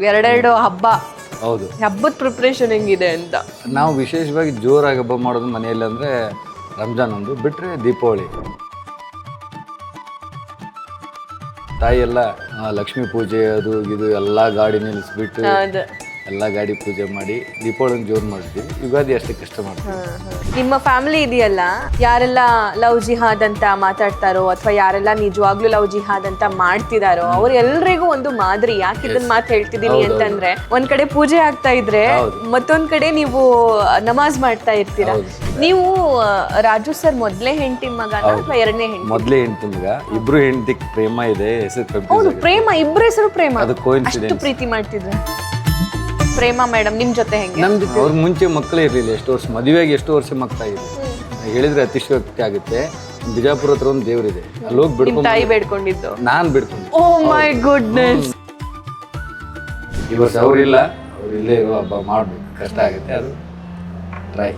ಎರಡೆರಡು ಹಬ್ಬ. ಹೌದು. ಹಬ್ಬದ ಪ್ರಿಪ್ರೇಷನ್ ಹೆಂಗಿದೆ ಅಂತ. ನಾವು ವಿಶೇಷವಾಗಿ ಜೋರಾಗಿ ಹಬ್ಬ ಮಾಡೋದು ಮನೆಯಲ್ಲಿ ಅಂದರೆ ರಂಜಾನ್ ಒಂದು ಬಿಟ್ಟರೆ ದೀಪಾವಳಿ. ತಾಯಿ ಎಲ್ಲ ಲಕ್ಷ್ಮೀ ಪೂಜೆ ಅದು ಇದು ಎಲ್ಲ ಗಾಡಿ ನಿಲ್ಲಿಸ್ಬಿಟ್ಟು ಎಲ್ಲ ಗಾಡಿ ಪೂಜೆ ಮಾಡಿ ದೀಪಾವಳಿ ಜೋರು ಮಾಡ್ತೀವಿ. ಯುಗಾದಿ ಅಷ್ಟೇ ಕಷ್ಟ ಮಾಡ್ತೀವಿ. ನಿಮ್ಮ ಫ್ಯಾಮಿಲಿ ಇದೆಯಲ್ಲ, ಯಾರೆಲ್ಲ ಲವ್ ಜಿಹಾದ್ ಅಂತ ಮಾತಾಡ್ತಾರೋ ಅಥವಾ ಯಾರೆಲ್ಲ ನಿಜವಾಗ್ಲೂ ಲವ್ ಜಿಹಾದ್ ಅಂತ ಮಾಡ್ತಿದಾರೋ ಅವ್ರೆಲ್ರಿಗೂ ಒಂದು ಮಾದರಿ. ಯಾಕೆ ಇದನ್ನ ಮಾತು ಹೇಳ್ತಿದೀನಿ ಅಂತಂದ್ರೆ, ಒಂದ್ ಕಡೆ ಪೂಜೆ ಆಗ್ತಾ ಇದ್ರೆ ಮತ್ತೊಂದ್ ಕಡೆ ನೀವು ನಮಾಜ್ ಮಾಡ್ತಾ ಇರ್ತೀರಾ. ನೀವು ರಾಜು ಸರ್ ಮೊದ್ಲೇ ಹೆಂಡತಿ ಮಗನ ಅಥವಾ ಎರಡನೇ ಹೆಂಡತಿ? ಮೊದ್ಲೇ ಹೆಂಡತಿ ಮಗ. ಇಬ್ರು ಹೆಂಡತಿ ಪ್ರೇಮ ಇದೆ, ಹೆಸರು ಪ್ರೇಮ. ಇಬ್ರ ಹೆಸರು ಪ್ರೇಮ. ಅದು ಕೋಇನ್ಸಿಡೆನ್ಸ್. ಅಷ್ಟು ಪ್ರೀತಿ ಮಾಡ್ತಿದ್ರು. ಪ್ರೇಮ ಮೇಡಮ್ ನಿಮ್ ಜೊತೆ ಹೆಂಗೆ? ನಮ್ ಜೊತೆ ಅವ್ರ ಮುಂಚೆ ಮಕ್ಕಳೇ ಇರಲಿಲ್ಲ. ಎಷ್ಟು ವರ್ಷ ಮದುವೆಗೆ ಎಷ್ಟು ವರ್ಷ ಮಕ್ಕಳಾಗಿದೆ ಹೇಳಿದ್ರೆ ಅತಿಶಯೋಕ್ತಿ ಆಗುತ್ತೆ. ಬಿಜಾಪುರ ಹತ್ರ ಒಂದು ದೇವರಿದೆ, ಅಲ್ಲಿ ಹೋಗಿ ಬಿಡ್ಕೊಂಡು ತಾಯಿ ಬೇಡ್ಕೊಂಡಿದ್ದು ನಾನು ಬಿಡ್ಕೊಂಡು. ಓ ಮೈ ಗುಡ್ನೆಸ್. ಈ ವರ್ಷ ಅವ್ರಿಲ್ಲ, ಅವ್ರು ಇಲ್ಲೇ ಇರೋ ಹಬ್ಬ ಮಾಡ್ಬೇಕು. ಕಷ್ಟ ಆಗುತ್ತೆ, ಅದು ಟ್ರೈ.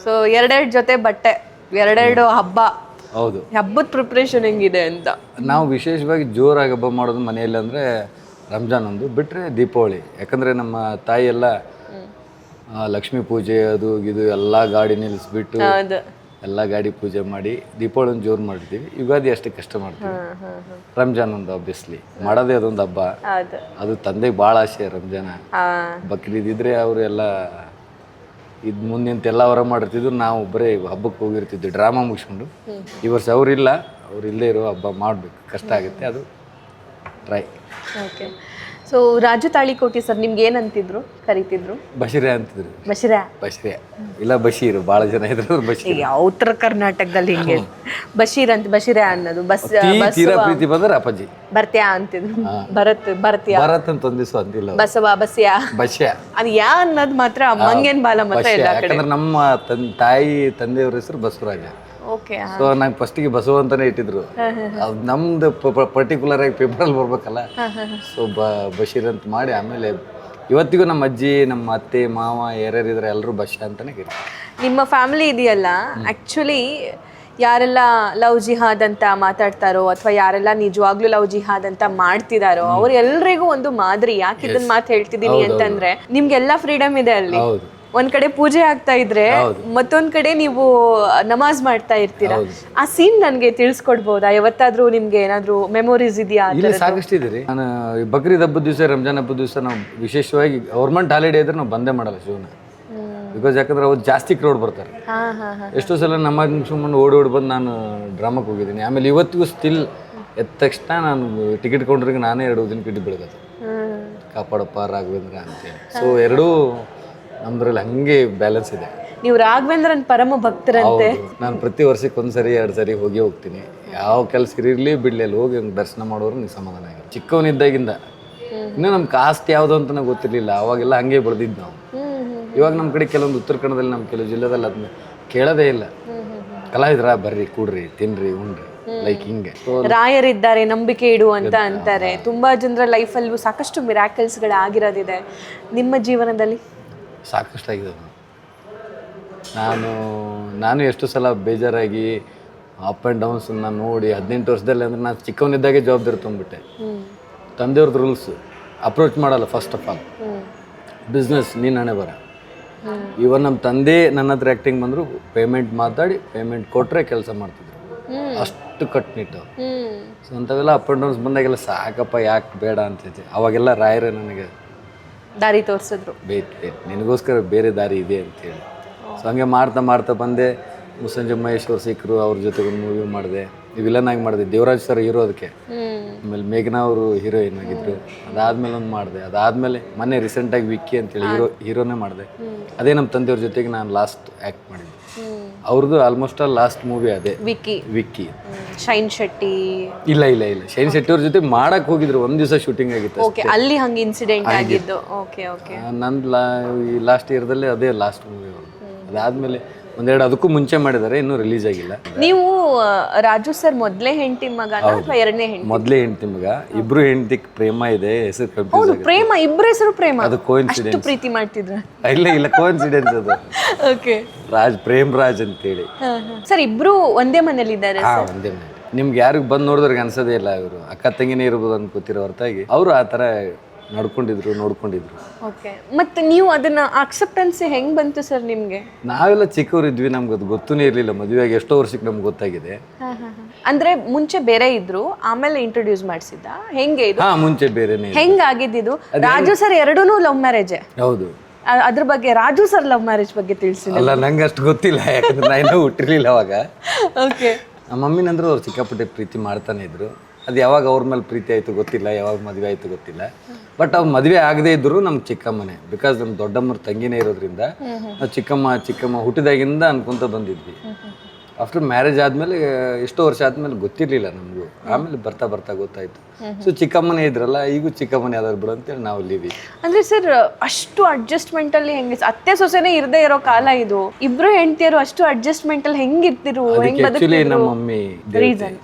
ಸೊ ಎರಡೆರಡು ಜೊತೆ ಬಟ್ಟೆ, ಎರಡೆರಡು ಹಬ್ಬ. ಹೌದು. ಹಬ್ಬದ ಪ್ರಿಪ್ರೇಷನ್ ಹೆಂಗಿದೆ ಅಂತ. ನಾವು ವಿಶೇಷವಾಗಿ ಜೋರಾಗಿ ಹಬ್ಬ ಮಾಡೋದು ಮನೆಯಲ್ಲಿ ಅಂದರೆ ರಂಜಾನ್ ಒಂದು ಬಿಟ್ಟರೆ ದೀಪಾವಳಿ. ಯಾಕಂದರೆ ನಮ್ಮ ತಾಯಿ ಎಲ್ಲ ಲಕ್ಷ್ಮೀ ಪೂಜೆ ಅದು ಇದು ಎಲ್ಲ ಗಾಡಿ ನಿಲ್ಲಿಸ್ಬಿಟ್ಟು ಎಲ್ಲ ಗಾಡಿ ಪೂಜೆ ಮಾಡಿ ದೀಪಾವಳಿ ಜೋರು ಮಾಡ್ತೀವಿ. ಯುಗಾದಿ ಅಷ್ಟೇ ಕಷ್ಟ ಮಾಡ್ತೀವಿ. ರಂಜಾನ್ ಒಂದು ಆಬ್ವಿಯಸ್ಲಿ ಮಾಡೋದೇ ಅದೊಂದು ಹಬ್ಬ. ಅದು ತಂದೆಗೆ ಭಾಳ ಆಸೆ ರಂಜಾನ. ಬಕ್ರೀದ್ ಇದ್ರೆ ಅವರು ಎಲ್ಲ ಇದು ಮುಂದಿಂತೆಲ್ಲ ಹೊರ ಮಾಡಿರ್ತಿದ್ರು. ನಾವು ಬರೀ ಹಬ್ಬಕ್ಕೆ ಹೋಗಿರ್ತಿದ್ವಿ ಡ್ರಾಮಾ ಮುಗಿಸ್ಕೊಂಡು. ಈ ವರ್ಷ ಅವರಿಲ್ಲ, ಅವ್ರು ಇಲ್ಲೇ ಇರೋ ಹಬ್ಬ ಮಾಡಬೇಕು. ಕಷ್ಟ ಆಗುತ್ತೆ, ಅದು try. Okay. So Raju Talikoti sir ನಿಮ್ಗೆ ಏನಂತಿದ್ರು, ಕರಿತಿದ್ರು? ಬಶೀರ ಅಂತಿದ್ರು. ಬಶೀರಾ? ಬಶೀರ ಇಲ್ಲ ಬಶೀರ್, ಭಾಳ ಜನ ಇದ್ರು ಬಶೀರ್. ಉತ್ತರ ಕರ್ನಾಟಕದಲ್ಲಿ ಹಿಂಗೆ ಬಶೀರ್ ಅಂತ ಬಶೀರಾ ಅನ್ನೋದು. ತೀರಾ ಪ್ರೀತಿ ಬಂದ್ರೆ ಅಪ್ಪಾಜಿ ಬರ್ತ್ಯಾ ಅಂತಿದ್ರು. ಬರ್ತ್ಯಾ ಭರತ್ ಅಂತ ಒಂದ್ ದಿವಸ ಅಂತಿಲ್ಲ. ಬಸವ ಬಸ್ಯಾ ಬಸ್ಯ ಅದು ಯಾ ಅನ್ನೋದು ಮಾತ್ರ ಮಂಗೇನ್ ಬಾಲ ಮಾತ್ರ ಎಲ್ಲ ಕಡೆ. ಯಾಕಂದ್ರೆ ನಮ್ಮ ತಾಯಿ ತಂದೆಯವ್ರ ಹೆಸರು ಬಸವರಾಜ. ಓಕೆ. ಸೊ ನಂಗೆ ಫಸ್ಟಿಗೆ ಬಸವ ಅಂತಾನೆ ಇಟ್ಟಿದ್ರು. ಅದು ನಮ್ದು ಪರ್ಟಿಕ್ಯುಲರ್ ಆಗಿ ಪೇಪರಲ್ಲಿ ಬರ್ಬೇಕಲ್ಲ. ಸೊ ಬಶೀರ್ ಅಂತ ಮಾಡಿ ಆಮೇಲೆ ಇವತ್ತಿಗೂ ನಮ್ಮ ಅಜ್ಜಿ, ನಮ್ಮ ಅತ್ತೆ, ಮಾವ ಯಾರ್ಯಾರಿದ್ರೆ ಎಲ್ಲರೂ ಬಶ ಅಂತಾನೆ ಕರೀತಾರೆ. ನಿಮ್ಮ ಫ್ಯಾಮಿಲಿ ಇದೆಯಲ್ಲ, ಆಕ್ಚುಲಿ ಯಾರೆಲ್ಲ ಲವ್ ಜಿಹಾದ್ ಅಂತ ಮಾತಾಡ್ತಾರೋ ಅಥವಾ ಯಾರೆಲ್ಲ ನಿಜವಾಗ್ಲೂ ಲವ್ ಜಿಹಾದ್ ಅಂತ ಮಾಡ್ತಿದಾರೋ ಅವ್ರೆಲ್ರಿಗೂ ಒಂದು ಮಾದರಿ. ಯಾಕೆ ಇದನ್ನ ಮಾತು ಹೇಳ್ತಿದೀನಿ ಅಂತಂದ್ರೆ, ನಿಮ್ಗೆಲ್ಲ ಫ್ರೀಡಮ್ ಇದೆ ಅಲ್ಲಿ. ಒಂದ್ ಕಡೆ ಪೂಜೆ ಆಗ್ತಾ ಇದ್ರೆ ಮತ್ತೊಂದ್ ಕಡೆ ನೀವು ನಮಾಜ್ ಮಾಡ್ತಾ ಇರ್ತೀರಾ. ಆ ಸೀನ್ ನನ್ಗೆ ತಿಳಿಸ್ಕೊಡ್ಬೋದಾ? ಯಾವತ್ತಾದ್ರೂ ನಿಮ್ಗೆ ಏನಾದ್ರು ಮೆಮೊರೀಸ್ ಇದೆಯಾ? ಇಲ್ಲ, ಸಾಕಷ್ಟು ಇದೆ ರೀ. ನಾನು ಬಕ್ರೀದ್ ಹಬ್ಬದ ದಿವಸ, ರಂಜಾನ್ ಹಬ್ಬದ ದಿವಸ ನಾವು ವಿಶೇಷವಾಗಿ ಗೌರ್ಮೆಂಟ್ ಹಾಲಿಡೇ ಇದ್ರೆ ನಾವು ಬಂದೇ ಮಾಡಲ್ಲ ಶಿವನ. ಬಿಕಾಸ್ ಯಾಕಂದ್ರೆ ಅವ್ರು ಜಾಸ್ತಿ ಕ್ರೌಡ್ ಬರ್ತಾರೆ. ಎಷ್ಟೋ ಸಲ ನಮಾಜ್ ಮುಗಿಸ್ಕೊಂಡು ಓಡಿ ಬಂದು ನಾನು ಡ್ರಾಮಾಕ್ಕೆ ಹೋಗಿದ್ದೀನಿ. ಆಮೇಲೆ ಇವತ್ತಿಗೂ ಸ್ಟಿಲ್ ಎದ್ದ ತಕ್ಷಣ ನಾನು ಟಿಕೆಟ್ ಕೌಂಟ್ರಿಗೆ ನಾನೇ 2 ದಿನ ಟಿಕೆಟ್ ಬೆಳಗತ್ತೆ, ಕಾಪಾಡಪ್ಪ ರಾಘವೇಂದ್ರ ಅಂತೇಳಿ. ಸೊ ಎರಡೂ ನಮ್ದ್ರಲ್ಲಿ ಹಂಗೆ ಬ್ಯಾಲೆನ್ಸ್ ಇದೆ. ನೀವು ರಾಘವೇಂದ್ರನ್ ಪರಮ ಭಕ್ತರಂತೆ. ನಾನು ಪ್ರತಿ ವರ್ಷಕ್ಕೆ 1 ಸರಿ 2 ಸರಿ ಹೋಗ್ತೀನಿ. ಯಾವ ಕೆಲಸ ಇರಲಿ ಬಿಡ್ಲಿ, ಅಲ್ಲಿ ಹೋಗಿ ದರ್ಶನ ಮಾಡೋರು ನೀವು ಸಮಾಧಾನ ಆಗಿ. ಚಿಕ್ಕವನಿದ್ದಾಗಿಂದ ಇನ್ನೂ ನಮ್ಗೆ ಕಾಸ್ಟ್ ಯಾವುದು ಅಂತ ನಂಗೆ ಗೊತ್ತಿರಲಿಲ್ಲ. ಅವಾಗೆಲ್ಲ ಹಂಗೆ ಬೆಳೆದಿದ್ದು ನಾವು. ಇವಾಗ ನಮ್ಮ ಕಡೆ ಕೆಲವೊಂದು ಉತ್ತರ ಕನ್ನಡದಲ್ಲಿ, ನಮ್ಮ ಕೆಲವು ಜಿಲ್ಲೆದಲ್ಲಿ ಅದನ್ನ ಕೇಳೋದೇ ಇಲ್ಲ. ಕಲಾವಿದ್ರ ಬರ್ರಿ, ಕೂಡ್ರಿ, ತಿನ್ರಿ, ಉಣ್ರಿ, ಲೈಕ್ ಹಿಂಗೆ. ರಾಯರಿದ್ದಾರೆ, ನಂಬಿಕೆ ಇಡು ಅಂತ ಅಂತಾರೆ. ತುಂಬಾ ಜನರ ಲೈಫಲ್ಲೂ ಸಾಕಷ್ಟು ಮಿರಾಕಲ್ಸ್ಗಳಾಗಿರೋದಿದೆ. ನಿಮ್ಮ ಜೀವನದಲ್ಲಿ ಸಾಕಷ್ಟಾಗಿದೆ. ನಾನು ಎಷ್ಟು ಸಲ ಬೇಜಾರಾಗಿ ಅಪ್ ಆ್ಯಂಡ್ ಡೌನ್ಸ್ ನಾನು ನೋಡಿ 18 ವರ್ಷದಲ್ಲಿ, ಅಂದರೆ ನಾನು ಚಿಕ್ಕವನಿದ್ದಾಗೆ ಜವಾಬ್ದಾರಿ ತೊಗೊಂಡ್ಬಿಟ್ಟೆ. ತಂದೆಯವ್ರದ್ದು ರೂಲ್ಸ್ ಅಪ್ರೋಚ್ ಮಾಡಲ್ಲ. ಫಸ್ಟ್ ಆಫ್ ಆಲ್ ಬಿಸ್ನೆಸ್ ನೀನು ಹಣೆ ಬರ. ಇವನ್ ನಮ್ಮ ತಂದೆ ನನ್ನ ಹತ್ರ ಆ್ಯಕ್ಟಿಂಗ್ ಬಂದರು, ಪೇಮೆಂಟ್ ಮಾತಾಡಿ ಪೇಮೆಂಟ್ ಕೊಟ್ಟರೆ ಕೆಲಸ ಮಾಡ್ತಿದ್ರು. ಅಷ್ಟು ಕಟ್ನಿಟ್ಟು. ಸೊ ಅಂಥವೆಲ್ಲ ಅಪ್ ಆ್ಯಂಡ್ ಡೌನ್ಸ್ ಬಂದಾಗೆಲ್ಲ ಸಾಕಪ್ಪ, ಯಾಕೆ ಬೇಡ ಅಂತೈತೆ. ಅವಾಗೆಲ್ಲ ರಾಯರೇ ನನಗೆ ದಾರಿ ತೋರಿಸಿದ್ರು. ನಿನಗೋಸ್ಕರ ಬೇರೆ ದಾರಿ ಇದೆ ಅಂತೇಳಿ. ಸೊ ಹಂಗೆ ಮಾಡ್ತಾ ಬಂದೆ. ಮುಸ್ಸಂಜೆ ಮಹೇಶ್ವರ್ ಸಿಕ್ಕರು, ಅವ್ರ ಜೊತೆಗೆ ಒಂದು ಮೂವಿ ಮಾಡಿದೆ. ವಿಲನ್ ಆಗಿ ಮಾಡಿದೆ. ದೇವರಾಜ್ ಸರ್ ಹೀರೋ ಅದಕ್ಕೆ. ಆಮೇಲೆ ಮೇಘನಾ ಅವರು ಹೀರೋಯಿನ್ ಆಗಿದ್ರು. ಅದಾದ್ಮೇಲೆ ಒಂದು ಮಾಡಿದೆ. ಅದಾದ್ಮೇಲೆ ಮೊನ್ನೆ ರೀಸೆಂಟಾಗಿ ವಿಕ್ಕಿ ಅಂತೇಳಿ ಹೀರೋನೇ ಮಾಡಿದೆ. ಅದೇ ನಮ್ಮ ತಂದೆಯವ್ರ ಜೊತೆಗೆ ನಾನು ಲಾಸ್ಟ್ ಆ್ಯಕ್ಟ್ ಮಾಡಿದ್ದೆ. ಅವ್ರದ್ದು ಆಲ್ಮೋಸ್ಟ್ ಆಲ್ ಲಾಸ್ಟ್ ಮೂವಿ ಅದೇ ವಿಕ್ಕಿ. ಶೈನ್ ಶೆಟ್ಟಿ ಇಲ್ಲ ಶೈನ್ ಶೆಟ್ಟಿ ಅವ್ರ ಜೊತೆ ಮಾಡಕ್ ಹೋಗಿದ್ರು. ಒಂದ್ ದಿವಸ ಶೂಟಿಂಗ್ ಆಗಿತ್ತು. ಅಲ್ಲಿ ಹಂಗೆ ಇನ್ಸಿಡೆಂಟ್ ಆಗಿದ್ದು. ನಂದು ಲಾಸ್ಟ್ ಇಯರ್ದಲ್ಲಿ ಅದೇ ಲಾಸ್ಟ್ ಮೂವಿ. ಅದಾದ್ಮೇಲೆ ಒಂದೆರಡು ಅದಕ್ಕೂ ಮುಂಚೆ ಮಾಡಿದ್ದಾರೆ, ಇನ್ನೂ ರಿಲೀಸ್ ಆಗಿಲ್ಲ. ನೀವು ರಾಜು ಸರ್ ಮೊದಲೇ ಹೆಂಡತಿ ಮಗನ ಅಥವಾ ಎರಡನೇ ಹೆಂಡತಿ? ಮೊದಲೇ ಹೆಂಡತಿ ಮಗ. ಇಬ್ರು ಹೆಂಡತಿ ಪ್ರೇಮ ಇದೆ, ಹೆಸರು ಕನ್ಫ್ಯೂಸ್. ಪ್ರೇಮ, ಇಬ್ಬರ ಹೆಸರು ಪ್ರೇಮ. ಅದು ಕೋಇನ್ಸಿಡೆನ್ಸ್. ಅಷ್ಟು ಪ್ರೀತಿ ಮಾಡ್ತಿದ್ರ? ಇಲ್ಲ ಕೋಇನ್ಸಿಡೆನ್ಸ್ ಅದು. ಓಕೆ. ಪ್ರೇಮ್ ರಾಜ್ ಅಂತೇಳಿ. ಸರ್ ಇಬ್ರು ಒಂದೇ ಮನೇಲಿ ಇದ್ದಾರೆ? ಒಂದೇ ಮನೆ. ನಿಮ್ಗೆ ಯಾರಿಗೆ ಬಂದು ನೋಡಿದ್ರಿಗೆ ಅನ್ಸೋದೇ ಇಲ್ಲ. ಇವರು ಅಕ್ಕ ತಂಗಿನೇ ಇರ್ಬೋದು ಅನ್ಕೋತಿರೋ ಹೊರತಾಗಿ ಅವರು ಆ ಥರ ನೋಡ್ಕೊಂಡಿದ್ರು. ಓಕೆ, ಮತ್ತೆ ನೀವು ಅದನ್ನ ಅಕ್ಸೆಪ್ಟೆನ್ಸಿ ಹೆಂಗ್ ಬಂತು ಸರ್ ನಿಮ್ಗೆ? ನಾವೆಲ್ಲ ಚಿಕ್ಕವರಿದ್ವಿ, ನಮ್ಗೆ ಅದು ಗೊತ್ತೂನೇ ಇರಲಿಲ್ಲ. ಮದುವೆಯಾಗಿ ಎಷ್ಟೋ ವರ್ಷಕ್ಕೆ ನಮ್ಗೆ ಗೊತ್ತಾಗಿದೆ. ಅಂದ್ರೆ ಮುಂಚೆ ಬೇರೆ ಇದ್ರು, ಆಮೇಲೆ ಇಂಟ್ರೊಡ್ಯೂಸ್ ಮಾಡಿಸಿದ್ದ, ಹೆಂಗೆ ಇದು? ಮುಂಚೆ ಬೇರೆನೇ. ಹೆಂಗಾಗಿದ್ದು? ರಾಜು ಸರ್ ಎರಡೂನು ಲವ್ ಮ್ಯಾರೇಜ್? ಹೌದು. ಅದ್ರ ಬಗ್ಗೆ ರಾಜು ಸರ್ ಲವ್ ಮ್ಯಾರೇಜ್ ಬಗ್ಗೆ ತಿಳಿಸಿ. ಅಲ್ಲ, ನಂಗೆ ಅಷ್ಟು ಗೊತ್ತಿಲ್ಲ, ಯಾಕಂದ್ರೆ ನಾನು ಹುಟ್ಟಿರ್ಲಿಲ್ಲ ಅವಾಗ. ಓಕೆ. ನಮ್ಮ ಮಮ್ಮಿನಂದ್ರೆ ಅವ್ರು ಸಿಕ್ಕಾಪಟ್ಟೆ ಪ್ರೀತಿ ಮಾಡ್ತಾನೆ ಇದ್ರು. ಅದು ಯಾವಾಗ ಅವ್ರ ಮೇಲೆ ಪ್ರೀತಿ ಆಯಿತು ಗೊತ್ತಿಲ್ಲ, ಯಾವಾಗ ಮದುವೆ ಆಯಿತು ಗೊತ್ತಿಲ್ಲ. ಬಟ್ ಅವ್ರು ಮದುವೆ ಆಗದೇ ಇದ್ರು ನಮ್ಮ ಚಿಕ್ಕಮ್ಮನೇ, ಬಿಕಾಸ್ ನಮ್ಮ ದೊಡ್ಡಮ್ಮರ ತಂಗಿನೇ ಇರೋದ್ರಿಂದ ನಾವು ಚಿಕ್ಕಮ್ಮ ಹುಟ್ಟಿದಾಗಿಂದ ಅನ್ಕೊಂತ ಬಂದಿದ್ವಿ. ಆಫ್ಟರ್ ಮ್ಯಾರೇಜ್ ಆದಮೇಲೆ ಎಷ್ಟೋ ವರ್ಷ ಆದಮೇಲೆ ಗೊತ್ತಿರಲಿಲ್ಲ ನಮಗೂ. ಆಮೇಲೆ ಬರ್ತಾ ಗೊತ್ತಾಯಿತು. ಸೊ ಚಿಕ್ಕಮ್ಮನೇ ಇದ್ರಲ್ಲ, ಈಗೂ ಚಿಕ್ಕಮ್ಮನೇ ಯಾವ್ದಾದ್ರು ಬಿಡು ಅಂತೇಳಿ ನಾವು ಇಲ್ಲಿವಿ. ಅಂದ್ರೆ ಸರ್ ಅಷ್ಟು ಅಡ್ಜಸ್ಟ್ಮೆಂಟ್ ಅಲ್ಲಿ ಹೆಂಗೆ? ಅತ್ತೆ ಸೊಸೆನೇ ಇರದೇ ಇರೋ ಕಾಲ ಇದು. ಇಬ್ರು ಹೆಂಡ್ತಿಯರು ಅಷ್ಟು ಅಡ್ಜಸ್ಟ್ಮೆಂಟ್ ಅಲ್ಲಿ ಹೆಂಗಿರ್ತಿರು? ಆಕ್ಚುಲಿ ನಮ್ಮ ಮಮ್ಮಿ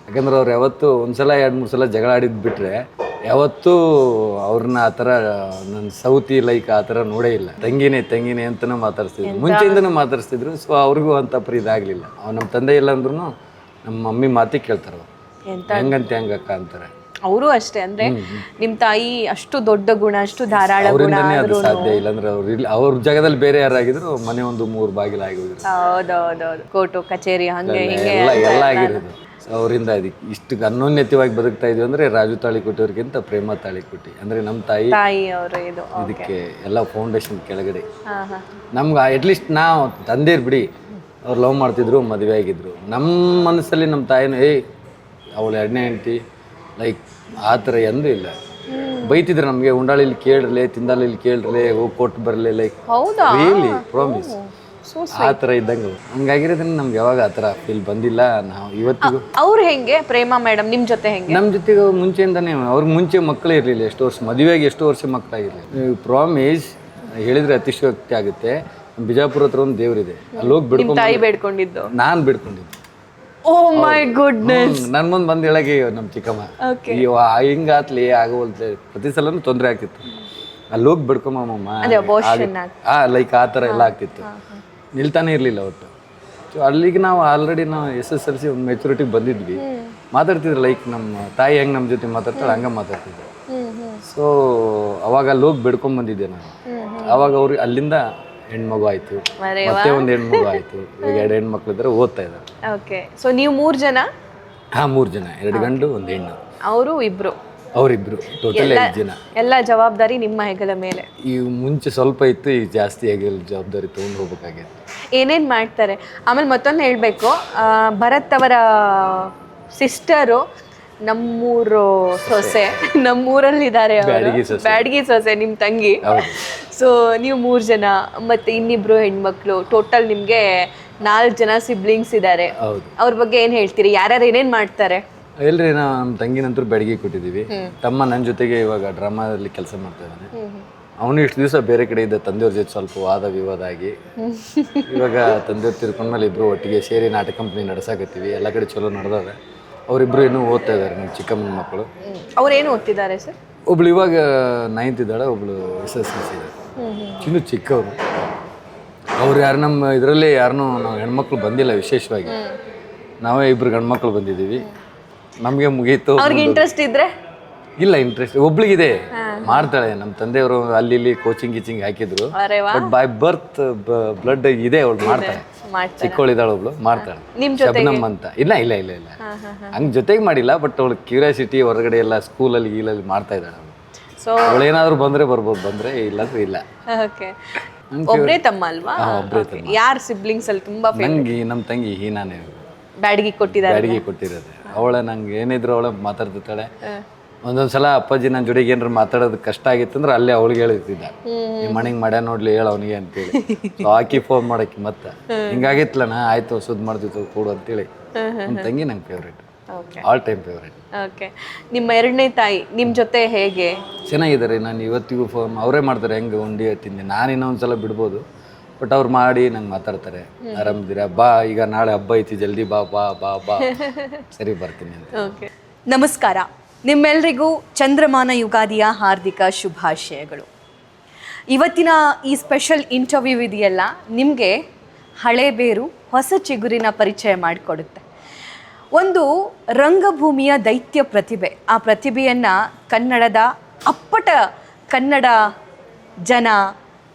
ಯಾಕಂದ್ರೆ ಅವ್ರು ಯಾವತ್ತು ಒಂದ್ಸಲ 2-3 ಸಲ ಜಗಳ ಆಡಿದ್ ಬಿಟ್ರೆ ಯಾವತ್ತೂ ಅವ್ರನ್ನ ಆ ಥರ ನನ್ನ ಸೌತಿ ಲೈಕ್ ಆ ಥರ ನೋಡೇ ಇಲ್ಲ. ತಂಗಿನೇ ಅಂತನೂ ಮಾತಾಡ್ತಿದ್ರು, ಮುಂಚೆಯಿಂದನೂ ಮಾತಾಡ್ತಿದ್ರು. ಸೊ ಅವ್ರಿಗೂ ಅಂತ ಇದಾಗಲಿಲ್ಲ. ನಮ್ಮ ತಂದೆ ಇಲ್ಲ ಅಂದ್ರೂ ನಮ್ಮ ಮಮ್ಮಿ ಮಾತಿ ಕೇಳ್ತಾರೆ, ಹೆಂಗಂತೆ ಹಂಗಕ್ಕ ಅಂತಾರೆ. ಅವರು ಅಷ್ಟೇ. ಅಂದ್ರೆ ನಿಮ್ ತಾಯಿ ಅಷ್ಟು ದೊಡ್ಡ ಗುಣ, ಅಷ್ಟು ಧಾರಾಳ ಗುಣ. ಅವರಿಂದನೇ ಅದು ಸಾಧ್ಯ. ಇಲ್ಲಾಂದ್ರೆ ಅವ್ರ ಜಾಗದಲ್ಲಿ ಬೇರೆ ಯಾರಾಗಿದ್ರು ಮನೆ 1-3 ಬಾಗಿಲು ಆಗಿ ಹೋಗಿದ್ರು. ಹೌದೌದೌದು, ಕೋರ್ಟು ಕಚೇರಿ ಹಂಗೆ ಹಿಂಗೆ ಎಲ್ಲ ಆಗಿರೋದು. ಅವರಿಂದ ಇಷ್ಟು ಅನ್ಯೋನ್ಯತೆಯಾಗಿ ಬದುಕ್ತಾ ಇದೀವಿ ಅಂದ್ರೆ ರಾಜು ತಾಳಿಕೊಟ್ಟಿಯವ್ರಿಗಿಂತ ಪ್ರೇಮ ತಾಳಿಕೊಟ್ಟಿ ಅಂದ್ರೆ ನಮ್ಮ ತಾಯಿ ಅವರು ಇದು ಇದಕ್ಕೆ ಎಲ್ಲ ಫೌಂಡೇಶನ್ ಕೆಳಗಡೆ. ನಮ್ಗೆ ಅಟ್ಲೀಸ್ಟ್ ನಾವು ತಂದೇರ್ ಬಿಡಿ, ಅವ್ರು ಲವ್ ಮಾಡ್ತಿದ್ರು, ಮದುವೆ ಆಗಿದ್ರು. ನಮ್ಮ ಮನಸ್ಸಲ್ಲಿ ನಮ್ಮ ತಾಯಿನೂ ಅವಳು 2ನೇ ಹೆಂಡತಿ ಲೈಕ್ ಆ ಥರ ಎಂದೂ ಇಲ್ಲ. ಬೈತಿದ್ರು ನಮಗೆ, ಉಂಡಾಳಿಲಿ ಕೇಳ್ರಲೆ, ತಿಂದಾಳಿಲಿ ಕೇಳ್ರಲೆ, ಹೋಗಿ ಕೊಟ್ಟು ಬರಲಿ, ಲೈಕ್ ರಿಯಲಿ ಪ್ರಾಮಿಸ್ ಆ ಥರ ಇದ್ದಂಗೆ. ಹಂಗಾಗಿರೋದ್ರಿಂದ ನಮ್ಗೆ ಯಾವಾಗ ಆ ಥರ ಫೀಲ್ ಬಂದಿಲ್ಲ. ನಾವು ಇವತ್ತಿಗೂ ಅವ್ರು ಹೆಂಗೆ ಪ್ರೇಮ ಮೇಡಮ್ ನಿಮ್ಮ ಜೊತೆ ಹೆಂಗೆ? ನಮ್ಮ ಜೊತೆಗೆ ಮುಂಚೆಯಿಂದಾನೆ. ಅವ್ರಿಗೆ ಮುಂಚೆ ಮಕ್ಕಳೇ ಇರಲಿಲ್ಲ, ಎಷ್ಟು ವರ್ಷ ಮದುವೆಯಾಗಿ ಎಷ್ಟೋ ವರ್ಷ ಮಕ್ಕಳಾಗಿರಲಿಲ್ಲ. ಪ್ರಾಮಿಸ್ ಹೇಳಿದ್ರೆ ಅತಿಶಯೋಕ್ತಿ ಆಗುತ್ತೆ. ಬಿಜಾಪುರ ಹತ್ರ ಒಂದು ದೇವರಿದೆ, ಅಲ್ಲಿ ಹೋಗಿ ಬೇಡ್ಕೊಂಡಿದ್ದು ನಾನು ಬೇಡ್ಕೊಂಡಿದ್ದು. ಓ ಮೈ ಗುಡ್ನೆಸ್. ನನ್ ಮುಂದೆ ಬಂದು ಹೇಳಕ್ಕೆ ನಮ್ಮ ಚಿಕ್ಕಮ್ಮ ಹಿಂಗಾತ್ಲಿ ಆಗೋಲ್ತೆ, ಪ್ರತಿ ಸಲನೂ ತೊಂದರೆ ಆಗ್ತಿತ್ತು. ಅಲ್ಲಿ ಹೋಗಿ ಬಿಡ್ಕೊಂಬಮ್ಮ ಲೈಕ್ ಆ ಥರ ಎಲ್ಲ ಆಗ್ತಿತ್ತು. ನಿಲ್ತಾನೆ ಇರಲಿಲ್ಲ ಒಟ್ಟು. ಸೊ ಅಲ್ಲಿಗೆ ನಾವು ಆಲ್ರೆಡಿ ನಾವು SSLC ಒಂದು ಮೆಚುರಿಟಿಗೆ ಬಂದಿದ್ವಿ. ಮಾತಾಡ್ತಿದ್ರು ಲೈಕ್ ನಮ್ಮ ತಾಯಿ ಹೆಂಗೆ ನಮ್ಮ ಜೊತೆ ಮಾತಾಡ್ತಾಳೆ ಹಂಗೆ ಮಾತಾಡ್ತಿದ್ದೆ. ಸೊ ಅವಾಗ ಅಲ್ಲಿ ಹೋಗಿ ಬಿಡ್ಕೊಂಬಂದಿದ್ದೆ ನಾನು. ಅವಾಗ ಅವ್ರಿಗೆ ಅಲ್ಲಿಂದ ಹೆಣ್ಮಗು ಆಯ್ತು, ಮತ್ತೆ ಒಂದು ಹೆಣ್ಮಗು ಆಯ್ತು. ಈಗ 2 ಹೆಣ್ಮಕ್ಳು ಇದ್ದಾರೆ, ಓದ್ತಾ ಇದ್ದಾರೆ. ಓಕೆ. ಸೊ ನೀವು 3 ಜನ? 3 ಜನ, 2 ಗಂಡು 1 ಹೆಣ್ಣು. ಅವರಿಬ್ರು ಟೋಟಲ್ 5 ಜನ. ಎಲ್ಲ ಜವಾಬ್ದಾರಿ ನಿಮ್ಮ ಹೆಗಲ ಮೇಲೆ. ಈ ಮುಂಚೆ ಸ್ವಲ್ಪ ಇತ್ತು, ಈಗ ಜಾಸ್ತಿ ಹೆಗಲ ಜವಾಬ್ದಾರಿ ತೊಗೊಂಡು ಹೋಗ್ಬೇಕಾಗಿತ್ತು. ಏನೇನು ಮಾಡ್ತಾರೆ? ಆಮೇಲೆ ಮತ್ತೊಂದು ಹೇಳಬೇಕು, ಭರತ್ ಅವರ ಸಿಸ್ಟರು ನಮ್ಮೂರು ಸೊಸೆ, ನಮ್ಮೂರಲ್ಲಿದ್ದಾರೆ, ಬ್ಯಾಡಗಿ ಸೊಸೆ ನಿಮ್ಮ ತಂಗಿ. ಸೊ ನೀವು 3 ಜನ ಮತ್ತೆ ಇನ್ನಿಬ್ರು ಹೆಣ್ಮಕ್ಳು, ಟೋಟಲ್ ನಿಮಗೆ 4 ಜನ ಸಿಬ್ಲಿಂಗ್ಸ್ ಇದ್ದಾರೆ. ಅವ್ರ ಬಗ್ಗೆ ಏನು ಹೇಳ್ತೀರಿ? ಯಾರ್ಯಾರು ಏನೇನು ಮಾಡ್ತಾರೆ? ಎಲ್ರಿ, ನಾವು ನಮ್ಮ ತಂಗಿನಂತೂ ಬೆಳಗ್ಗೆ ಕೊಟ್ಟಿದ್ದೀವಿ. ತಮ್ಮ ನನ್ನ ಜೊತೆಗೆ ಇವಾಗ ಡ್ರಾಮಾದಲ್ಲಿ ಕೆಲಸ ಮಾಡ್ತಾ ಇದ್ದಾನೆ. ಅವನು ಇಷ್ಟು ದಿವಸ ಬೇರೆ ಕಡೆ ಇದ್ದ, ತಂದೆಯವ್ರ ಜೊತೆ ಸ್ವಲ್ಪ ವಾದ ವಿವಾದ ಆಗಿ ಇವಾಗ ತಂದೆಯವ್ರು ತಿರ್ಕೊಂಡ್ಮೇಲೆ ಇಬ್ಬರು ಒಟ್ಟಿಗೆ ಸೇರಿ ನಾಟಕ ಕಂಪ್ನಿ ನಡೆಸಾಕತ್ತೀವಿ. ಎಲ್ಲ ಕಡೆ ಚಲೋ ನಡೆದಾವೆ. ಅವರಿಬ್ಬರು ಇನ್ನೂ ಓದ್ತಾ ಇದ್ದಾರೆ, ನಮ್ಮ ಚಿಕ್ಕಮ್ಮನ ಮಕ್ಕಳು. ಅವ್ರೇನು ಓದ್ತಿದ್ದಾರೆ ಸರ್? ಒಬ್ಳು ಇವಾಗ 9th ಇದ್ದಾಳೆ, ಒಬ್ಳು SSLC ಇದೆ. ಇನ್ನೂ ಚಿಕ್ಕವರು. ಅವ್ರು ಯಾರು ನಮ್ಮ ಇದರಲ್ಲಿ ಯಾರನ್ನೂ ನಾವು ಹೆಣ್ಮಕ್ಳು ಬಂದಿಲ್ಲ ವಿಶೇಷವಾಗಿ. ನಾವೇ 2 ಗಂಡ್ಮಕ್ಳು ಬಂದಿದ್ದೀವಿ. ನಮಗೆ ಮುಗೀತು. ಅವ್ರಿಗೆ ಇಂಟ್ರೆಸ್ಟ್ ಇದ್ರೆ? ಇಲ್ಲ, ಇಂಟ್ರೆಸ್ಟ್ ಒಬ್ಳಿಗಿದೆ, ಮಾಡ್ತಾಳೆ. ನಮ್ಮ ತಂದೆಯವರು ಅಲ್ಲಿ ಇಲ್ಲಿ ಕೋಚಿಂಗ್ ಹಾಕಿದ್ರು. ಬಟ್ ಬೈ ಬರ್ತ್ ಬ್ಲಡ್ ಇದೆ, ಅವಳು ಮಾಡ್ತಾಳೆ. ಚಿಕ್ಕವಳಿದ್ದಾಳೆ ಒಬ್ಳು, ಮಾಡ್ತಾಳೆ. ಶಬ್ನಮ್ ಅಂತ. ಇಲ್ಲ ಹಂಗೆ ಜೊತೆಗೆ ಮಾಡಿಲ್ಲ, ಬಟ್ ಅವಳು ಕ್ಯೂರಿಯಾಸಿಟಿ ಹೊರಗಡೆ ಎಲ್ಲ ಸ್ಕೂಲಲ್ಲಿ ಗೀಲಲ್ಲಿ ಮಾಡ್ತಾ ಇದ್ದಾಳೆ. ಅವಳು ಏನಾದ್ರು ಬಂದ್ರೆ ಬರ್ಬೋದು, ಬಂದ್ರೆ ಇಲ್ಲಾಂದ್ರೆ ಇಲ್ಲ. ಒಬ್ಬರೇ ತಮ್ಮ ಅಲ್ವಾ? ಯಾರು ಸಿಬ್ಲಿಂಗ್ಸ್ ಅಲ್ಲಿ ತುಂಬಾ? ನಂಗೆ ನಮ್ಮ ತಂಗಿ ಹೀನಾನೇ ಬ್ಯಾಡಗಿ ಕೊಟ್ಟಿರೋದು. ಅವಳ ನಂಗೆ ಏನಿದ್ರು ಅವಳ ಮಾತಾಡ್ತಿರ್ತಾಳೆ. ಒಂದೊಂದ್ಸಲ ಅಪ್ಪಾಜಿ ನನ್ನ ಜೋಡಿಗೆ ಏನಾರು ಮಾತಾಡೋದು ಕಷ್ಟ ಆಗಿತ್ತಂದ್ರೆ ಅಲ್ಲೇ ಅವಳಿಗೆ ಹೇಳ್ತಿದ್ದ, ನಿಮ್ಮ ಮನೆಗೆ ಮಾಡ್ಯ ನೋಡ್ಲಿ, ಹೇಳ ಅವನಿಗೆ ಅಂತೇಳಿ. ಸೊ ಆಕಿ ಫೋನ್ ಮಾಡಕ್ಕೆ ಮತ್ತೆ ಹಿಂಗಾಗಿತ್ಲಣ್ಣ, ಆಯ್ತು ಸುದ್ ಮಾಡ್ತಿತ್ತು ಕೂಡು ಅಂತೇಳಿ. ನಮ್ಮ ತಂಗಿ ನಂಗೆ favourite, all time favourite. Okay. ನಿಮ್ಮ 2ನೇ ತಾಯಿ ನಿಮ್ಮ ಜೊತೆ ಹೇಗೆ? ಚೆನ್ನಾಗಿದ್ದಾರೆ. ನಾನು ಇವತ್ತಿಗೂ ಫೋನ್ ಅವರೇ ಮಾಡ್ತಾರೆ, ಹೆಂಗೆ ಉಂಡಿ ತಿಂದೆ. ನಾನು ಇನ್ನೊಂದ್ಸಲ ಬಿಡ್ಬೋದು, ಬಟ್ ಅವ್ರು ಮಾಡಿ ನಂಗೆ ಮಾತಾಡ್ತಾರೆ, ಆರಾಮಿದ್ದೀರಾ, ಬಾ, ಈಗ ನಾಳೆ ಹಬ್ಬ ಐತಿ, ಜಲ್ದಿ ಬಾ ಬಾ ಬಾ ಬಾ ಸರಿ ಬರ್ತೀನಿ ಅಂತ. ಓಕೆ. ನಮಸ್ಕಾರ, ನಿಮ್ಮೆಲ್ಲರಿಗೂ ಚಂದ್ರಮಾನ ಯುಗಾದಿಯ ಹಾರ್ದಿಕ ಶುಭಾಶಯಗಳು. ಇವತ್ತಿನ ಈ ಸ್ಪೆಷಲ್ ಇಂಟರ್ವ್ಯೂ ಇದೆಯಲ್ಲ, ನಿಮಗೆ ಹಳೆ ಬೇರು ಹೊಸ ಚಿಗುರಿನ ಪರಿಚಯ ಮಾಡಿಕೊಡುತ್ತೆ. ಒಂದು ರಂಗಭೂಮಿಯ ದೈತ್ಯ ಪ್ರತಿಭೆ. ಆ ಪ್ರತಿಭೆಯನ್ನು ಕನ್ನಡದ ಅಪ್ಪಟ ಕನ್ನಡ ಜನ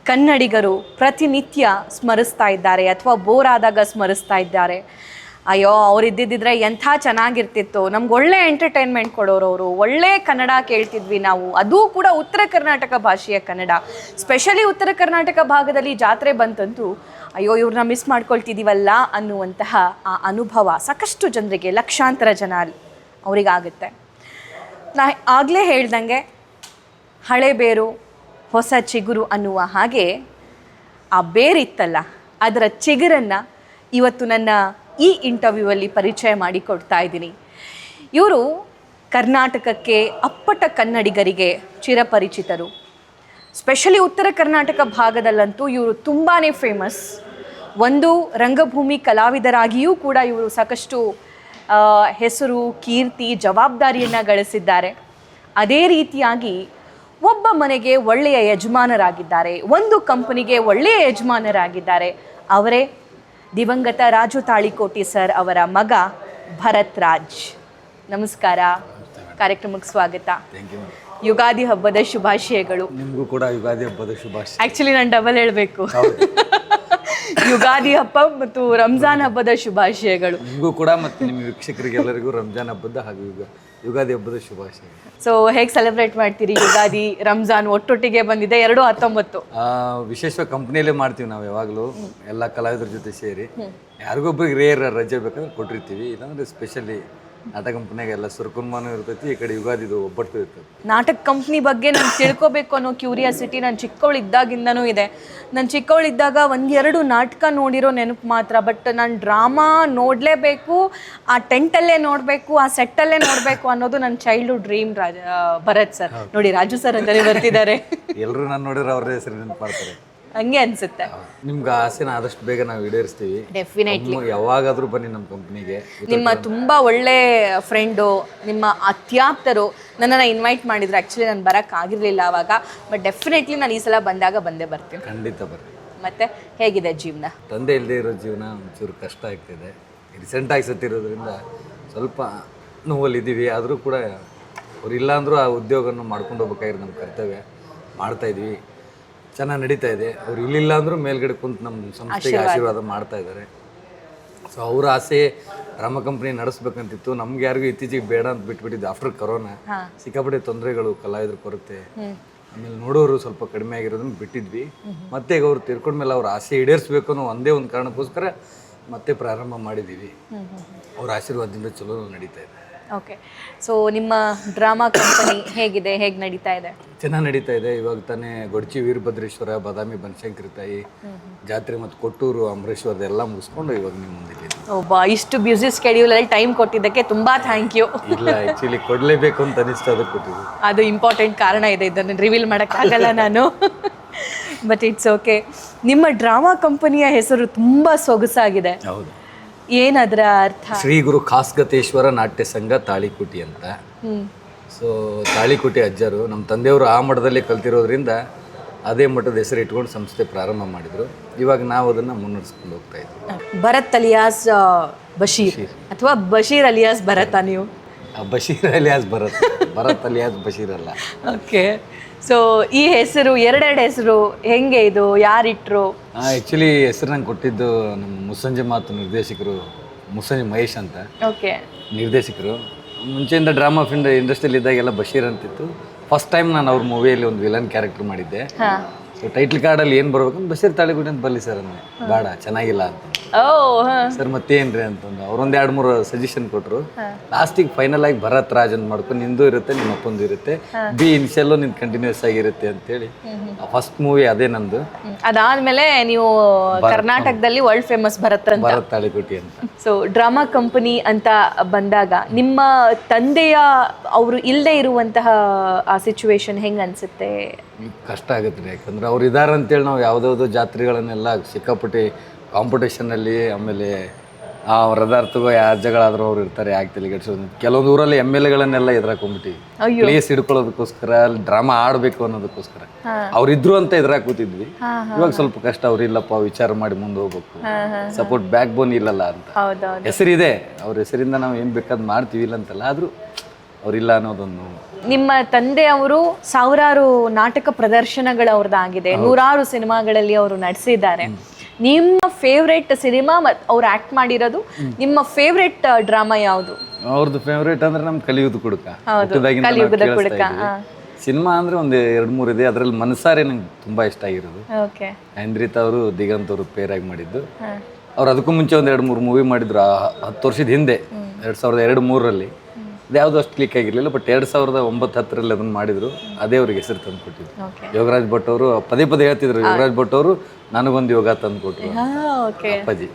ಕನ್ನಡಿಗರು ಪ್ರತಿನಿತ್ಯ ಸ್ಮರಿಸ್ತಾ ಇದ್ದಾರೆ ಅಥವಾ ಬೋರ್ ಆದಾಗ ಸ್ಮರಿಸ್ತಾ ಇದ್ದಾರೆ. ಅಯ್ಯೋ ಅವ್ರು ಇದ್ದಿದ್ದಿದ್ರೆ ಎಂಥ ಚೆನ್ನಾಗಿರ್ತಿತ್ತು, ನಮ್ಗೆ ಒಳ್ಳೆ ಎಂಟರ್ಟೈನ್ಮೆಂಟ್ ಕೊಡೋರು ಅವರು, ಒಳ್ಳೆ ಕನ್ನಡ ಕೇಳ್ತಿದ್ವಿ ನಾವು, ಅದೂ ಕೂಡ ಉತ್ತರ ಕರ್ನಾಟಕ ಭಾಷೆಯ ಕನ್ನಡ. ಸ್ಪೆಷಲಿ ಉತ್ತರ ಕರ್ನಾಟಕ ಭಾಗದಲ್ಲಿ ಜಾತ್ರೆ ಬಂತಂತೂ ಅಯ್ಯೋ ಇವ್ರನ್ನ ಮಿಸ್ ಮಾಡ್ಕೊಳ್ತಿದ್ದೀವಲ್ಲ ಅನ್ನುವಂತಹ ಆ ಅನುಭವ ಸಾಕಷ್ಟು ಜನರಿಗೆ, ಲಕ್ಷಾಂತರ ಜನ ಅವರಿಗಾಗುತ್ತೆ. ನಾ ಆಗಲೇ ಹೇಳ್ದಂಗೆ ಹಳೆ ಬೇರು ಹೊಸ ಚಿಗುರು ಅನ್ನುವ ಹಾಗೆ ಆ ಬೇರಿತ್ತಲ್ಲ ಅದರ ಚಿಗುರನ್ನು ಇವತ್ತು ನನ್ನ ಈ ಇಂಟರ್ವ್ಯೂವಲ್ಲಿ ಪರಿಚಯ ಮಾಡಿಕೊಡ್ತಾ ಇದ್ದೀನಿ. ಇವರು ಕರ್ನಾಟಕಕ್ಕೆ ಅಪ್ಪಟ ಕನ್ನಡಿಗರಿಗೆ ಚಿರಪರಿಚಿತರು. ಸ್ಪೆಷಲಿ ಉತ್ತರ ಕರ್ನಾಟಕ ಭಾಗದಲ್ಲಂತೂ ಇವರು ತುಂಬಾ ಫೇಮಸ್. ಒಂದು ರಂಗಭೂಮಿ ಕಲಾವಿದರಾಗಿಯೂ ಕೂಡ ಇವರು ಸಾಕಷ್ಟು ಹೆಸರು, ಕೀರ್ತಿ, ಜವಾಬ್ದಾರಿಯನ್ನು ಗಳಿಸಿದ್ದಾರೆ. ಅದೇ ರೀತಿಯಾಗಿ ಒಬ್ಬ ಮನೆಗೆ ಒಳ್ಳೆಯ ಯಜಮಾನರಾಗಿದ್ದಾರೆ, ಒಂದು ಕಂಪನಿಗೆ ಒಳ್ಳೆಯ ಯಜಮಾನರಾಗಿದ್ದಾರೆ. ಅವರೇ ದಿವಂಗತ ರಾಜು ತಾಳಿಕೋಟಿ ಸರ್ ಅವರ ಮಗ ಭರತ್ ರಾಜ್. ನಮಸ್ಕಾರ, ಕಾರ್ಯಕ್ರಮಕ್ಕೆ ಸ್ವಾಗತ. ಯುಗಾದಿ ಹಬ್ಬದ ಶುಭಾಶಯಗಳು. ನಿಮಗೂ ಕೂಡ ಯುಗಾದಿ ಹಬ್ಬದ ಶುಭಾಶಯ. ಆ್ಯಕ್ಚುಲಿ ನಾನು ಡಬಲ್ ಹೇಳಬೇಕು, ಯುಗಾದಿ ಹಬ್ಬ ಮತ್ತು ರಂಜಾನ್ ಹಬ್ಬದ ಶುಭಾಶಯಗಳು. ನಿಮಗೂ ಕೂಡ ಮತ್ತು ನಿಮ್ಮ ವೀಕ್ಷಕರಿಗೆಲ್ಲರಿಗೂ ರಂಜಾನ್ ಹಬ್ಬದ ಹಾಗೂ ಯುಗಾದಿ ಹಬ್ಬದ ಶುಭಾಶಯ. ಸೊ ಹೇಗೆ ಸೆಲೆಬ್ರೇಟ್ ಮಾಡ್ತೀರಿ ಯುಗಾದಿ ರಂಜಾನ್ ಒಟ್ಟೊಟ್ಟಿಗೆ ಬಂದಿದೆ 2/19? ವಿಶೇಷವಾಗಿ ಕಂಪ್ನಿಯಲ್ಲೇ ಮಾಡ್ತೀವಿ ನಾವು ಯಾವಾಗಲೂ, ಎಲ್ಲ ಕಲಾವಿದರ ಜೊತೆ ಸೇರಿ. ಯಾರಿಗೊಬ್ಬರಿಗೆ ರೇರ್ ರಜೆ ಬೇಕಂದ್ರೆ ಕೊಟ್ಟಿರ್ತೀವಿ, ಇಲ್ಲಾಂದ್ರೆ ಸ್ಪೆಷಲಿ ನಾಟಕ ಕಂಪ್ನಿಯಾಗ ಎಲ್ಲ ಸುರ್ಕುನ್ಮಾನು ಇರ್ತೈತಿ, ಈ ಕಡೆ ಯುಗಾದಿದು ಒಬ್ಬಟ್ಟು ಇರ್ತೈತಿ. ನಾಟಕ ಕಂಪ್ನಿ ಬಗ್ಗೆ ನಾನು ತಿಳ್ಕೊಬೇಕು ಅನ್ನೋ ಕ್ಯೂರಿಯಾಸಿಟಿ ನಾನು ಚಿಕ್ಕವಳಿದ್ದಾಗಿಂದನೂ ಇದೆ. ನಾನು ಚಿಕ್ಕವಳಿದ್ದಾಗ 1-2 ನಾಟಕ ನೋಡಿರೋ ನೆನಪು ಮಾತ್ರ. ಬಟ್ ನಾನು ಡ್ರಾಮಾ ನೋಡಲೇಬೇಕು, ಆ ಟೆಂಟಲ್ಲೇ ನೋಡಬೇಕು, ಆ ಸೆಟ್ಟಲ್ಲೇ ನೋಡಬೇಕು ಅನ್ನೋದು ನನ್ನ ಚೈಲ್ಡ್ಹುಡ್ ಡ್ರೀಮ್. ಭರತ್ ಸರ್ ನೋಡಿ, ರಾಜು ಸರ್ ಅಂತಲೇ ಬರ್ತಿದ್ದಾರೆ. ಎಲ್ಲರೂ ನಾನು ನೋಡಿದ್ರೆ ಅವ್ರ ಹೆಸರು ನೆನಪು ಮಾಡ್ತಾರೆ, ಹಂಗೆ ಅನ್ಸುತ್ತೆ. ನಿಮ್ಗೆ ಆಸೆನ ಆದಷ್ಟು ಬೇಗ ನಾವು ಈಡೇರಿಸ್ತೀವಿ. ಡೆಫಿನೆಟ್ಲಿ ಯಾವಾಗಾದ್ರೂ ಬನ್ನಿ ನಮ್ಮ ಕಂಪ್ನಿಗೆ. ನಿಮ್ಮ ತುಂಬ ಒಳ್ಳೆ ಫ್ರೆಂಡು, ನಿಮ್ಮ ಅತ್ಯಾಪ್ತರು ನನ್ನನ್ನು ಇನ್ವೈಟ್ ಮಾಡಿದ್ರು. ಆ್ಯಕ್ಚುಲಿ ನಾನು ಬರೋಕ್ಕಾಗಿರಲಿಲ್ಲ ಆವಾಗ, ಬಟ್ ಡೆಫಿನೆಟ್ಲಿ ನಾನು ಈ ಸಲ ಬಂದಾಗ ಬಂದೇ ಬರ್ತೀನಿ. ಖಂಡಿತ ಬರ್ರಿ. ಮತ್ತೆ ಹೇಗಿದೆ ಜೀವನ? ತಂದೆ ಇಲ್ಲದೆ ಇರೋ ಜೀವನ ಒಂಚೂರು ಕಷ್ಟ ಆಗ್ತಿದೆ. ರೀಸೆಂಟಾಗಿ ಸತ್ತಿರೋದ್ರಿಂದ ಸ್ವಲ್ಪ ನೋವಲ್ಲಿದ್ದೀವಿ. ಆದರೂ ಕೂಡ ಅವ್ರು ಇಲ್ಲ ಅಂದರೂ ಆ ಉದ್ಯೋಗವನ್ನು ಮಾಡ್ಕೊಂಡು ಹೋಗ್ಬೇಕಾಗಿರೋ ನಮ್ಮ ಕರ್ತವ್ಯ ಮಾಡ್ತಾಯಿದ್ವಿ. ಚೆನ್ನಾಗಿ ನಡೀತಾ ಇದೆ. ಅವ್ರು ಇಲ್ಲಿಲ್ಲ ಅಂದರೂ ಮೇಲ್ಗಡೆ ಕುಂತು ನಮ್ಮ ಸಂಸ್ಥೆಗೆ ಆಶೀರ್ವಾದ ಮಾಡ್ತಾ ಇದ್ದಾರೆ. ಸೊ ಅವ್ರ ಆಸೆ ಡ್ರಾಮಾ ಕಂಪ್ನಿ ನಡೆಸ್ಬೇಕಂತಿತ್ತು. ನಮ್ಗೆ ಯಾರಿಗೂ ಇತ್ತೀಚೆಗೆ ಬೇಡ ಅಂತ ಬಿಟ್ಬಿಟ್ಟಿದ್ದು. ಆಫ್ಟರ್ ಕೊರೋನಾ ಸಿಕ್ಕಾಪಟ್ಟೆ ತೊಂದರೆಗಳು, ಕಲಾವಿದ್ರ ಕೊರತೆ, ಆಮೇಲೆ ನೋಡೋರು ಸ್ವಲ್ಪ ಕಡಿಮೆ ಆಗಿರೋದನ್ನ ಬಿಟ್ಟಿದ್ವಿ. ಮತ್ತೆ ಈಗ ಅವ್ರು ತಿರ್ಕೊಂಡ್ಮೇಲೆ ಅವ್ರ ಆಸೆ ಈಡೇರಿಸ್ಬೇಕು ಅನ್ನೋ ಒಂದೇ ಒಂದು ಕಾರಣಕ್ಕೋಸ್ಕರ ಮತ್ತೆ ಪ್ರಾರಂಭ ಮಾಡಿದ್ದೀವಿ. ಅವ್ರ ಆಶೀರ್ವಾದದಿಂದ ಚಲೋ ನಡೀತಾ ಇದೆ. ಓಕೆ, ಸೊ ನಿಮ್ಮ ಡ್ರಾಮಾ ಕಂಪನಿ ಹೇಗಿದೆ, ಹೇಗೆ ನಡೀತಾ ಇದೆ? ಚೆನ್ನಾಗಿ ನಡೀತಾ ಇದೆ. ಇವಾಗ ತಾನೇ ಗೊಡ್ಚಿ ವೀರಭದ್ರೇಶ್ವರ, ಬಾದಾಮಿ ಬನಶಂಕರಿ ತಾಯಿ ಜಾತ್ರೆ ಮತ್ತು ಕೊಟ್ಟೂರು ಅಮರೇಶ್ವರದ ಎಲ್ಲ ಮುಗಿಸ್ಕೊಂಡು ಇವಾಗ ನಿಮ್ಮ ಮುಂದಿದ್ದೀವಿ. ಒಬ್ಬ ಇಷ್ಟು ಬ್ಯುಸಿ ಸ್ಕೆಡ್ಯೂಲಲ್ಲಿ ಟೈಮ್ ಕೊಟ್ಟಿದ್ದಕ್ಕೆ ತುಂಬ ಥ್ಯಾಂಕ್ ಯು. ಇಲ್ಲ, ಆ್ಯಕ್ಚುಲಿ ಕೊಡಲೇಬೇಕು ಅಂತ ಅನಿಸ್ತು, ಅದಕ್ಕೆ ಕೊಟ್ಟಿದ್ವಿ. ಅದು ಇಂಪಾರ್ಟೆಂಟ್ ಕಾರಣ ಇದೆ, ಇದನ್ನು ರಿವೀಲ್ ಮಾಡೋಕ್ಕಾಗಲ್ಲ ನಾನು. But it's okay. ನಿಮ್ಮ ಡ್ರಾಮಾ ಕಂಪನಿಯ ಹೆಸರು ತುಂಬ ಸೊಗಸಾಗಿದೆ. ಹೌದು. ಏನದರ ಅರ್ಥ? ಶ್ರೀ ಗುರು ಖಾಸ್ಗತೇಶ್ವರ ನಾಟ್ಯ ಸಂಘ ತಾಳಿಕೋಟಿ ಅಂತ. ಸೊ ತಾಳಿಕೋಟಿ ಅಜ್ಜರು ನಮ್ಮ ತಂದೆಯವರು ಆ ಮಠದಲ್ಲಿ ಕಲ್ತಿರೋದ್ರಿಂದ ಅದೇ ಮಠದ ಹೆಸರು ಇಟ್ಕೊಂಡು ಸಂಸ್ಥೆ ಪ್ರಾರಂಭ ಮಾಡಿದರು. ಇವಾಗ ನಾವು ಅದನ್ನು ಮುನ್ನಡೆಸ್ಕೊಂಡು ಹೋಗ್ತಾ ಇದ್ದೀವಿ. ಭರತ್ ಅಲಿಯಾಸ್ ಬಶೀರ್ ಅಥವಾ ಬಶೀರ್ ಅಲಿಯಾಸ್ ಭರತ? ನೀವು ಬಶೀರ್ ಅಲಿಯಾಸ್ ಭರತ್, ಭರತ್ ಅಲಿಯಾಸ್ ಬಶೀರ್ ಅಲ್ಲ. ಓಕೆ, ಸೊ ಈ ಹೆಸರು, ಎರಡೆರಡು ಹೆಸರು ಹೆಂಗೆ, ಇದು ಯಾರಿಟ್ರು? ಆ್ಯಕ್ಚುಲಿ ಹೆಸರು ನಂಗೆ ಕೊಟ್ಟಿದ್ದು ನಮ್ಮ ಮುಸ್ಸಂಜೆ ಮಾತು ನಿರ್ದೇಶಕರು, ಮುಸ್ಸಂಜೆ ಮಹೇಶ್ ಅಂತ. ಓಕೆ, ನಿರ್ದೇಶಕರು. ಮುಂಚೆಯಿಂದ ಡ್ರಾಮಾ ಫೀಲ್ಡ್ ಇಂಡಸ್ಟ್ರಿಯಲ್ಲಿ ಇದ್ದಾಗೆಲ್ಲ ಬಶೀರ್ ಅಂತಿತ್ತು. ಫಸ್ಟ್ ಟೈಮ್ ನಾನು ಅವ್ರ ಮೂವಿಯಲ್ಲಿ ಒಂದು ವಿಲನ್ ಕ್ಯಾರೆಕ್ಟರ್ ಮಾಡಿದ್ದೆ. ಸೊ ಟೈಟ್ಲ್ ಕಾರ್ಡಲ್ಲಿ ಏನು ಬರ್ಬೇಕಂತ ಬಶೀರ್ ತಾಳಿಕೋಟಿ ಅಂತ ಬರಲಿ ಸರ್ ಅಂದರೆ, ಬೇಡ ಚೆನ್ನಾಗಿಲ್ಲ ಅಂತ. ಸರ್ ಮತ್ತೇನ್ರಿ ಅಂತಂದು ಅವ್ರೊಂದು 2-3 ಸಜೆಷನ್ ಕೊಟ್ಟರು. ಲಾಸ್ಟಿಗೆ ಫೈನಲ್ ಆಗಿ ಭರತ್ ರಾಜ್ ಅಂತ ಮಾಡ್ಕೊಂಡು ನಿಂದು ಇರುತ್ತೆ, ನಿಮ್ಮ ಅಪ್ಪಂದು ಇರುತ್ತೆ, ಬಿ ಇನ್ಶಿಯಲ್ಲು ನಿಂದು ಕಂಟಿನ್ಯೂಸ್ ಆಗಿರುತ್ತೆ ಅಂತೇಳಿ ಫಸ್ಟ್ ಮೂವಿ ಅದೇ ನಂದು. ಅದಾದ್ಮೇಲೆ ನೀವು ಕರ್ನಾಟಕದಲ್ಲಿ ವರ್ಲ್ಡ್ ಫೇಮಸ್ ಭರತ್ ತಾಳಿಕೋಟಿ ಅಂತ. ಸೊ ಡ್ರಾಮಾ ಕಂಪನಿ ಅಂತ ಬಂದಾಗ ನಿಮ್ಮ ತಂದೆಯ ಅವರು ಇಲ್ಲದೆ ಇರುವಂತಹ ಆ ಸಿಚುವೇಶನ್ ಹೆಂಗೆ ಅನ್ಸುತ್ತೆ? ಕಷ್ಟ ಆಗುತ್ತೆ ರೀ, ಯಾಕಂದ್ರೆ ಅವ್ರು ಇದ್ದಾರೆ ಅಂತೇಳಿ ನಾವು ಯಾವುದಾವುದೋ ಜಾತ್ರೆಗಳನ್ನೆಲ್ಲ ಸಿಕ್ಕಾಪಟ್ಟಿ ಕಾಂಪಿಟೇಷನಲ್ಲಿ, ಆಮೇಲೆ ರದಾರ್ಥಗೋ ಯಾರು ಜಗಳಾದ್ರೂ ಅವ್ರು ಇರ್ತಾರೆ, ಯಾಕೆ ತಲೆಗೆಡ್ಸೋದು. ಕೆಲವೊಂದು ಊರಲ್ಲಿ MLAಗಳನ್ನೆಲ್ಲ ಎದುರಾಕೊಂಡ್ಬಿಟ್ಟು ಪ್ಲೇಸ್ ಹಿಡ್ಕೊಳ್ಳೋದಕ್ಕೋಸ್ಕರ, ಅಲ್ಲಿ ಡ್ರಾಮಾ ಆಡಬೇಕು ಅನ್ನೋದಕ್ಕೋಸ್ಕರ ಅವ್ರಿದ್ರು ಅಂತ ಎದುರಾಗಿ ಕೂತಿದ್ವಿ. ಇವಾಗ ಸ್ವಲ್ಪ ಕಷ್ಟ. ಅವ್ರಿಲ್ಲಪ್ಪ, ವಿಚಾರ ಮಾಡಿ ಮುಂದೆ ಹೋಗ್ಬೇಕು, ಸಪೋರ್ಟ್ ಬ್ಯಾಕ್ ಬೋನ್ ಇಲ್ಲಲ್ಲ ಅಂತ. ಹೆಸರಿದೆ, ಅವ್ರ ಹೆಸರಿಂದ ನಾವು ಏನು ಬೇಕಾದ್ ಮಾಡ್ತೀವಿ ಇಲ್ಲ ಅಂತಲ್ಲ, ಆದರೂ ಅವ್ರಿಲ್ಲ ಅನ್ನೋದೊಂದು. ನಿಮ್ಮ ತಂದೆಯವರು ಸಾವಿರಾರು ನಾಟಕ ಪ್ರದರ್ಶನಗಳು ಅವ್ರದ್ದಾಗಿದೆ, ನೂರಾರು ಸಿನಿಮಾಗಳಲ್ಲಿ ಅವರು ನಡೆಸಿದ್ದಾರೆ. ನಿಮ್ಮ ಫೇವ್ರೇಟ್ ಸಿನಿಮಾ ಅವ್ರು ಆಕ್ಟ್ ಮಾಡಿರೋದು, ನಿಮ್ಮ ಫೇವ್ರೇಟ್ ಡ್ರಾಮಾ ಯಾವುದು? ಅವ್ರದ್ದು ಫೇವ್ರೇಟ್ ಅಂದ್ರೆ ನಮ್ಮ ಕಲಿಯುವುದು ಕುಡುಕ. ಕಲಿಯುಗದ ಕುಡುಕ. ಸಿನಿಮಾ ಅಂದ್ರೆ ಒಂದು 2-3 ಇದೆ, ಅದ್ರಲ್ಲಿ ಮನಸಾರೆ ನಂಗೆ ತುಂಬಾ ಇಷ್ಟ ಆಗಿರೋದು. ಓಕೆ. ಐಂದ್ರಿತ್ ಅವರು ದಿಗಂತ್ ಅವರು ಪೇರಾಗಿ ಮಾಡಿದ್ದು. ಅವ್ರು ಅದಕ್ಕೂ ಮುಂಚೆ ಒಂದು 2-3 ಮೂವಿ ಮಾಡಿದ್ರು 10 ವರ್ಷದ ಹಿಂದೆ, 2002-2003ರಲ್ಲಿ. ಅದು ಯಾವುದೂ ಅಷ್ಟು ಕ್ಲಿಕ್ ಆಗಿರಲಿಲ್ಲ. ಬಟ್ 2009-10ರಲ್ಲಿ ಅದನ್ನು ಮಾಡಿದ್ರು. ಅದೇ ಅವ್ರಿಗೆ ಹೆಸರು ತಂದು ಕೊಟ್ಟಿದ್ರು. ಯೋಗರಾಜ್ ಭಟ್ ಅವರು ಪದೇ ಪದೇ ಹೇಳ್ತಿದ್ರು, ಯೋಗರಾಜ್ ಭಟ್ ಅವರು ನನಗೊಂದು ಯೋಗ ತಂದು ಕೊಟ್ಟರು ಅಪ್ಪಾಜಿ.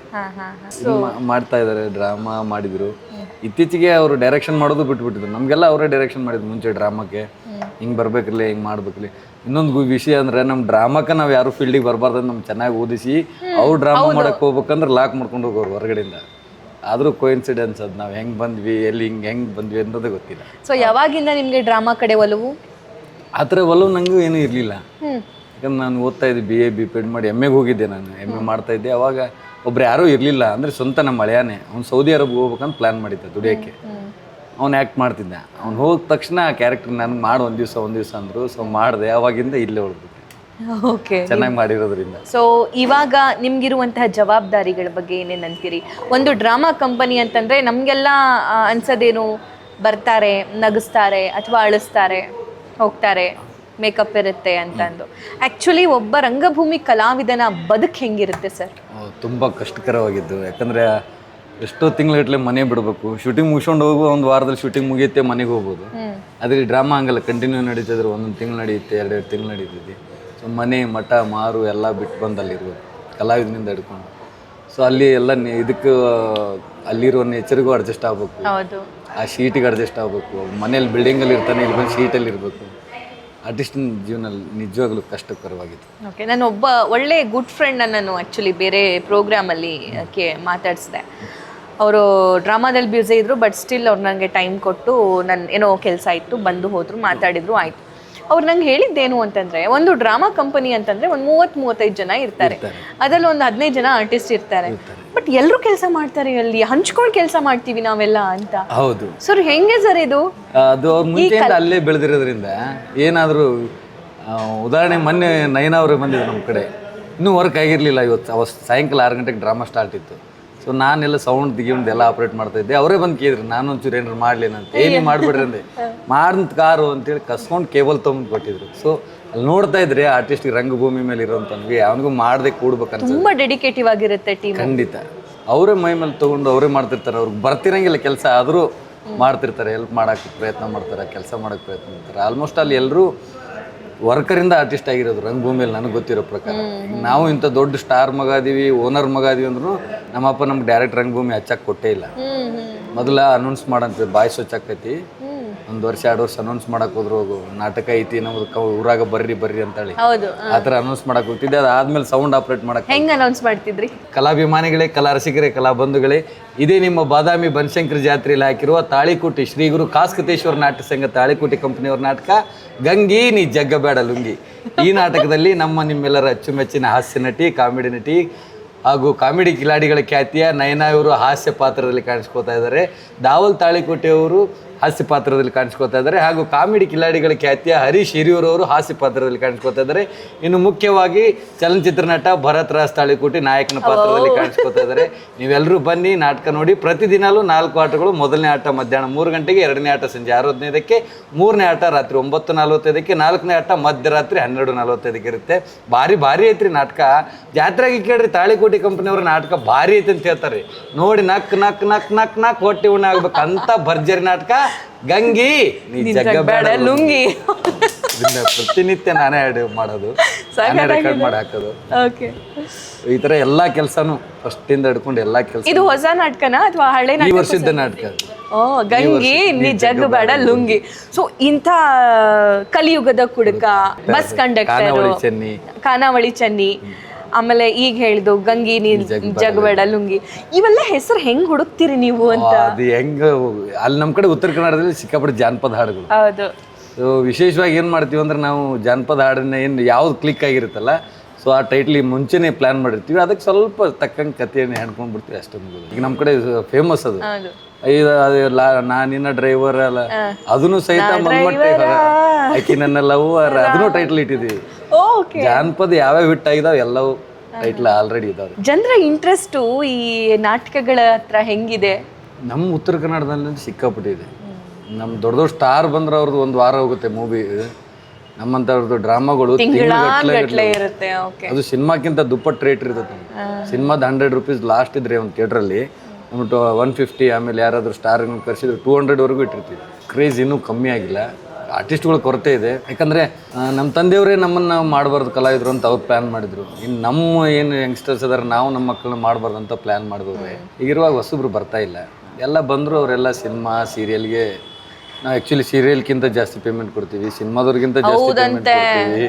ಮಾಡ್ತಾ ಇದ್ದಾರೆ, ಡ್ರಾಮಾ ಮಾಡಿದ್ರು. ಇತ್ತೀಚೆಗೆ ಅವರು ಡೈರೆಕ್ಷನ್ ಮಾಡೋದು ಬಿಟ್ಬಿಟ್ಟಿದ್ರು. ನಮಗೆಲ್ಲ ಅವರೇ ಡೈರೆಕ್ಷನ್ ಮಾಡಿದ್ರು ಮುಂಚೆ ಡ್ರಾಮಾಕ್ಕೆ. ಹಿಂಗೆ ಬರ್ಬೇಕಿಲ್ಲ, ಹಿಂಗೆ ಮಾಡ್ಬೇಕಿಲ್ಲ. ಇನ್ನೊಂದು ವಿಷಯ ಅಂದ್ರೆ ನಮ್ಮ ಡ್ರಾಮಾಕ್ಕೆ ನಾವು ಯಾರು ಫೀಲ್ಡಿಗೆ ಬರಬಾರ್ದು, ನಮ್ಗೆ ಚೆನ್ನಾಗಿ ಓದಿಸಿ ಅವ್ರು ಡ್ರಾಮಾ ಮಾಡಕ್ಕೆ ಹೋಗ್ಬೇಕಂದ್ರೆ ಲಾಕ್ ಮಾಡ್ಕೊಂಡು ಹೋಗೋರು ಹೊರಗಡೆಯಿಂದ. ಆದರೂ ಕೋಇನ್ಸಿಡೆನ್ಸ್ ಅದು, ನಾವು ಹೆಂಗೆ ಬಂದ್ವಿ, ಎಲ್ಲಿ ಹೆಂಗೆ ಬಂದ್ವಿ ಅನ್ನೋದೇ ಗೊತ್ತಿಲ್ಲ. ಸೊ ಯಾವಾಗಿಂದ ನಿಮಗೆ ಡ್ರಾಮಾ ಕಡೆ ಒಲವು? ಆ ಥರ ಒಲವು ನನಗೂ ಏನೂ ಇರಲಿಲ್ಲ. ಯಾಕಂದ್ರೆ ನಾನು ಓದ್ತಾ ಇದ್ದೆ, BA B.Ped ಮಾಡಿ MA ಹೋಗಿದ್ದೆ. ನಾನು MA ಮಾಡ್ತಾ ಇದ್ದೆ. ಅವಾಗ ಒಬ್ರು ಯಾರೂ ಇರಲಿಲ್ಲ. ಅಂದರೆ ಸ್ವಂತ ನಮ್ಮ ಹಳೆಯಾನೆ ಅವ್ನು ಸೌದಿ ಅರಬ್ಗೆ ಹೋಗ್ಬೇಕಂತ ಪ್ಲ್ಯಾನ್ ಮಾಡಿದ್ದ ದುಡಿಯೋಕ್ಕೆ. ಅವ್ನು ಆ್ಯಕ್ಟ್ ಮಾಡ್ತಿದ್ದ. ಅವ್ನು ಹೋದ ತಕ್ಷಣ ಆ ಕ್ಯಾರೆಕ್ಟರ್ ನನಗೆ ಮಾಡಿ ಒಂದು ದಿವಸ ಅಂದರು. ಸೊ ಮಾಡಿದೆ. ಅವಾಗಿಂದ ಇಲ್ಲೇ ಹೊಡ್ಬಿಟ್ಟೆ. ಓಕೆ, ಚೆನ್ನಾಗಿ ಮಾಡಿರೋದ್ರಿಂದ. ಸೊ ಇವಾಗ ನಿಮ್ಗಿರುವಂತಹ ಜವಾಬ್ದಾರಿಗಳ ಬಗ್ಗೆ ಏನೇನು ಅಂತೀರಿ? ಒಂದು ಡ್ರಾಮಾ ಕಂಪನಿ ಅಂತಂದರೆ ನಮಗೆಲ್ಲ ಅನ್ಸೋದೇನು, ಬರ್ತಾರೆ, ನಗಿಸ್ತಾರೆ ಅಥವಾ ಅಳಿಸ್ತಾರೆ, ಹೋಗ್ತಾರೆ, ಮೇಕಪ್ ಇರುತ್ತೆ ಅಂತಂದು. ಆ್ಯಕ್ಚುಲಿ ಒಬ್ಬ ರಂಗಭೂಮಿ ಕಲಾವಿದನ ಬದುಕು ಹೆಂಗಿರುತ್ತೆ ಸರ್? ತುಂಬ ಕಷ್ಟಕರವಾಗಿದ್ದು. ಯಾಕಂದರೆ ಎಷ್ಟೋ ತಿಂಗಳಗಟ್ಟಲೆ ಮನೆ ಬಿಡಬೇಕು. ಶೂಟಿಂಗ್ ಮುಗಿಸ್ಕೊಂಡು ಹೋಗುವ ಒಂದು ವಾರದಲ್ಲಿ ಶೂಟಿಂಗ್ ಮುಗಿಯುತ್ತೆ, ಮನೆಗೆ ಹೋಗ್ಬೋದು. ಅದ್ರ ಡ್ರಾಮಾ ಹಂಗಲ್ಲ, ಕಂಟಿನ್ಯೂ ನಡೀತಿದ್ರೆ 1 ತಿಂಗಳು ನಡೆಯುತ್ತೆ, 2 ತಿಂಗಳು ನಡೀತೈತಿ. ಸೊ ಮನೆ ಮಠ ಮಾರು ಎಲ್ಲ ಬಿಟ್ಟು ಬಂದು ಅಲ್ಲಿರ್ಬೋದು, ಕಲಾವಿದನಿಂದ ಹಿಡ್ಕೊಂಡು. ಸೊ ಅಲ್ಲಿ ಎಲ್ಲ ಇದಕ್ಕೆ ಅಲ್ಲಿರೋ ನೇಚರ್ಗೂ ಅಡ್ಜಸ್ಟ್ ಆಗಬೇಕು, ಆ ಶೀಟಿಗೆ ಅಡ್ಜಸ್ಟ್ ಆಗಬೇಕು. ಮನೇಲಿ ಬಿಲ್ಡಿಂಗಲ್ಲಿ ಇರ್ತಾನೆ, ಇಲ್ಲಿ ಬಂದು ಶೀಟಲ್ಲಿ ಇರಬೇಕು. ಆರ್ಟಿಸ್ಟಿನ ಜೀವನಲ್ಲಿ ನಿಜವಾಗ್ಲೂ ಕಷ್ಟಕರವಾಗಿತ್ತು. ಓಕೆ, ನಾನು ಒಬ್ಬ ಒಳ್ಳೆ ಗುಡ್ ಫ್ರೆಂಡ್ ನಾನು ಆ್ಯಕ್ಚುಲಿ ಬೇರೆ ಪ್ರೋಗ್ರಾಮಲ್ಲಿ ಮಾತಾಡಿಸಿದೆ. ಅವರು ಡ್ರಾಮಾದಲ್ಲಿ ಬ್ಯುಸಿ ಇದ್ದರು, ಬಟ್ ಸ್ಟಿಲ್ ಅವ್ರು ನನಗೆ ಟೈಮ್ ಕೊಟ್ಟು, ನನ್ನ ಏನೋ ಕೆಲಸ ಇತ್ತು, ಬಂದು ಹೋದರು, ಮಾತಾಡಿದ್ರು, ಆಯಿತು. ಅವ್ರು ನಂಗೆ ಹೇಳಿದ್ದೇನು ಅಂತಂದರೆ, ಒಂದು ಡ್ರಾಮಾ ಕಂಪನಿ ಅಂತಂದರೆ ಒಂದು 30-35 ಜನ ಇರ್ತಾರೆ. ಅದರಲ್ಲಿ ಒಂದು 15 ಜನ ಆರ್ಟಿಸ್ಟ್ ಇರ್ತಾರೆ. ಬಟ್ ಎಲ್ಲರೂ ಕೆಲಸ ಮಾಡ್ತಾರೆ, ಅಲ್ಲಿ ಹಂಚ್ಕೊಂಡು ಕೆಲಸ ಮಾಡ್ತೀವಿ ನಾವೆಲ್ಲ ಅಂತ. ಹೌದು ಸರ್, ಹೆಂಗೆ ಸರ್ ಇದು? ಅದು ಅವ್ರ ಮುಂಚೆಯಿಂದ ಅಲ್ಲೇ ಬೆಳೆದಿರೋದ್ರಿಂದ ಏನಾದರೂ ಉದಾಹರಣೆ, ಮೊನ್ನೆ ನಯನ ಅವರು ಬಂದಿದ್ರು ನಮ್ಮ ಕಡೆ. ಇನ್ನೂ ವರ್ಕ್ ಆಗಿರಲಿಲ್ಲ. ಅವತ್ತು ಸಾಯಂಕಾಲ 6 ಗಂಟೆಗೆ ಡ್ರಾಮಾ ಸ್ಟಾರ್ಟ್ ಇತ್ತು. ಸೊ ನಾನೆಲ್ಲ ಸೌಂಡ್ ದಿಗಿಂದೆಲ್ಲ ಆಪ್ರೇಟ್ ಮಾಡ್ತಾ ಇದ್ದೆ. ಅವರೇ ಬಂದು ಕೇಳಿದ್ರು, ನಾನು ಒಂಚೂರು ಏನಾರು ಮಾಡ್ಲೇನಂತ. ಏನು ಮಾಡಿಬಿಡ್ರಿ ಅಂದೆ. ಮಾಡಿದ ಕಾರು ಅಂತೇಳಿ ಕಸ್ಕೊಂಡು ಕೇಬಲ್ ತೊಗೊಂಡು ಕೊಟ್ಟಿದ್ರು. ಸೊ ಅಲ್ಲಿ ನೋಡ್ತಾ ಇದ್ರೆ ಆರ್ಟಿಸ್ಟಿಗೆ ರಂಗಭೂಮಿ ಮೇಲೆ ಇರೋಂಥವ್ನಿಗೆ ಅವನಿಗೂ ಮಾಡದೆ ಕೂಡ್ಬೇಕಂತ. ತುಂಬ ಡೆಡಿಕೇಟಿವ್ ಆಗಿರುತ್ತೆ ಟೀಮ್. ಖಂಡಿತ ಅವರೇ ಮೈ ಮೇಲೆ ತೊಗೊಂಡು ಅವರೇ ಮಾಡ್ತಿರ್ತಾರೆ. ಅವ್ರಿಗೆ ಬರ್ತಿರಂಗಿಲ್ಲ ಕೆಲಸ, ಆದರೂ ಮಾಡ್ತಿರ್ತಾರೆ. ಹೆಲ್ಪ್ ಮಾಡೋಕ್ಕೆ ಪ್ರಯತ್ನ ಮಾಡ್ತಾರೆ, ಕೆಲಸ ಮಾಡೋಕ್ಕೆ ಪ್ರಯತ್ನ ಮಾಡ್ತಾರೆ. ಆಲ್ಮೋಸ್ಟ್ ಅಲ್ಲಿ ಎಲ್ಲರೂ ವರ್ಕರಿಂದ ಆರ್ಟಿಸ್ಟ್ ಆಗಿರೋದು ರಂಗಭೂಮಿಯಲ್ಲಿ, ನನಗೆ ಗೊತ್ತಿರೋ ಪ್ರಕಾರ. ನಾವು ಇಂಥ ದೊಡ್ಡ ಸ್ಟಾರ್ ಮಗ ಅದೀವಿ, ಓನರ್ ಮಗ ಅದೀವಿ ಅಂದ್ರೂ ನಮ್ಮಪ್ಪ ನಮ್ಗೆ ಡೈರೆಕ್ಟ್ ರಂಗಭೂಮಿ ಹಚ್ಚಕ್ಕೆ ಕೊಟ್ಟೇ ಇಲ್ಲ. ಮೊದಲ ಅನೌನ್ಸ್ ಮಾಡಂತ ಬಾಯ್ಸ್ ಹಚ್ಚಾಕೈತಿ. 1 ವರ್ಷ 2 ವರ್ಷ ಅನೌನ್ಸ್ ಮಾಡಕ್ಕೆ ಹೋದ್ರು, ನಾಟಕ ಐತಿ ನಮ್ದು ಊರಾಗ ಬರ್ರಿ ಅಂತೇಳಿ ಆ ಥರ ಅನೌನ್ಸ್ ಮಾಡಕ್ಕೆ ಹೋಗ್ತಿದ್ದೆ. ಅದಾದ್ಮೇಲೆ ಸೌಂಡ್ ಆಪ್ರೇಟ್ ಮಾಡಕ್ಕೆ. ಹೆಂಗೆ ಅನೌನ್ಸ್ ಮಾಡ್ತಿದ್ರಿ? ಕಲಾಭಿಮಾನಿಗಳೇ, ಕಲಾ ರಸಿಕರೇ, ಕಲಾ ಬಂಧುಗಳೇ, ಇದೇ ನಿಮ್ಮ ಬಾದಾಮಿ ಬನಶಂಕರಿ ಜಾತ್ರೆಯಲ್ಲಿ ಹಾಕಿರುವ ತಾಳಿಕೋಟಿ ಶ್ರೀ ಗುರು ಕಾಸ್ಕತೇಶ್ವರ ನಾಟ್ಯ ಸಂಘ ತಾಳಿಕೋಟಿ ಕಂಪನಿಯವರ ನಾಟಕ ಗಂಗಿ ನೀ ಜಗ್ಗಬೇಡ ಲುಂಗಿ. ಈ ನಾಟಕದಲ್ಲಿ ನಿಮ್ಮೆಲ್ಲರ ಅಚ್ಚುಮೆಚ್ಚಿನ ಹಾಸ್ಯ ನಟಿ, ಕಾಮಿಡಿ ನಟಿ ಹಾಗೂ ಕಾಮಿಡಿ ಕಿಲಾಡಿಗಳ ಖ್ಯಾತಿಯ ನಯನ ಇವರು ಹಾಸ್ಯ ಪಾತ್ರದಲ್ಲಿ ಕಾಣಿಸ್ಕೋತಾ ಇದ್ದಾರೆ. ದಾವಲ್ ತಾಳಿಕೋಟೆಯವರು ಹಾಸ್ಯ ಪಾತ್ರದಲ್ಲಿ ಕಾಣಿಸ್ಕೋತಾ ಇದ್ದಾರೆ. ಹಾಗೂ ಕಾಮಿಡಿ ಕಿಲಾಡಿಗಳ ಖ್ಯಾತಿಯ ಹರೀಶ್ ಹಿರಿಯೂರವರು ಹಾಸ್ಯ ಪಾತ್ರದಲ್ಲಿ ಕಾಣಿಸ್ಕೋತಾ ಇದ್ದಾರೆ. ಇನ್ನು ಮುಖ್ಯವಾಗಿ ಚಲನಚಿತ್ರ ನಟ ಭರತ್ ರಾಜ್ ತಾಳಿಕೋಟಿ ನಾಯಕನ ಪಾತ್ರದಲ್ಲಿ ಕಾಣಿಸ್ಕೋತಾ ಇದ್ದಾರೆ. ನೀವೆಲ್ಲರೂ ಬನ್ನಿ, ನಾಟಕ ನೋಡಿ. ಪ್ರತಿದಿನಲೂ 4 ಆಟಗಳು. ಮೊದಲನೇ ಆಟ ಮಧ್ಯಾಹ್ನ 3 ಗಂಟೆಗೆ, 2ನೇ ಆಟ ಸಂಜೆ 6:15ಕ್ಕೆ, 3ನೇ ಆಟ ರಾತ್ರಿ 9:45ಕ್ಕೆ, 4ನೇ ಆಟ ಮಧ್ಯರಾತ್ರಿ 12:45ಕ್ಕೆ ಇರುತ್ತೆ. ಭಾರಿ ಐತ್ರಿ ನಾಟಕ. ಜಾತ್ರೆಗೆ ಕೇಳ್ರಿ, ತಾಳಿಕೋಟಿ ಕಂಪನಿಯವ್ರ ನಾಟಕ ಭಾರಿ ಐತಿ ಅಂತ ಹೇಳ್ತಾರೆ. ನೋಡಿ ನಕ್ ಹೊಟ್ಟೆ ಉಣ್ಣ ಆಗ್ಬೇಕಂತ ಭರ್ಜರಿ ನಾಟಕ ಗಂಗಿ ನೀ ಜಗ್ಗಬೇಡ ಲುಂಗಿ. ಪ್ರತಿನಿತ್ಯ ನಾನೇ ಮಾಡೋದು, ನಾನೇ ರೆಕಾರ್ಡ್ ಮಾಡಿ ಹಾಕೋದು. ಈ ತರ ಎಲ್ಲಾ ಕೆಲಸನು ಫಸ್ಟಿಂದ ಹಿಡ್ಕೊಂಡು ಎಲ್ಲಾ ಕೆಲಸ. ಇದು ಹೊಸ ನಾಟಕನಾ ಅಥವಾ ಹಳೆ ನಾಟಕ? ಈ ವರ್ಷದ ನಾಟಕ. ಗಂಗಿ ನೀ ಜಗ್ಗಬೇಡ ಲುಂಗಿ. ಸೊ ಇಂಥ ಕಲಿಯುಗದ ಕುಡುಕ, ಬಸ್ ಕಂಡಕ್ಟರ್, ಖಾನಾವಳಿ ಚೆನ್ನಿ, ಆಮೇಲೆ ಈಗ ಹೇಳಿದ್ದು ಗಂಗಿ ನೀ ಜಗ್ಗಬೇಡ ಲುಂಗಿ, ಇವೆಲ್ಲ ಹೆಸರು ಹೆಂಗ್ ಹುಡುಕ್ತಿರಿ ನೀವು ಅಂತ? ಅದು ಹೆಂಗ, ಅಲ್ಲಿ ನಮ್ಮ ಕಡೆ ಉತ್ತರ ಕನ್ನಡದಲ್ಲಿ ಸಿಕ್ಕಾಪಟ್ಟೆ ಜಾನಪದ ಹಾಡುಗಳು. ಹೌದು. ಸೊ ವಿಶೇಷವಾಗಿ ಏನು ಮಾಡ್ತೀವಿ ಅಂದ್ರೆ ನಾವು ಜಾನಪದ ಹಾಡನ್ನ ಏನು ಯಾವ್ದು ಕ್ಲಿಕ್ ಆಗಿರುತ್ತಲ್ಲ, ಸೊ ಆ ಟೈಟ್ಲಿಗೆ ಮುಂಚೆನೇ ಪ್ಲಾನ್ ಮಾಡಿರ್ತೀವಿ, ಅದಕ್ಕೆ ಸ್ವಲ್ಪ ತಕ್ಕಂಗೆ ಕಥೆಯನ್ನು ಹೇಳ್ಕೊಂಡ್ಬಿಡ್ತೀವಿ ಅಷ್ಟೇ ಮುಗಿದು. ಈಗ ನಮ್ಮ ಕಡೆ ಫೇಮಸ್ ಅದು ನಾನಿನ್ನ ಡ್ರೈವರ್ ಅಲ್ಲ, ಅದನ್ನು ಸಹಿತ ಆಕಿ ನನ್ನ ಲವರ್, ಅದನ್ನು ಟೈಟ್ಲ್ ಇಟ್ಟಿದ್ದೀವಿ. ಜಾನಪದ ಯಾವ್ಯಾವ ಹಿಟ್ ಆಗಿದಾವ ಎಲ್ಲವೂ ಟೈಟ್ಲ್ ಆಲ್ರೆಡಿ ಇದಾವೆ. ಜನರ ಇಂಟ್ರೆಸ್ಟು ಈ ನಾಟಕಗಳ ಹತ್ರ ಹೆಂಗಿದೆ? ನಮ್ಮ ಉತ್ತರ ಕನ್ನಡದಲ್ಲಿ ಸಿಕ್ಕಾಪಟ್ಟಿದೆ. ನಮ್ಮ ದೊಡ್ಡ ದೊಡ್ಡ ಸ್ಟಾರ್ ಬಂದ್ರೆ ಅವ್ರದ್ದು ಒಂದು ವಾರ ಹೋಗುತ್ತೆ ಮೂವಿ. ನಮ್ಮಂಥವ್ರದ್ದು ಡ್ರಾಮಾಗಳು ಇರುತ್ತೆ. ಅದು ಸಿನಿಮಾಕ್ಕಿಂತ ದುಪ್ಪಟ್ಟು ರೇಟ್ ಇರ್ತದೆ. ಸಿನಿಮಾದ 100 ರೂಪೀಸ್ ಲಾಸ್ಟ್ ಇದ್ರೆ ಒಂದು ಥಿಯೇಟ್ರಲ್ಲಿ 150, ಆಮೇಲೆ ಯಾರಾದರೂ ಸ್ಟಾರ್ ಕರೆಸಿದ್ರೆ 200ವರೆಗೂ ಇಟ್ಟಿರ್ತೀವಿ. ಕ್ರೇಜ್ ಇನ್ನೂ ಕಮ್ಮಿ ಆಗಿಲ್ಲ, ಆರ್ಟಿಸ್ಟ್ಗಳ ಕೊರತೆ ಇದೆ. ಯಾಕಂದರೆ ನಮ್ಮ ತಂದೆಯವರೇ ನಮ್ಮನ್ನು ಮಾಡಬಾರ್ದು ಕಲಾವಿದರು ಅಂತ ಅವ್ರು ಪ್ಲ್ಯಾನ್ ಮಾಡಿದರು. ಇನ್ನು ನಮ್ಮ ಏನು ಯಂಗ್ಸ್ಟರ್ಸ್ ಅದಾರೆ ನಾವು ನಮ್ಮ ಮಕ್ಕಳನ್ನ ಮಾಡಬಾರ್ದು ಅಂತ ಪ್ಲ್ಯಾನ್ ಮಾಡಿದವ್ರೆ. ಈಗಿರುವಾಗ ಹೊಸಬ್ರು ಬರ್ತಾ ಇಲ್ಲ, ಎಲ್ಲ ಬಂದರೂ ಅವರೆಲ್ಲ ಸಿನಿಮಾ ಸೀರಿಯಲ್ಗೆ. ನಾವು ಆ್ಯಕ್ಚುಲಿ ಸೀರಿಯಲ್ಗಿಂತ ಜಾಸ್ತಿ ಪೇಮೆಂಟ್ ಕೊಡ್ತೀವಿ, ಸಿನಿಮಾದವ್ರಿಗಿಂತ ಜಾಸ್ತಿ ಪೇಮೆಂಟ್ ಕೊಡ್ತೀವಿ.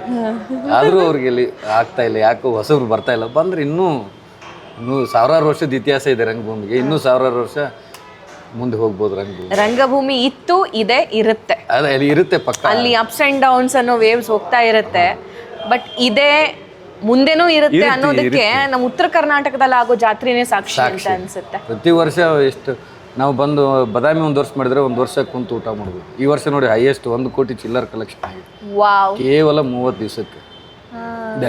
ಆದರೂ ಅವ್ರಿಗೆ ಇಲ್ಲಿ ಆಗ್ತಾ ಇಲ್ಲ, ಯಾಕೋ ಹೊಸಬ್ರು ಬರ್ತಾ ಇಲ್ಲ. ಬಂದ್ರೆ ಇನ್ನೂ ಸಾವಿರಾರು ವರ್ಷದ ಇತಿಹಾಸ ಇದೆ ರಂಗಭೂಮಿಗೆ, ಇನ್ನೂ ಸಾವಿರಾರು ವರ್ಷ ಮುಂದೆ ಹೋಗ್ಬೋದು ರಂಗಭೂಮಿ. ರಂಗಭೂಮಿ ಇತ್ತು, ಇದೆ, ಇರುತ್ತೆ. ಅಲ್ಲಿ ಇರುತ್ತೆ ಪಕ್ಕ, ಅಲ್ಲಿ ಅಪ್ಸ್ ಅಂಡ್ ಡೌನ್ಸ್ ಅನ್ನೋ ವೇವ್ಸ್ ಹೋಗ್ತಾ ಇರುತ್ತೆ. ಬಟ್ ಇದೆ, ಮುಂದೆನೂ ಇರುತ್ತೆ ಅನ್ನೋದಕ್ಕೆ ನಮ್ಮ ಉತ್ತರ ಕರ್ನಾಟಕದಲ್ಲಿ ಆಗೋ ಜಾತ್ರೆನೇ ಸಾಕ್ಷಿ ಅಂತ ಅನ್ಸುತ್ತೆ. ಪ್ರತಿ ವರ್ಷ ಎಷ್ಟು ನಾವು ಬಂದು ಬದಾಮಿ ಒಂದು ವರ್ಷ ಮಾಡಿದ್ರೆ ಒಂದು ವರ್ಷ ಕುಂತು ಊಟ ಮಾಡ್ಬೋದು. ಈ ವರ್ಷ ನೋಡಿ ಹೈಯೆಸ್ಟ್ 1 ಕೋಟಿ ಚಿಲ್ಲರ್ ಕಲೆಕ್ಷನ್ ಆಗಿದೆ ಕೇವಲ 30 ದಿವಸಕ್ಕೆ.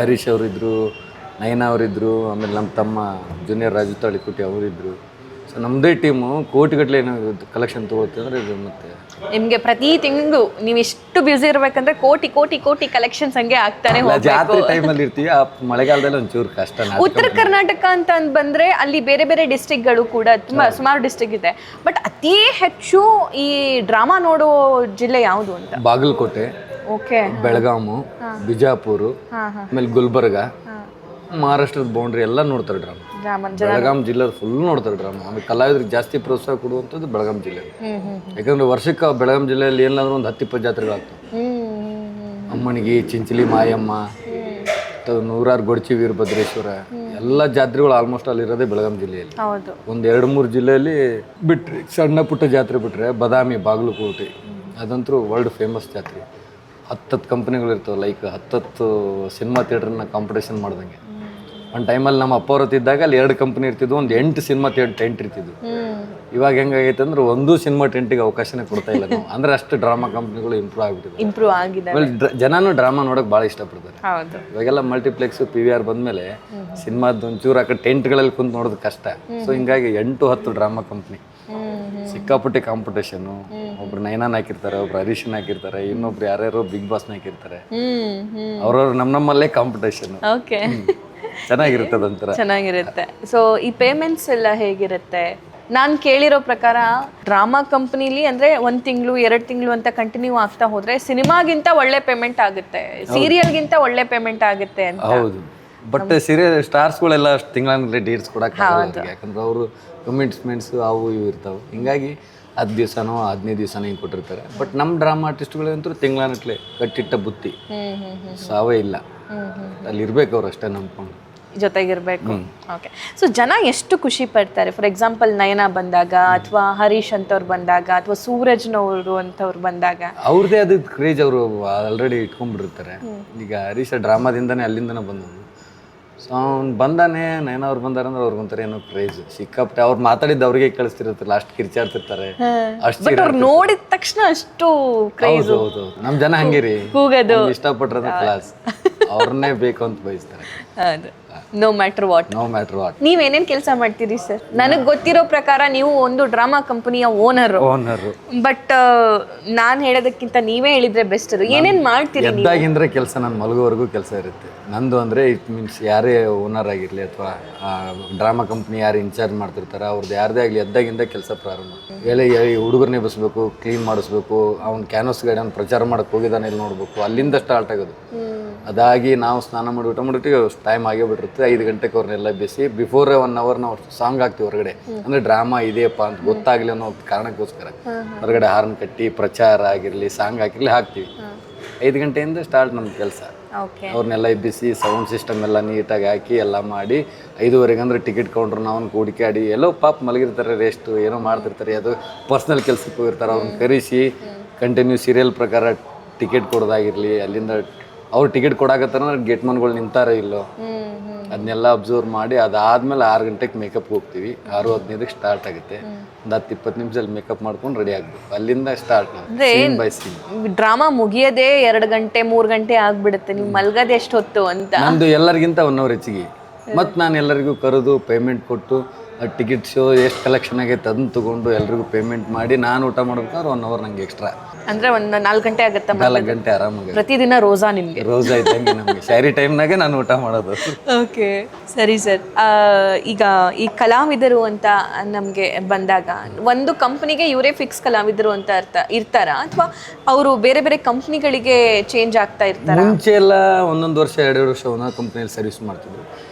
ಹರೀಶ್ ಅವರಿದ್ರು, ನಯನಾ ಅವರಿದ್ರು, ಆಮೇಲೆ ನಮ್ಮ ತಮ್ಮ ಜೂನಿಯರ್ ರಾಜು ತಾಳಿಕೋಟಿ ಅವರಿದ್ರು. ಸೊ ನಮ್ಮದೇ ಟೀಮು ಕೋಟಿಗಟ್ಟಲೆ ಏನೋ ಕಲೆಕ್ಷನ್ ತೊಗೊಳ್ತೀವಿ ಅಂದರೆ ಇದು. ಮತ್ತೆ ನಿಮಗೆ ಪ್ರತಿ ತಿಂಗಳು ನೀವು ಎಷ್ಟು ಬ್ಯುಸಿ ಇರಬೇಕಂದ್ರೆ ಕೋಟಿ ಕೋಟಿ ಕೋಟಿ ಕಲೆಕ್ಷನ್ಸ್ ಹಂಗೆ ಆಗ್ತಾನೆ ಹೋಗ್ಬೇಕು. ಜಾತ್ರೆ ಟೈಮಲ್ಲಿ ಇರ್ತೀವಿ, ಆ ಮಳೆಗಾಲದಲ್ಲಿ ಒಂಚೂರು ಕಷ್ಟ. ಉತ್ತರ ಕರ್ನಾಟಕ ಅಂತ ಬಂದ್ರೆ ಅಲ್ಲಿ ಬೇರೆ ಬೇರೆ ಡಿಸ್ಟ್ರಿಕ್ಟ್ಗಳು ಕೂಡ ತುಂಬಾ ಸುಮಾರು ಡಿಸ್ಟ್ರಿಕ್ಟ್ ಇದೆ. ಬಟ್ ಅತಿ ಹೆಚ್ಚು ಈ ಡ್ರಾಮಾ ನೋಡೋ ಜಿಲ್ಲೆ ಯಾವುದು ಅಂತ? ಬಾಗಲಕೋಟೆ, ಬೆಳಗಾಮು, ಬಿಜಾಪುರ, ಆಮೇಲೆ ಗುಲ್ಬರ್ಗ, ಮಹಾರಾಷ್ಟ್ರದ ಬೌಂಡ್ರಿ ಎಲ್ಲ ನೋಡ್ತಾರೆ ಡ್ರಾಮಾ. ಬೆಳಗಾಂ ಜಿಲ್ಲೆ ಫುಲ್ ನೋಡ್ತಾರೆ ಡ್ರಾಮಾ. ಆಮೇಲೆ ಕಲಾವಿದರಿಗೆ ಜಾಸ್ತಿ ಪ್ರೋತ್ಸಾಹ ಕೊಡುವಂಥದ್ದು ಬೆಳಗಾಂ ಜಿಲ್ಲೆ. ಯಾಕಂದ್ರೆ ವರ್ಷಕ್ಕೆ ಬೆಳಗಾಂ ಜಿಲ್ಲೆಯಲ್ಲಿ ಏನಾದ್ರೂ ಒಂದು 10-20 ಜಾತ್ರೆಗಳಾಗ್ತವೆ. ಅಮ್ಮನಿಗೆ, ಚಿಂಚಲಿ ಮಾಯಮ್ಮ, ನೂರಾರು ಗೊಡಚಿ ವೀರಭದ್ರೇಶ್ವರ, ಎಲ್ಲ ಜಾತ್ರೆಗಳು ಆಲ್ಮೋಸ್ಟ್ ಅಲ್ಲಿ ಇರೋದೇ ಬೆಳಗಾಂ ಜಿಲ್ಲೆಯಲ್ಲಿ. ಒಂದು 2-3 ಜಿಲ್ಲೆಯಲ್ಲಿ ಬಿಟ್ರೆ, ಸಣ್ಣ ಪುಟ್ಟ ಜಾತ್ರೆ ಬಿಟ್ರೆ ಬದಾಮಿ, ಬಾಗಲಕೋಟೆ ಅದಂತೂ ವರ್ಲ್ಡ್ ಫೇಮಸ್ ಜಾತ್ರೆ. 10 ಕಂಪ್ನಿಗಳು ಇರ್ತವೆ, ಲೈಕ್ 10 ಸಿನಿಮಾ ಥಿಯೇಟ್ರನ್ನ ಕಾಂಪಿಟೇಷನ್ ಮಾಡ್ದಂಗೆ. ಒಂದು ಟೈಮಲ್ಲಿ ನಮ್ಮ ಅಪ್ಪ ಹೊರತಿದ್ದಾಗ ಅಲ್ಲಿ 2 ಕಂಪ್ನಿ ಇರ್ತಿದ್ವು, ಒಂದು 8 ಸಿನಿಮಾ ಟೆಂಟ್ ಇರ್ತಿದ್ವು. ಇವಾಗ ಹೆಂಗಾಗೈತೆ ಅಂದ್ರೆ ಒಂದು ಸಿನಿಮಾ ಟೆಂಟಿಗೆ ಅವಕಾಶನೇ ಕೊಡ್ತಾ ಇಲ್ಲ ನಾವು. ಅಂದ್ರೆ ಅಷ್ಟು ಡ್ರಾಮಾ ಕಂಪ್ನಿಗಳು ಇಂಪ್ರೂವ್ ಆಗಿದೆ. ಜನನು ಡ್ರಾಮಾ ನೋಡಕ್ ಭಾಳ ಇಷ್ಟಪಡ್ತಾರೆ. ಇವಾಗೆಲ್ಲ ಮಲ್ಟಿಪ್ಲೆಕ್ಸ್, PVR ಬಂದ್ಮೇಲೆ ಸಿನಿಮಾದ ಒಂಚೂರು ಆ ಕಡೆ ಟೆಂಟ್ಗಳಲ್ಲಿ ಕುಂತು ನೋಡೋದು ಕಷ್ಟ. ಸೊ ಹಿಂಗಾಗಿ 8-10 ಡ್ರಾಮಾ ಕಂಪ್ನಿ, ಸಿಕ್ಕಾಪಟ್ಟೆ ಕಾಂಪಿಟೇಷನು. ಒಬ್ರು ನಯನಾನ್ ಹಾಕಿರ್ತಾರೆ, ಒಬ್ರು ಹರೀಶನ್ ಹಾಕಿರ್ತಾರೆ, ಇನ್ನೊಬ್ರು ಯಾರ್ಯಾರೋ ಬಿಗ್ ಬಾಸ್ನ ಹಾಕಿರ್ತಾರೆ. ಅವ್ರವ್ರು ನಮ್ಮಲ್ಲೇ ಕಾಂಪಿಟೇಷನ್. ಚೆನ್ನಾಗಿರುತ್ತೆ, ಅದೊಂಥರ ಚೆನ್ನಾಗಿರುತ್ತೆ. ಸೊ ಈ ಪೇಮೆಂಟ್ಸ್ ಎಲ್ಲ ಹೇಗಿರುತ್ತೆ? ನಾನು ಕೇಳಿರೋ ಪ್ರಕಾರ ಡ್ರಾಮಾ ಕಂಪ್ನಿಲಿ ಅಂದ್ರೆ 1 ತಿಂಗಳು 2 ತಿಂಗಳು ಅಂತ ಕಂಟಿನ್ಯೂ ಆಗ್ತಾ ಹೋದ್ರೆ ಸಿನಿಮಾಗಿಂತ ಒಳ್ಳೆ ಪೇಮೆಂಟ್ ಆಗುತ್ತೆ, ಸೀರಿಯಲ್ಗಿಂತ ಒಳ್ಳೆ ಪೇಮೆಂಟ್ ಆಗುತ್ತೆ ಅಂತ. ಹೌದು, ಬಟ್ ಸೀರಿಯಲ್ ಸ್ಟಾರ್ಸ್ಗಳೆಲ್ಲ ಅಷ್ಟು ತಿಂಗಳ ಡೇಟ್ಸ್ ಕೊಡಕ್ಕೆ ಆಗಲ್ಲ. ಯಾಕಂದ್ರೆ ಅವರು ಕಮಿಟ್ಮೆಂಟ್ಸ್ ಅವು ಇವು ಇರ್ತಾವೆ. ಹಿಂಗಾಗಿ 10 ದಿವಸನೋ 15 ದಿವಸನೋ ಹಿಂಗೆ ಕೊಟ್ಟಿರ್ತಾರೆ. ಬಟ್ ನಮ್ಮ ಡ್ರಾಮಾ ಆರ್ಟಿಸ್ಟ್ಗಳಂತೂ ತಿಂಗಳಾನಟ್ಲೆ ಕಟ್ಟಿಟ್ಟ ಬುತ್ತಿ, ಸಾವೇ ಇಲ್ಲ. ಅಲ್ಲಿ ಇರ್ಬೇಕು ಅವ್ರು ಅಷ್ಟೇ ನಂಬ್ಕೊಂಡು ಜೊತೆಗಿರ್ಬೇಕು. ಓಕೆ. ಸೊ ಜನ ಎಷ್ಟು ಖುಷಿ ಪಡ್ತಾರೆ? ಫಾರ್ ಎಕ್ಸಾಂಪಲ್ ನಯನಾ ಬಂದಾಗ, ಅಥವಾ ಹರೀಶ್ ಅಂತವ್ರು ಬಂದಾಗ, ಅಥವಾ ಸೂರಜ್ನವರು ಅಂತವ್ರು ಬಂದಾಗ ಅವ್ರದ್ದೇ ಅದು ಕ್ರೇಜ್ ಅವರು ಆಲ್ರೆಡಿ ಇಟ್ಕೊಂಡ್ಬಿಟ್ಟಿರ್ತಾರೆ. ಈಗ ಹರೀಶ್ ಡ್ರಾಮಾದಿಂದನೇ ಅಲ್ಲಿಂದನೇ ಬಂದವರು. ಸೊ ಅವ್ನು ಬಂದಾನೆ, ನಯನಾ ಅವ್ರು ಬಂದಾರಂದ್ರೆ ಅವ್ರಿಗೊಂಥರ ಏನೋ ಕ್ರೇಜ್ ಸಿಕ್ಕಾಪಟ್ಟೆ. ಅವ್ರು ಮಾತಾಡಿದ್ದು ಅವ್ರಿಗೆ ಕಳಿಸ್ತಿರುತ್ತೆ, ಲಾಸ್ಟ್ ಕಿರ್ಚಾಡ್ತಿರ್ತಾರೆ. ಅಷ್ಟು ನೋಡಿದ ತಕ್ಷಣ ಅಷ್ಟು ಕ್ರೇಜ್. ಹೌದು, ನಮ್ಮ ಜನ ಹಂಗಿರಿ, ಇಷ್ಟಪಟ್ರದ ಕ್ಲಾಸ್ ಅವ್ರನ್ನೇ ಬೇಕು ಅಂತ ಬಯಸ್ತಾರೆ. No matter what. ನೀವೇನೇನ್ ಕೆಲಸ ಮಾಡ್ತೀರಿ ಸರ್? ನನಗೆ ಗೊತ್ತಿರೋ ಪ್ರಕಾರ ನೀವು ಒಂದು ಡ್ರಾಮಾ ಕಂಪನಿಯ ಓನರ್. ಬಟ್ ನಾನು ಹೇಳೋದಕ್ಕಿಂತ ನೀವೇ ಹೇಳಿದ್ರೆ ಬೆಸ್ಟ್. ಏನೇನ್ ಮಾಡ್ತೀರಿ? ಎದ್ದಾಗಿಂದ್ರೆ ಕೆಲಸ, ನಾನು ಮಲಗೋವರೆಗೂ ಕೆಲಸ ಇರುತ್ತೆ ನಂದು. ಅಂದ್ರೆ ಇಟ್ ಮೀನ್ಸ್ ಯಾರೇ ಓನರ್ ಆಗಿರ್ಲಿ ಅಥವಾ ಡ್ರಾಮಾ ಕಂಪ್ನಿ ಯಾರು ಇನ್ಚಾರ್ಜ್ ಮಾಡ್ತಿರ್ತಾರೆ ಅವ್ರದ್ದು ಯಾರದೇ ಆಗಲಿ, ಎದ್ದಾಗಿಂದ ಕೆಲಸ ಪ್ರಾರಂಭ. ಹುಡುಗರನ್ನೇ ಬಸ್ಬೇಕು, ಕ್ಲೀನ್ ಮಾಡಿಸ್ಬೇಕು, ಅವ್ನು ಕ್ಯಾನ್ವಸ್ ಗಾಡಿ ಅವ್ನು ಪ್ರಚಾರ ಮಾಡಕ್ಕೆ ಹೋಗಿದ್ದಾನೆ ಇಲ್ಲಿ ನೋಡ್ಬೇಕು, ಅಲ್ಲಿಂದ ಸ್ಟಾರ್ಟ್ ಆಗೋದು. ಅದಾಗಿ ನಾವು ಸ್ನಾನ ಮಾಡಿ ಊಟ ಮಾಡಿಬಿಟ್ಟು ಟೈಮ್ ಆಗೇ ಬಿಟ್ಟಿರುತ್ತೆ. 5 ಗಂಟೆಗೆ ಅವ್ರನ್ನೆಲ್ಲ ಬೇಸಿ ಬಿಫೋರ್ 1 ಅವರ್ ನಾವು ಸಾಂಗ್ ಹಾಕ್ತೀವಿ ಹೊರಗಡೆ. ಅಂದ್ರೆ ಡ್ರಾಮಾ ಇದೆಯಪ್ಪ ಅಂತ ಗೊತ್ತಾಗ್ಲಿ ಅನ್ನೋ ಕಾರಣಕ್ಕೋಸ್ಕರ ಹೊರಗಡೆ ಹಾರ್ನ್ ಕಟ್ಟಿ ಪ್ರಚಾರ ಆಗಿರಲಿ, ಸಾಂಗ್ ಹಾಕಿರ್ಲಿ ಹಾಕ್ತೀವಿ. 5 ಗಂಟೆಯಿಂದ ಸ್ಟಾರ್ಟ್ ನಮ್ಮ ಕೆಲಸ. ಅವ್ರನ್ನೆಲ್ಲ ಎಬ್ಬಿಸಿ ಸೌಂಡ್ ಸಿಸ್ಟಮ್ ಎಲ್ಲ ನೀಟಾಗಿ ಹಾಕಿ ಎಲ್ಲ ಮಾಡಿ 5:30 ಅಂದ್ರೆ ಟಿಕೆಟ್ ಕೌಂಟ್ರ್ ನಾವು ಹುಡುಕಾಡಿ, ಎಲ್ಲೋ ಪಾಪ ಮಲಗಿರ್ತಾರೆ, ರೆಸ್ಟ್ ಏನೋ ಮಾಡ್ತಿರ್ತಾರೆ, ಅದು ಪರ್ಸ್ನಲ್ ಕೆಲ್ಸಕ್ಕೆ ಹೋಗಿರ್ತಾರೆ. ಅವ್ರನ್ನ ಕರೆಸಿ ಕಂಟಿನ್ಯೂ ಸೀರಿಯಲ್ ಪ್ರಕಾರ ಟಿಕೆಟ್ ಕೊಡೋದಾಗಿರಲಿ, ಅಲ್ಲಿಂದ ಅವ್ರು ಟಿಕೆಟ್ ಕೊಡಾಕತ್ತಾರ ಗೇಟ್ ಮನ್ಗಳು ನಿಂತಾರೋ ಇಲ್ಲೋ ಅದನ್ನೆಲ್ಲ ಅಬ್ಸರ್ವ್ ಮಾಡಿ ಅದಾದ್ಮೇಲೆ 6 ಗಂಟೆಗೆ ಮೇಕಪ್ಗೆ ಹೋಗ್ತೀವಿ. 6:15ಕ್ಕೆ ಸ್ಟಾರ್ಟ್ ಆಗುತ್ತೆ. ಒಂದು 10-20 ನಿಮಿಷದಲ್ಲಿ ಮೇಕಪ್ ಮಾಡ್ಕೊಂಡು ರೆಡಿ ಆಗ್ಬೇಕು. ಅಲ್ಲಿಂದ start scene by scene. Drama ಮುಗಿಯೋದೇ 2 ಗಂಟೆ 3 ಗಂಟೆ ಆಗ್ಬಿಡುತ್ತೆ. ನೀವು ಮಲ್ಗದೆ ಎಷ್ಟು ಹೊತ್ತು ಅಂತ? ನಂದು ಎಲ್ಲರಿಗಿಂತ 1 ಅವರ್ ಹೆಚ್ಚಿಗೆ. ಮತ್ತು ನಾನು ಎಲ್ಲರಿಗೂ ಕರೆದು ಪೇಮೆಂಟ್ ಕೊಟ್ಟು ಟಿಕೆಟ್ ಶೋ ಎಷ್ಟು ಕಲೆಕ್ಷನ್ ಆಗೈತೆ ಅದನ್ನ ತೊಗೊಂಡು ಎಲ್ರಿಗೂ ಪೇಮೆಂಟ್ ಮಾಡಿ ನಾನು ಊಟ ಮಾಡ್ಬೇಕಾದ್ರೆ 1 ಅವರ್ ನಂಗೆ ಎಕ್ಸ್ಟ್ರಾ. ಅಂದ್ರೆ ಒಂದು 4 ಗಂಟೆ ಆಗುತ್ತೆ. 4 ಗಂಟೆ ಆರಾಮಾಗಿ. ಪ್ರತಿದಿನ ರೋಜಾ ನಿಮ್ಗೆ? ರೋಜಾ ಇದ್ದಂಗೆ ನಮಗೆ ಶಾರಿ ಟೈಮ್ನಾಗೆ ನಾನು ಊಟ ಮಾಡೋದು. ಓಕೆ, ಸರಿ ಸರ್. ಈಗ ಈ ಕಲಾವಿದರು ಅಂತ ನಮಗೆ ಬಂದಾಗ ಒಂದು ಕಂಪ್ನಿಗೆ ಇವರೇ ಫಿಕ್ಸ್ ಕಲಾವಿದರು ಅಂತ ಇರ್ತಾರಾ ಅಥವಾ ಅವರು ಬೇರೆ ಬೇರೆ ಕಂಪ್ನಿಗಳಿಗೆ ಚೇಂಜ್ ಆಗ್ತಾ ಇರ್ತಾರ? ಮುಂಚೆ ಎಲ್ಲ 1 ವರ್ಷ 2 ವರ್ಷ ಒಂದೊಂದು ಕಂಪ್ನಿಯಲ್ಲಿ ಸರ್ವಿಸ್ ಮಾಡ್ತಿದ್ರು.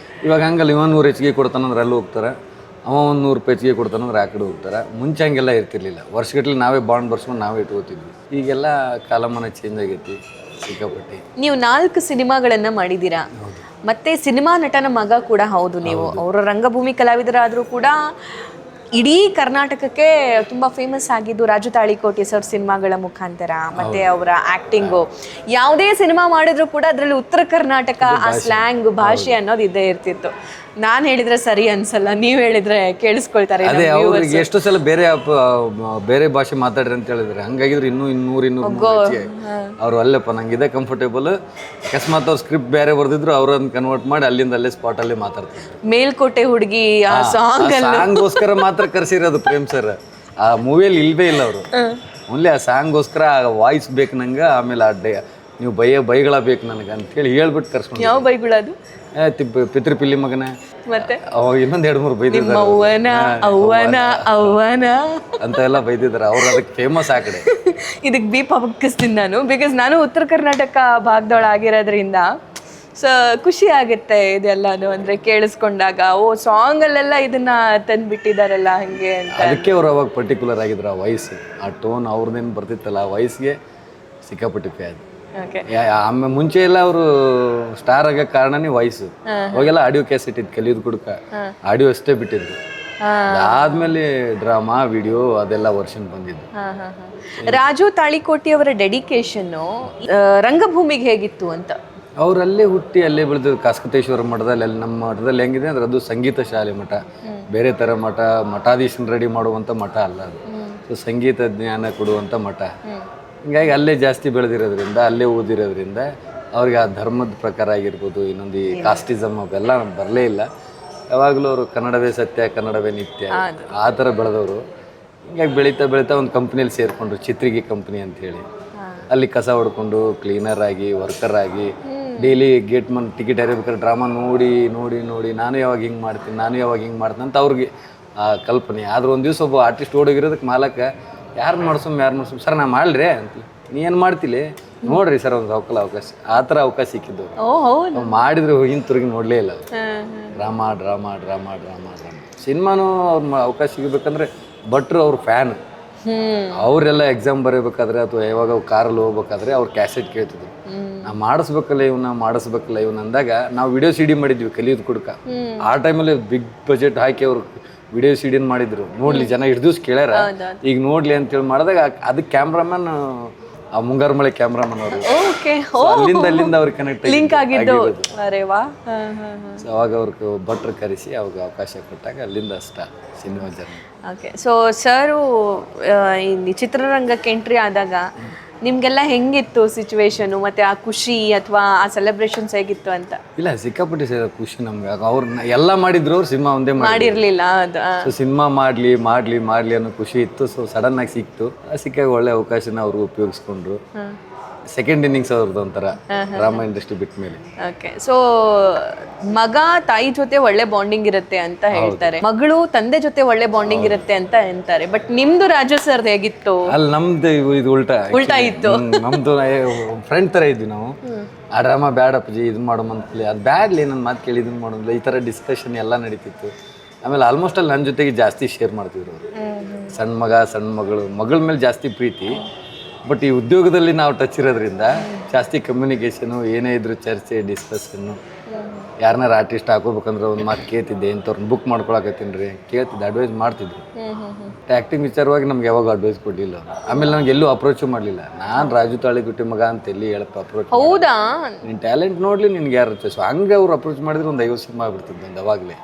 ಇವಾಗ ಹಂಗಲ್ಲ, 100 ಹೆಚ್ಚಿಗೆ ಕೊಡ್ತಾನಂದ್ರೆ ಅಲ್ಲಿ ಹೋಗ್ತಾರೆ, ಅವ 100 ರೂಪಾಯಿ ಹೆಚ್ಚಿಗೆ ಕೊಡ್ತಾನಂದ್ರೆ ಆ ಕಡೆ ಹೋಗ್ತಾರೆ. ಮುಂಚೆ ಹಂಗೆಲ್ಲ ಇರ್ತಿರ್ಲಿಲ್ಲ. ವರ್ಷಗಟ್ಟಲೆ ನಾವೇ ಬಾಂಡ್ ಬರ್ಸ್ಕೊಂಡು ನಾವೇ ಇಟ್ಕೋತಿದ್ವಿ. ಈಗೆಲ್ಲ ಕಾಲಮಾನ ಚೇಂಜ್ ಆಗೈತಿ ಸಿಕ್ಕಾಪಟ್ಟಿ. ನೀವು 4 ಸಿನಿಮಾಗಳನ್ನ ಮಾಡಿದ್ದೀರಾ, ಮತ್ತೆ ಸಿನಿಮಾ ನಟನ ಮಗ ಕೂಡ ಹೌದು ನೀವು. ಅವರ ರಂಗಭೂಮಿ ಕಲಾವಿದರಾದರೂ ಕೂಡ ಇಡೀ ಕರ್ನಾಟಕಕ್ಕೆ ತುಂಬ ಫೇಮಸ್ ಆಗಿದ್ದು ರಾಜು ತಾಳಿಕೋಟಿ ಸರ್ ಸಿನಿಮಾಗಳ ಮುಖಾಂತರ, ಮತ್ತೆ ಅವರ ಆ್ಯಕ್ಟಿಂಗು. ಯಾವುದೇ ಸಿನಿಮಾ ಮಾಡಿದ್ರು ಕೂಡ ಅದರಲ್ಲಿ ಉತ್ತರ ಕರ್ನಾಟಕ ಆ ಸ್ಲ್ಯಾಂಗ್ ಭಾಷೆ ಅನ್ನೋದು ಇದ್ದೇ ಇರ್ತಿತ್ತು. ನಾನು ಹೇಳಿದ್ರೆ ಸರಿ ಅನ್ಸಲ್ಲ, ನೀವು ಹೇಳಿದ್ರೆ ಕೇಳಿಸ್ಕೊಳ್ತಾರೆ. ಅದೇ ಅವ್ರಿಗೆ ಎಷ್ಟು ಸಲ ಬೇರೆ ಭಾಷೆ ಮಾತಾಡ್ರಿ ಅಂತ ಹೇಳಿದ್ರೆ ಹಂಗಾಗಿದ್ರೆ ಇನ್ನೂ 200 ಅವ್ರು ಅಲ್ಲಪ್ಪ ನಂಗೆ ಇದೇ ಕಂಫರ್ಟೇಬಲ್. ಅಕಸ್ಮಾತ್ ಅವ್ರು ಸ್ಕ್ರಿಪ್ಟ್ ಬೇರೆ ಬರ್ದಿದ್ರು ಅವ್ರನ್ನ ಕನ್ವರ್ಟ್ ಮಾಡಿ ಅಲ್ಲಿಂದ ಅಲ್ಲೇ ಸ್ಪಾಟಲ್ಲೇ ಮಾತಾಡ್ತಾರೆ. ಮೇಲ್ಕೋಟೆ ಹುಡುಗಿ ಆ ಸಾಂಗ್ಗೋಸ್ಕರ ಮಾತ್ರ ಕರ್ಸಿರೋದು ಪ್ರೇಮ್ ಸರ್. ಆ ಮೂವಿಯಲ್ಲಿ ಇಲ್ವೇ ಇಲ್ಲ ಅವರು. ಓನ್ಲಿ ಆ ಸಾಂಗ್ಗೋಸ್ಕರ ವಾಯ್ಸ್ ಬೇಕು ನಂಗೆ, ಆಮೇಲೆ ನೀವು ಬೈಗಳ ಬೇಕು ನನಗೆ ಅಂತೇಳಿ ಹೇಳ್ಬಿಟ್ಟು ಕರ್ಸ್ಕೊಂಡು. ಯಾವ ಬೈಗಳದು? ಪಿತೃಪಿಲ್ಲಿ ಮಗನ, ಮತ್ತೆ ಇನ್ನೊಂದ್ 2-3 ಬೈದಿದ್ದಾರೆ ಅಂತ ಎಲ್ಲ ಬೈದಿದ್ದಾರೆ. ಅವ್ರು ಅದಕ್ಕೆ ಫೇಮಸ್ ಆ ಕಡೆ. ಇದಕ್ಕೆ ಬೀಪ ಬಗ್ಗಿಸ್ತೀನಿ ನಾನು, ಬಿಕಾಸ್ ನಾನು ಉತ್ತರ ಕರ್ನಾಟಕ ಭಾಗದೊಳಗಿರೋದ್ರಿಂದ ಸೊ ಖುಷಿ ಆಗುತ್ತೆ ಇದೆಲ್ಲಾನು. ಅಂದ್ರೆ ಕೇಳಿಸ್ಕೊಂಡಾಗ ಓ ಸಾಂಗಲ್ಲೆಲ್ಲ ಇದನ್ನ ತಂದ್ಬಿಟ್ಟಿದಾರಲ್ಲ ಹಂಗೆ ಅಂತ. ಅದಕ್ಕೆ ಅವ್ರು ಅವಾಗ ಪರ್ಟಿಕ್ಯುಲರ್ ಆಗಿದ್ರು. ಆ ವಾಯ್ಸ್, ಆ ಟೋನ್ ಅವ್ರದ್ದೇನು ಬರ್ತಿತ್ತಲ್ಲ, ಆ ವಾಯ್ಸ್ಗೆ ಸಿಕ್ಕಾಪಟ್ಟಿ ಫೇ ಅದು. ಆಮೇಲೆ ಮುಂಚೆ ಎಲ್ಲ ಅವರು ಸ್ಟಾರ್ ಆಗೋ ಕಾರಣನೇ ವಾಯ್ಸು. ಅವಾಗೆಲ್ಲ ಆಡಿಯೋ ಕ್ಯಾಸೆಟ್ ಇತ್ತು, ಕಲಿಯೋದು ಕುಡ್ಕ ಆಡಿಯೋ ಅಷ್ಟೇ ಬಿಟ್ಟಿದ್ರು. ಆದ್ಮೇಲೆ ಡ್ರಾಮಾ ವಿಡಿಯೋ ಅದೆಲ್ಲ ವರ್ಷನ್ ಬಂದಿದ್ದು. ರಾಜು ತಾಳಿಕೋಟಿ ಅವರ ಡೆಡಿಕೇಶನ್ ರಂಗಭೂಮಿಗೆ ಹೇಗಿತ್ತು ಅಂತ? ಅವರಲ್ಲೇ ಹುಟ್ಟಿ ಅಲ್ಲೇ ಬೆಳೆದ ಕಾಸ್ಕತೇಶ್ವರ ಮಠದಲ್ಲಿ. ಅಲ್ಲಿ ನಮ್ಮ ಮಠದಲ್ಲಿ ಹೆಂಗಿದೆ ಅಂದ್ರೆ ಅದು ಸಂಗೀತ ಶಾಲೆ ಮಠ, ಬೇರೆ ಥರ ಮಠ. ಮಠಾಧೀಶನ ರೆಡಿ ಮಾಡುವಂಥ ಮಠ ಅಲ್ಲ ಅದು. ಸೊ ಸಂಗೀತ ಜ್ಞಾನ ಕೊಡುವಂಥ ಮಠ. ಹಿಂಗಾಗಿ ಅಲ್ಲೇ ಜಾಸ್ತಿ ಬೆಳೆದಿರೋದ್ರಿಂದ, ಅಲ್ಲೇ ಓದಿರೋದ್ರಿಂದ ಅವ್ರಿಗೆ ಆ ಧರ್ಮದ ಪ್ರಕಾರ ಆಗಿರ್ಬೋದು, ಇನ್ನೊಂದು ಈ ಕಾಸ್ಟಿಸಮ್ ಅವೆಲ್ಲ ಬರಲೇ ಇಲ್ಲ. ಯಾವಾಗಲೂ ಅವರು ಕನ್ನಡವೇ ಸತ್ಯ, ಕನ್ನಡವೇ ನಿತ್ಯ ಆ ಥರ ಬೆಳೆದವರು. ಹಿಂಗಾಗಿ ಬೆಳೀತಾ ಒಂದು ಕಂಪ್ನಿಯಲ್ಲಿ ಸೇರಿಕೊಂಡ್ರು, ಚಿತ್ರಿಗಿ ಕಂಪ್ನಿ ಅಂತೇಳಿ. ಅಲ್ಲಿ ಕಸ ಹೊಡ್ಕೊಂಡು ಕ್ಲೀನರ್ ಆಗಿ, ವರ್ಕರ್ ಆಗಿ, ಡೈಲಿ ಗೇಟ್ ಮನ್ ಟಿಕೆಟ್ ಹರಿಬೇಕಾದ್ರೆ ಡ್ರಾಮಾ ನೋಡಿ ನಾನು ಯಾವಾಗ ಹಿಂಗೆ ಮಾಡ್ತೀನಿ ಅಂತ ಅವ್ರಿಗೆ ಆ ಕಲ್ಪನೆ. ಆದ್ರೆ ಒಂದು ದಿವಸ ಒಬ್ಬ ಆರ್ಟಿಸ್ಟ್ ಓಡೋಗಿರೋದಕ್ಕೆ ಮಾಲಕ ಯಾರು ಮಾಡ್ಸೋಮ್ ಸರ್ ನಾ ಮಾಡ್ರಿ ಅಂತ. ನೀ ಏನು ಮಾಡ್ತಿಲಿ ನೋಡ್ರಿ ಸರ್ ಒಂದು ಅವಕಾಶ. ಆ ಥರ ಅವಕಾಶ ಸಿಕ್ಕಿದ್ದು. ಮಾಡಿದ್ರೆ ಹಿಂತಿರುಗಿ ನೋಡಲೇ ಇಲ್ಲ. ಡ್ರಾಮಾ ಸಿನಿಮಾನು ಅವ್ರ ಅವಕಾಶ ಸಿಗಬೇಕಂದ್ರೆ ಭಟ್ರು ಅವ್ರ ಫ್ಯಾನ್. ಅವರೆಲ್ಲ ಎಕ್ಸಾಮ್ ಬರೀಬೇಕಾದ್ರೆ ಅಥವಾ ಯಾವಾಗ ಕಾರಲ್ಲಿ ಹೋಗ್ಬೇಕಾದ್ರೆ ಅವ್ರು ಕ್ಯಾಸೆಟ್ ಕೇಳ್ತಿದ್ರು. ನಾ ಮಾಡಿಸ್ಬೇಕಲ್ಲ ಇವನ್ನ ಅಂದಾಗ ನಾವು ವಿಡಿಯೋ CD ಮಾಡಿದ್ವಿ ಕಲಿಯೋದು ಕುಡ್ಕ. ಆ ಟೈಮಲ್ಲಿ ಬಿಗ್ ಬಜೆಟ್ ಹಾಕಿ ಅವ್ರು ವಿಡಿಯೋ CD ಮಾಡಿದ್ರು. ನೋಡ್ಲಿ ಜನ ಇಷ್ಟು ದಿವ್ಸ ಕೇಳ್ಯಾರ, ಈಗ ನೋಡ್ಲಿ ಅಂತೇಳಿ ಮಾಡಿದಾಗ ಅದಕ್ಕೆ ಕ್ಯಾಮ್ರಾಮನ್ ಆ ಮುಂಗಾರು ಮಳೆ ಕ್ಯಾಮ್ರಾಮನ್ ಅವರು ಅಲ್ಲಿಂದ ಅವ್ರಿಗೆ ಕನೆಕ್ಟ್ ಲಿಂಕ್ ಆಗಿದ್ದು. ಅವಾಗ ಅವ್ರಿಗೆ ಭಟ್ರು ಕರೆಸಿ ಅವಾಗ ಅವಕಾಶ ಕೊಟ್ಟಾಗ ಅಲ್ಲಿಂದ ಸಿನಿಮಾ ಜರ್ನಿ. ಓಕೆ, ಸೊ ಸರು ಈ ಚಿತ್ರರಂಗಕ್ಕೆ ಎಂಟ್ರಿ ಆದಾಗ ನಿಮ್ಗೆಲ್ಲ ಹೆಂಗಿತ್ತು ಸಿಚುವೇಶನು, ಮತ್ತೆ ಆ ಖುಷಿ ಅಥವಾ ಆ ಸೆಲೆಬ್ರೇಷನ್ಸ್ ಹೇಗಿತ್ತು ಅಂತ? ಇಲ್ಲ, ಸಿಕ್ಕಾಪಟ್ಟಿ ಖುಷಿ ನಮ್ಗೆ. ಅವ್ರನ್ನ ಎಲ್ಲ ಮಾಡಿದ್ರು, ಅವ್ರು ಸಿನಿಮಾ ಒಂದೇ ಮಾಡಿರ್ಲಿಲ್ಲ. ಸೊ ಸಿನಿಮಾ ಮಾಡ್ಲಿ ಅನ್ನೋ ಖುಷಿ ಇತ್ತು. ಸೊ ಸಡನ್ ಆಗಿ ಸಿಕ್ತು. ಸಿಕ್ಕಾಗ ಒಳ್ಳೆ ಅವಕಾಶನ ಅವ್ರು ಉಪಯೋಗಿಸ್ಕೊಂಡ್ರು. ಸೆಕೆಂಡ್ ಇನ್ನಿಂಗ್ಸ್ ಅವ್ರದ್ದು ಒಂಥರ ಡ್ರಾಮಾ ಇಂಡಸ್ಟ್ರಿ ಬಿಟ್ಟ ಮೇಲೆ. ಓಕೆ, ಸೊ ಮಗ ತಾಯಿ ಜೊತೆ ಒಳ್ಳೆ ಬಾಂಡಿಂಗ್ ಇರುತ್ತೆ ಅಂತ ಹೇಳ್ತಾರೆ, ಮಗಳು ತಂದೆ ಜೊತೆ ಒಳ್ಳೆ ಬಾಂಡಿಂಗ್ ಇರುತ್ತೆ ಅಂತ ಅಂತಾರೆ. ಬಟ್ ನಿಮ್ದು ರಾಜು ಸರ್ ಹೇಗಿತ್ತು? ಅಲ್ಲಿ ನಮ್ದು ಇದು ಉಲ್ಟಾ ಇತ್ತು. ನಮ್ದು ಫ್ರೆಂಡ್ ತರ ಇದ್ವಿ ನಾವು. ಆ ಡ್ರಾಮಾ ಬ್ಯಾಡ್ ಅಪ್ಪಾಜಿ ಇದನ್ನ ಮಾಡೋಮಂತಲೇ, ಅದು ಬ್ಯಾಡ್ಲಿ ನನ್ನ ಮಾತು ಕೇಳಿ ಇದನ್ನ ಮಾಡೋದಿಲ್ಲ, ಈ ಥರ ಡಿಸ್ಕಷನ್ ಎಲ್ಲ ನಡೀತಿತ್ತು. ಆಮೇಲೆ ಆಲ್ಮೋಸ್ಟ್ ಅಲ್ಲಿ ನನ್ನ ಜೊತೆಗೆ ಜಾಸ್ತಿ ಶೇರ್ ಮಾಡ್ತಿದ್ರು ಅವರು. ಸಣ್ಣ ಮಗಳ ಮೇಲೆ ಜಾಸ್ತಿ ಪ್ರೀತಿ. ಬಟ್ ಈ ಉದ್ಯೋಗದಲ್ಲಿ ನಾವು ಟಚ್ ಇರೋದ್ರಿಂದ ಜಾಸ್ತಿ ಕಮ್ಯುನಿಕೇಷನು, ಏನೇ ಇದ್ರು ಚರ್ಚೆ, ಡಿಸ್ಕಷನ್ನು ಯಾರನ್ನಾರು ಆರ್ಟಿಸ್ಟ್ ಹಾಕೋಬೇಕಂದ್ರೆ ಒಂದು ಮಾತು ಕೇಳ್ತಿದ್ದೆ ಇಂಥವ್ರನ್ನ ಬುಕ್ ಮಾಡ್ಕೊಳಕತ್ತೀನಿ ರೀ ಕೇಳ್ತಿದ್ದೆ, ಅಡ್ವೈಸ್ ಮಾಡ್ತಿದ್ರು. ಆ್ಯಕ್ಟಿಂಗ್ ವಿಚಾರವಾಗಿ ನಮ್ಗೆ ಯಾವಾಗ ಅಡ್ವೈಸ್ ಕೊಡಲಿಲ್ಲ ಅವರು. ಆಮೇಲೆ ನನಗೆ ಎಲ್ಲೂ ಅಪ್ರೋಚು ಮಾಡಲಿಲ್ಲ. ನಾನು ರಾಜು ತಾಳಿಗುಟ್ಟಿ ಮಗ ಅಂತ ಎಲ್ಲಿ ಹೇಳಪ್ಪ ಅಪ್ರೋಚ್. ಹೌದಾ? ನಿನ್ನ ಟ್ಯಾಲೆಂಟ್ ನೋಡಲಿ ನಿನ್ಗೆ ಯಾರು ಅಚ್ಚು ಹಂಗೆ ಅವ್ರು ಅಪ್ರೋಚ್ ಮಾಡಿದ್ರೆ ಒಂದು 50 ಸಿನಿಮಾ ಆಗ್ಬಿಡ್ತಿದ್ದೆ ಒಂದು ಅವಾಗಲೇ.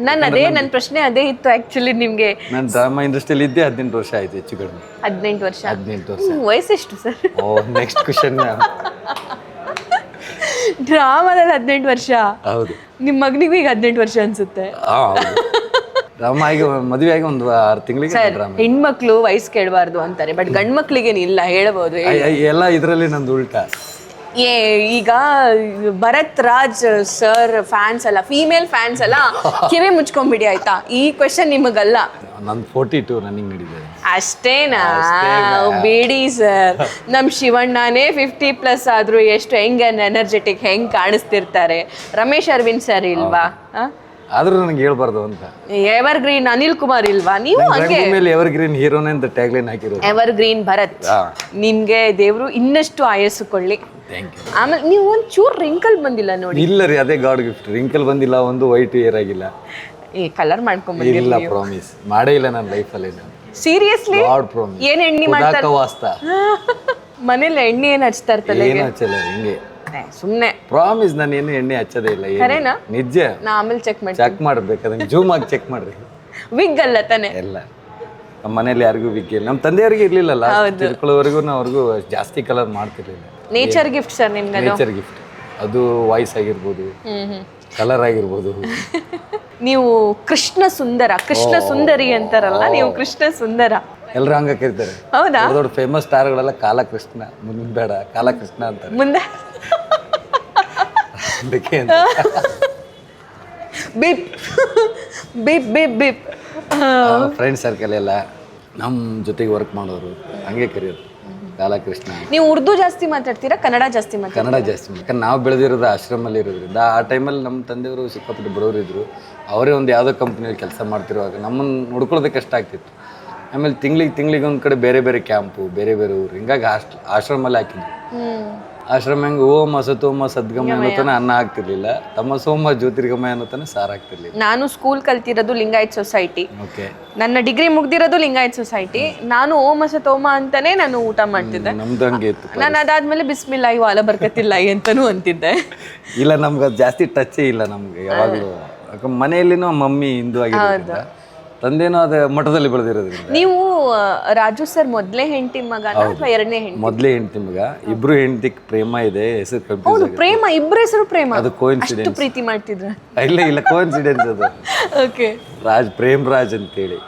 ನನ್ನ ಪ್ರಶ್ನೆ ಅದೇ ಇತ್ತು ಆಕ್ಚುಲಿ ನಿಮ್ಗೆ. ನಾನು ಡ್ರಾಮಾ ಇಂಡಸ್ಟ್ರಿಯಲ್ಲಿ ಇದ್ದೆ 18 ವರ್ಷ ಆಯ್ತು, ಹೆಚ್ಚು ಕಡಿಮೆ 18 ವರ್ಷ. 18 ವರ್ಷ. ವಯಸ್ಸೆಷ್ಟು ಸರ್? ಓ ನೆಕ್ಸ್ಟ್ ಕ್ವಶನ್. ಡ್ರಾಮಾದಲ್ಲಿ 18 ವರ್ಷ? ಹೌದು. ನಿಮ್ಮ ಮಗನಿಗೂ ಈಗ 18 ವರ್ಷ ಅನ್ಸುತ್ತೆ. ಡ್ರಾಮಾ ಆಗಿ ಮದುವೆ ಆಗಿ ಒಂದು 6 ತಿಂಗಳಿಗೆ ಡ್ರಾಮಾ. ಹೆಣ್ಮಕ್ಳು ವಯಸ್ಸು ಕೇಳಬಾರ್ದು ಅಂತಾರೆ, ಬಟ್ ಗಂಡ್ ಮಕ್ಳಿಗೇನಿಲ್ಲ, ಹೇಳಬಹುದು. ಎಲ್ಲ ಇದರಲ್ಲಿ ನಂದು ಉಲ್ಟಾ. ಈಗ ಭರತ್ ರಾಜ್ ಸರ್ ಫ್ಯಾನ್ಸ್ ಅಲ್ಲ, ಫೀಮೇಲ್ ಫ್ಯಾನ್ಸ್ ಅಲ್ಲ, ಕಿವಿ ಮುಚ್ಕೊಂಡ್ಬಿಡಿ ಆಯ್ತಾ. ಈ ಕ್ವೆಶನ್ ನಿಮಗಲ್ಲ. ನಂದು 42 ರನ್ನಿಂಗ್ ನಡೀತದೆ. ಅಷ್ಟೇನಾ? ಬೇಡಿ ಸರ್, ನಮ್ ಶಿವಣ್ಣನೇ 50+ ಆದ್ರೂ ಎಷ್ಟು ಹೆಂಗ ಎನರ್ಜೆಟಿಕ್ ಹೆಂಗ್ ಕಾಣಿಸ್ತಿರ್ತಾರೆ. ರಮೇಶ್ ಅರವಿಂದ್ ಸರ್ ಇಲ್ವಾ? ಆದ್ರೂ ನನಗೆ ಹೇಳ್ಬಾರ್ದು ಅಂತ. ಎವರ್ ಗ್ರೀನ್ ಅನಿಲ್ ಕುಮಾರ್ ಇಲ್ವಾ? ನೀವು ಹಂಗೆ ಎವರ್ ಗ್ರೀನ್ ಹೀರೋನೇ ಅಂತ ಟ್ಯಾಗ್ಲೈನ್ ಹಾಕಿರೋದು. ಎವರ್ ಗ್ರೀನ್ ಭರತ್, ನಿಮ್ಗೆ ದೇವ್ರು ಇನ್ನಷ್ಟು ಆಯಸ್ಸು ಕೊಳ್ಳಿ. ಆಮೇಲೆ ನೀವು ಒಂದ್ ಚೂರ್ ರಿಂಕಲ್ ಬಂದಿಲ್ಲ ನೋಡಿ. ಇಲ್ಲ ರೀ, ಅದೇ ಗಾಡ್ ಗಿಫ್ಟ್. ರಿಂಕಲ್ ಬಂದಿಲ್ಲ, ಒಂದು ವೈಟ್ ಏರ್ ಆಗಿಲ್ಲ. ಕಲರ್ ಮಾಡ್ಕೊಂಡ್ ಇಲ್ಲ, ಪ್ರಾಮಿಸ್ ಮಾಡೇ ಇಲ್ಲ ನನ್ನ ಲೈಫಲ್ಲಿ. ಸೀರಿಯಸ್ಲಿ? ಏನ್ ಎಣ್ಣೆ ಮಾಡ್ತಾರೆ ಮನೇಲಿ? ಎಣ್ಣೆ ಏನ್ ಹಚ್ತಾ ಇರ್ತಲ್ಲ? ಏನು ಹಚ್ಚಲ್ಲ, ಹಿಂಗೆ ಸುಮ್ನೆ. ಪ್ರಾಮಿಸ್ ನಾನು ಏನು ಎಣ್ಣೆ ಹಚ್ಚದೇ ಇಲ್ಲ. ಖರೇನಾ? ನಿಜ. ನಾ ಆಮೇಲೆ ಚೆಕ್ ಮಾಡ್ಬೇಕು, ಅದನ್ನ ಜೂಮ್ ಆಗಿ ಚೆಕ್ ಮಾಡ್ರಿ. ವಿಗ್ ಅಲ್ಲ ತಾನೆ? ಎಲ್ಲ ನಮ್ಮ ಮನೇಲಿ ಯಾರಿಗೂ ವಿಗ್ ಇಲ್ಲ, ನಮ್ಮ ತಂದೆಯವ್ರಿಗೆ ಇರ್ಲಿಲ್ಲಲ್ಲ. ತಿಳ್ಕೊಳ್ಳೋವರೆಗೂ ಅವ್ರಿಗೂ ಜಾಸ್ತಿ ಕಲರ್ ಮಾಡ್ತಿರ್ಲಿಲ್ಲ. ನೇಚರ್ ಗಿಫ್ಟ್ ಸರ್ ನಿಮ್ಗೆ. Nature gift. ಅದು ವಾಯ್ಸ್ ಆಗಿರ್ಬೋದು, ಕಲರ್ ಆಗಿರ್ಬೋದು. ನೀವು ಕೃಷ್ಣ ಸುಂದರ, ಕೃಷ್ಣ ಸುಂದರಿ ಅಂತಾರಲ್ಲ, ನೀವು ಕೃಷ್ಣ ಸುಂದರ. ಎಲ್ಲರೂ ಹಂಗ ಕರೀತಾರೆ. ಹೌದಾ? ದೊಡ್ಡ ಫೇಮಸ್ ಸ್ಟಾರ್ಗಳೆಲ್ಲ ಕಾಲಕೃಷ್ಣ, ಮುಂದೆ ಬೇಡ ಕಾಲಕೃಷ್ಣ ಅಂತಾರೆ ಮುಂದೆ. ಬಿಪ್ ಬಿಪ್ ಬಿಪ್ ಬಿಪ್. ಫ್ರೆಂಡ್ ಸರ್ಕಲ್ ಎಲ್ಲ ನಮ್ಮ ಜೊತೆಗೆ ವರ್ಕ್ ಮಾಡೋರು ಹಂಗೆ ಕರೆಯೋದು ಕಾಲಕೃಷ್ಣ. ನೀವು ಉರ್ದು ಜಾಸ್ತಿ ಮಾತಾಡ್ತೀರಾ, ಕನ್ನಡ ಜಾಸ್ತಿ ಮಾತಾಡ್ತೀರಾ? ಕನ್ನಡ ಜಾಸ್ತಿ. ಯಾಕಂದ್ರೆ ನಾವು ಬೆಳೆದಿರೋದು ಆಶ್ರಮಲ್ಲಿ ಇರೋದ್ರಿಂದ, ಆ ಟೈಮಲ್ಲಿ ನಮ್ಮ ತಂದೆಯವರು ಸಿಕ್ಕಾಪಟ್ಟೆ ಬಡವರು ಇದ್ರು. ಅವರೇ ಒಂದು ಯಾವುದೋ ಕಂಪ್ನಿಯಲ್ಲಿ ಕೆಲಸ ಮಾಡ್ತಿರುವಾಗ ನಮ್ಮನ್ನು ನೋಡ್ಕೊಳ್ಳೋದಕ್ಕೆ ಕಷ್ಟ ಆಗ್ತಿತ್ತು. ಆಮೇಲೆ ತಿಂಗಳಿಗೆ ಒಂದು ಕಡೆ ಬೇರೆ ಬೇರೆ ಕ್ಯಾಂಪು, ಬೇರೆ ಬೇರೆ ಊರು, ಹಿಂಗಾಗಿ ಆಶ್ರಮಲ್ಲಿ ಹಾಕಿದ್ವಿ. ಆಶ್ರಮ ಹೆಂಗೆ ಓಂ ಅಸತೋಮ ಸದ್ಗಮಯ ಅನ್ನೋತಾನೆ ಅನ್ನ ಆಗ್ತಿರ್ಲಿಲ್ಲ, ತಮ್ಮ ಸೋಮ ಜ್ಯೋತಿರ್ಗಮಯ ಅನ್ನೋತಾನೆ ಸಾರು ಆಗ್ತಿರ್ಲಿಲ್ಲ. ನಾನು ಸ್ಕೂಲ್ ಕಲ್ತಿರೋದು ಲಿಂಗಾಯತ್ ಸೊಸೈಟಿ. ಓಕೆ. ನನ್ನ ಡಿಗ್ರಿ ಮುಗ್ದಿರೋದು ಲಿಂಗಾಯತ್ ಸೊಸೈಟಿ. ನಾನು ಓಂ ಅಸತೋಮ ಅಂತಾನೆ ನಾನು ಊಟ ಮಾಡ್ತಿದ್ದೆ. ನಮ್ದು ಹಂಗೆ ಇತ್ತು. ನಾನು ಅದಾದ್ಮೇಲೆ ಬಿಸ್ಮಿಲ್ಲಾಹಿ ವಾಲ ಬರ್ಕತಿಲ್ಲಾಹಿ ಅಂತಾನು ಅಂತಿದ್ದೆ. ಇಲ್ಲ, ನಮ್ಗೆ ಅದು ಜಾಸ್ತಿ ಟಚ್ಚೇ ಇಲ್ಲ ನಮ್ಗೆ ಯಾವಾಗಲೂ. ಯಾಕಂದ್ರೆ ಮನೆಯಲ್ಲಿನೂ ಮಮ್ಮಿ ಹಿಂದೂ ಆಗಿರೋದ್ರಿಂದ, ತಂದೆನೂ ಅದೇ ಮಠದಲ್ಲಿ ಬೆಳೆದಿರೋದ್ರಿಂದ. ನೀವು ರಾಜು ಸರ್ ಮೊದಲೇ ಹೆಂಡತಿ ಮಗ ಅಥವಾ ಎರಡನೇ ಹೆಂಡತಿ? ಮೊದಲೇ ಹೆಂಡತಿ ಮಗ. ಇಬ್ರು ಹೆಂಡತಿ ಪ್ರೇಮ ಇದೆ, ಹೆಸರು ಕನ್ಫ್ಯೂಸ್ ಹೌದು, ಪ್ರೇಮ. ಇಬ್ಬರ ಹೆಸರು ಪ್ರೇಮ. ಅದು ಕೋಇನ್ಸಿಡೆನ್ಸ್. ಅಷ್ಟು ಪ್ರೀತಿ ಮಾಡ್ತಿದ್ರ? ಇಲ್ಲ ಕೋಇನ್ಸಿಡೆನ್ಸ್ ಅದು. ಓಕೆ. ಪ್ರೇಮ್ ರಾಜ್ ಅಂತೇಳಿ.